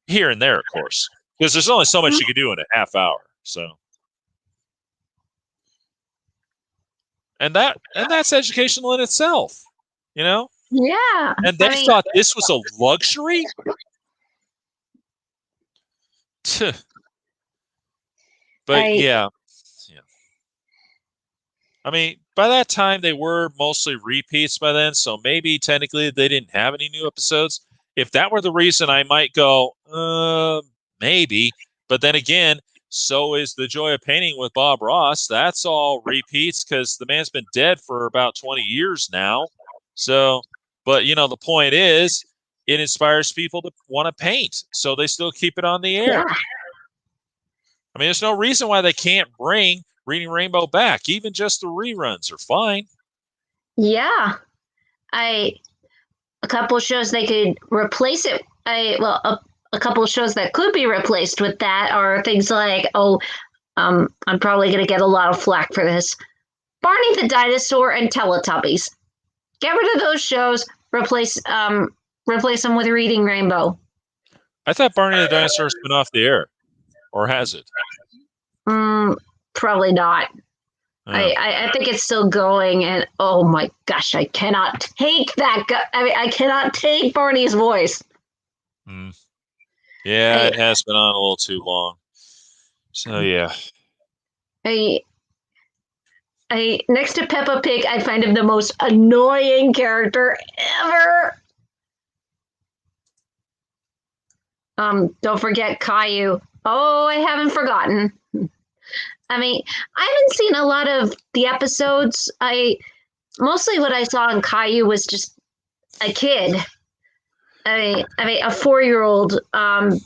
Speaker 1: Here and there, of course, because there's only so much you can do in a half hour. So, and that's educational in itself, you know.
Speaker 2: Yeah.
Speaker 1: And they thought this was a luxury. But yeah. I mean, by that time they were mostly repeats by then, so maybe technically they didn't have any new episodes. If that were the reason, I might go, maybe. But then again, so is The Joy of Painting with Bob Ross. That's all repeats because the man's been dead for about 20 years now. So, but you know, the point is, it inspires people to want to paint, so they still keep it on the air.
Speaker 2: Yeah.
Speaker 1: I mean, there's no reason why they can't bring Reading Rainbow back. Even just the reruns are fine.
Speaker 2: Yeah. A couple shows they could replace it. A couple of shows that could be replaced with that are things like, I'm probably going to get a lot of flack for this. Barney the Dinosaur and Teletubbies. Get rid of those shows. Replace them with Reading Rainbow.
Speaker 1: I thought Barney the Dinosaur's been off the air, or has it?
Speaker 2: Probably not. I think it's still going, and oh my gosh, I cannot take that. I cannot take Barney's voice.
Speaker 1: Yeah, it has been on a little too long. So yeah.
Speaker 2: Next to Peppa Pig, I find him the most annoying character ever. Don't forget Caillou. Oh, I haven't forgotten. I mean, I haven't seen a lot of the episodes. Mostly what I saw in Caillou was just a kid. I mean, a 4-year-old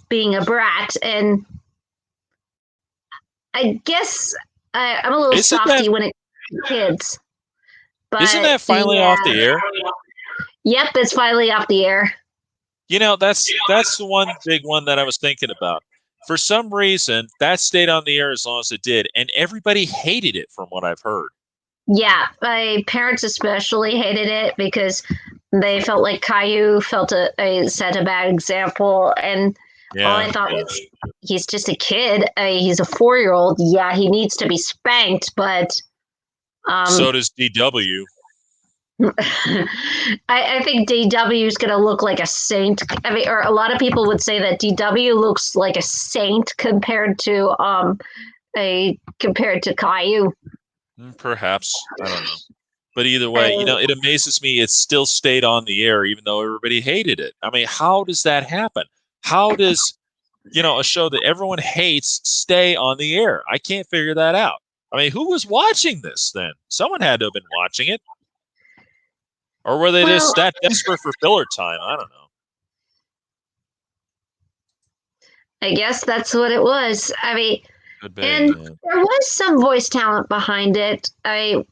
Speaker 2: being a brat, and I guess I'm a little softy when it comes to kids. But
Speaker 1: isn't that finally off the air?
Speaker 2: Yep, it's finally off the air.
Speaker 1: You know, that's the one big one that I was thinking about. For some reason, that stayed on the air as long as it did, and everybody hated it from what I've heard.
Speaker 2: Yeah, my parents especially hated it because they felt like Caillou set a bad example, and all I thought was, he's just a kid. He's a 4-year-old. Yeah, he needs to be spanked, but
Speaker 1: so does DW.
Speaker 2: I think DW is going to look like a saint. I mean, or a lot of people would say that DW looks like a saint compared to Caillou.
Speaker 1: Perhaps, I don't know. But either way, you know, it amazes me it still stayed on the air even though everybody hated it. I mean, how does that happen? How does, you know, a show that everyone hates stay on the air? I can't figure that out. I mean, who was watching this then? Someone had to have been watching it. Or were they just that desperate for filler time? I don't know.
Speaker 2: I guess that's what it was. I mean, there was some voice talent behind it. And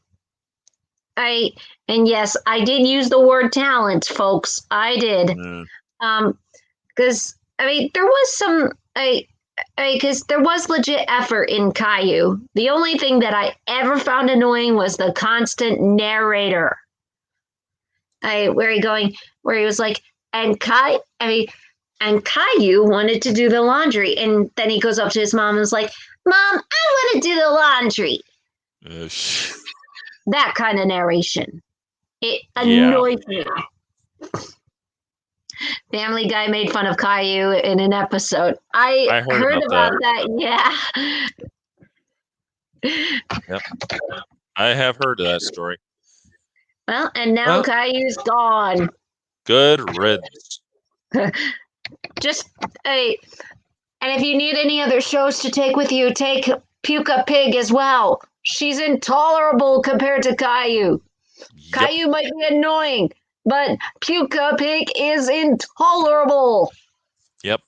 Speaker 2: yes, I did use the word talent, folks. I did. Because I mean, there was because there was legit effort in Caillou. The only thing that I ever found annoying was the constant narrator. Where he was like, and Caillou wanted to do the laundry, and then he goes up to his mom and is like, Mom, I want to do the laundry. That kind of narration. It annoyed me. Family Guy made fun of Caillou in an episode. I heard about that. Yeah.
Speaker 1: Yep. I have heard of that story.
Speaker 2: Well, and now Caillou's gone.
Speaker 1: Good riddance.
Speaker 2: Just and if you need any other shows to take with you, take Puka Pig as well. She's intolerable compared to Caillou. Yep. Caillou might be annoying, but Puka Pig is intolerable.
Speaker 1: Yep.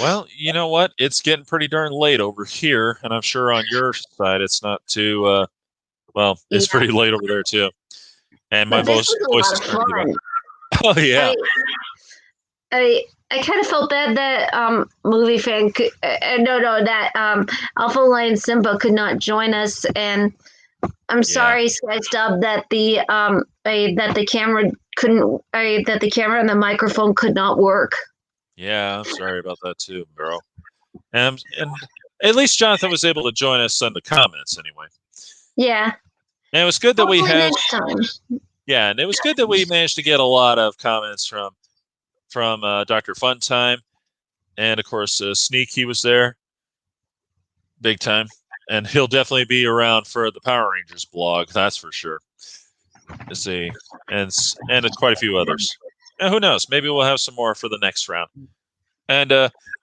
Speaker 1: Well, you know what? It's getting pretty darn late over here, and I'm sure on your side it's not too it's pretty late over there too. And my voice is turning. Oh yeah.
Speaker 2: I kind of felt bad that movie fan that Alpha Lion Simba could not join us, and I'm sorry, Sky Stub, that the camera couldn't that the camera and the microphone could not work.
Speaker 1: Yeah, I'm sorry about that too, bro. And at least Jonathan was able to join us in the comments anyway.
Speaker 2: Yeah.
Speaker 1: And it was good that we
Speaker 2: Hopefully
Speaker 1: had.
Speaker 2: next time.
Speaker 1: Yeah, and it was good that we managed to get a lot of comments from Dr. Funtime, and of course Sneak. He was there, big time, and he'll definitely be around for the Power Rangers blog. That's for sure. Let's see, and quite a few others. And who knows? Maybe we'll have some more for the next round. And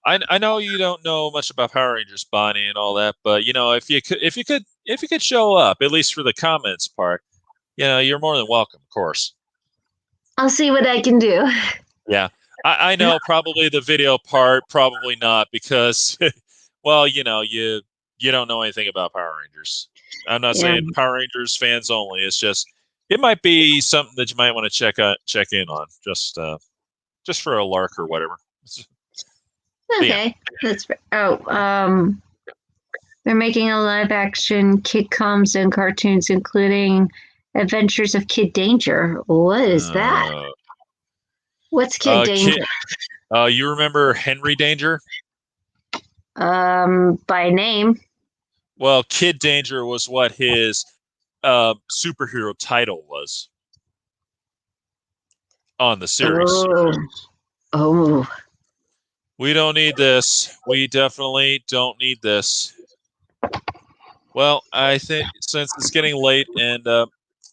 Speaker 1: I know you don't know much about Power Rangers, Bonnie, and all that, but if you could show up at least for the comments part, you're more than welcome, of course.
Speaker 2: I'll see what I can do.
Speaker 1: Yeah, I know probably the video part, probably not, because, well, you don't know anything about Power Rangers. I'm not saying Power Rangers fans only. It's just it might be something that you might want to check in on, just for a lark or whatever.
Speaker 2: Okay, that's they're making a live action Kid Comes and cartoons, including Adventures of Kid Danger. What is that? What's Kid Danger?
Speaker 1: You remember Henry Danger?
Speaker 2: By name.
Speaker 1: Well, Kid Danger was what his superhero title was on the series.
Speaker 2: Oh.
Speaker 1: We don't need this. We definitely don't need this. Well, I think since it's getting late and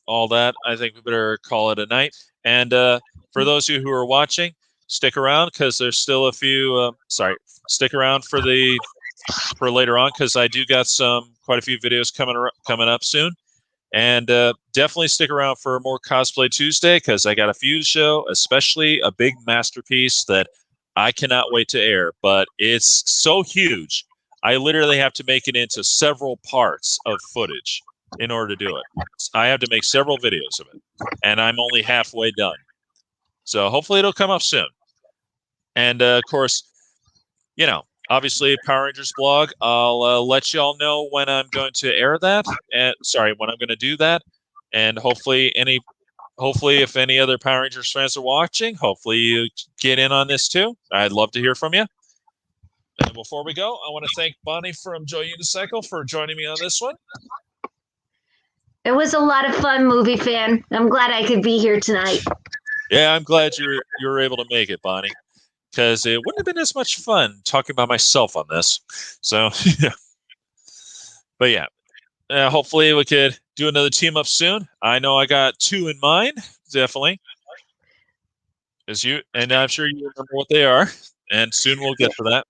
Speaker 1: all that, I think we better call it a night. And for those of you who are watching, stick around because there's still a few. Stick around for later on because I do got quite a few videos coming up soon. And definitely stick around for more Cosplay Tuesday because I got a few to show, especially a big masterpiece that I cannot wait to air. But it's so huge, I literally have to make it into several parts of footage in order to do it. I have to make several videos of it, and I'm only halfway done. So hopefully it'll come up soon. And of course, obviously Power Rangers blog. I'll let y'all know when I'm going to air that. And when I'm going to do that. And hopefully if any other Power Rangers fans are watching, hopefully you get in on this too. I'd love to hear from you. And before we go, I want to thank Bonnie from Joy Unicycle for joining me on this one.
Speaker 2: It was a lot of fun, movie fan. I'm glad I could be here tonight.
Speaker 1: Yeah, I'm glad you were able to make it, Bonnie, because it wouldn't have been as much fun talking about myself on this. So, yeah. But yeah, hopefully we could do another team up soon. I know I got 2 in mind, definitely. And I'm sure you remember what they are, and soon we'll get to that.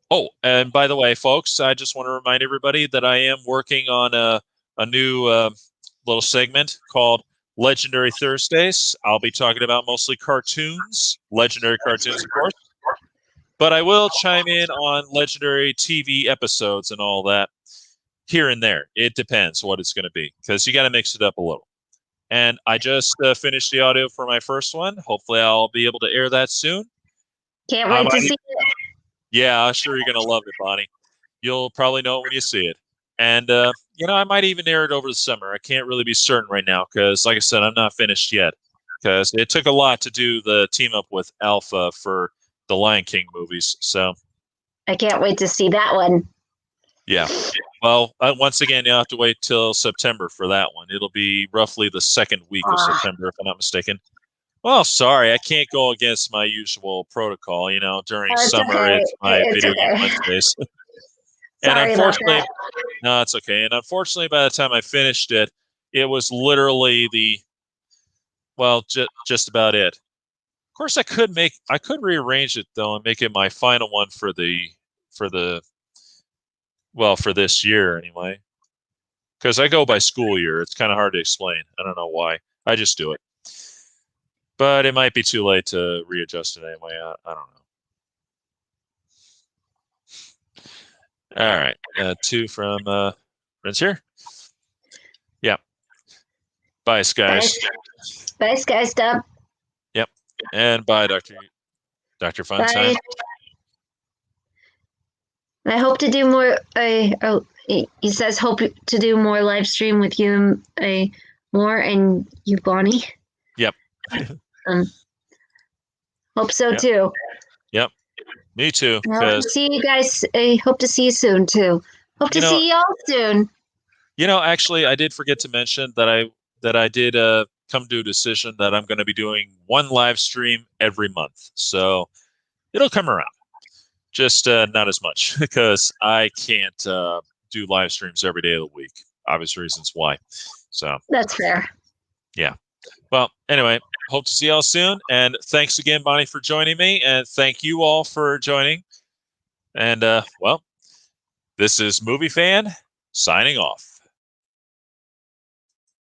Speaker 1: Oh, and by the way, folks, I just want to remind everybody that I am working on a new little segment called Legendary Thursdays. I'll be talking about mostly cartoons, legendary cartoons, of course. But I will chime in on legendary TV episodes and all that here and there. It depends what it's going to be because you got to mix it up a little. And I just finished the audio for my first one. Hopefully, I'll be able to air that soon.
Speaker 2: Can't wait to see it.
Speaker 1: Yeah, I'm sure you're going to love it, Bonnie. You'll probably know it when you see it. And, I might even air it over the summer. I can't really be certain right now because, like I said, I'm not finished yet because it took a lot to do the team up with Alpha for the Lion King movies. So
Speaker 2: I can't wait to see that one.
Speaker 1: Yeah. Well, once again, you'll have to wait till September for that one. It'll be roughly the second week of September, if I'm not mistaken. Well, sorry, I can't go against my usual protocol. During summer, it's my video game Wednesdays. And unfortunately, no, it's okay. And unfortunately, by the time I finished it, it was literally just about it. Of course, I could rearrange it though and make it my final one for this year anyway. Because I go by school year. It's kind of hard to explain. I don't know why. I just do it. But it might be too late to readjust it anyway. I don't know. All right. 2 from friends here. Yeah. Bye, Skies.
Speaker 2: Bye, Skies Dub.
Speaker 1: Yep. And bye, Dr. Funtime.
Speaker 2: I hope to do more. He says hope to do more live stream with you more and you, Bonnie.
Speaker 1: Yep.
Speaker 2: Hope so
Speaker 1: Yep.
Speaker 2: too.
Speaker 1: Yep. Me too.
Speaker 2: I hope to see you guys. I hope to see you soon too. Hope to see you all soon.
Speaker 1: Actually, I did forget to mention that I did come to a decision that I'm going to be doing one live stream every month. So it'll come around. Just not as much because I can't do live streams every day of the week. Obvious reasons why. So
Speaker 2: that's fair.
Speaker 1: Yeah. Well, anyway, hope to see y'all soon. And thanks again, Bonnie, for joining me. And thank you all for joining. And, this is Movie Fan signing off.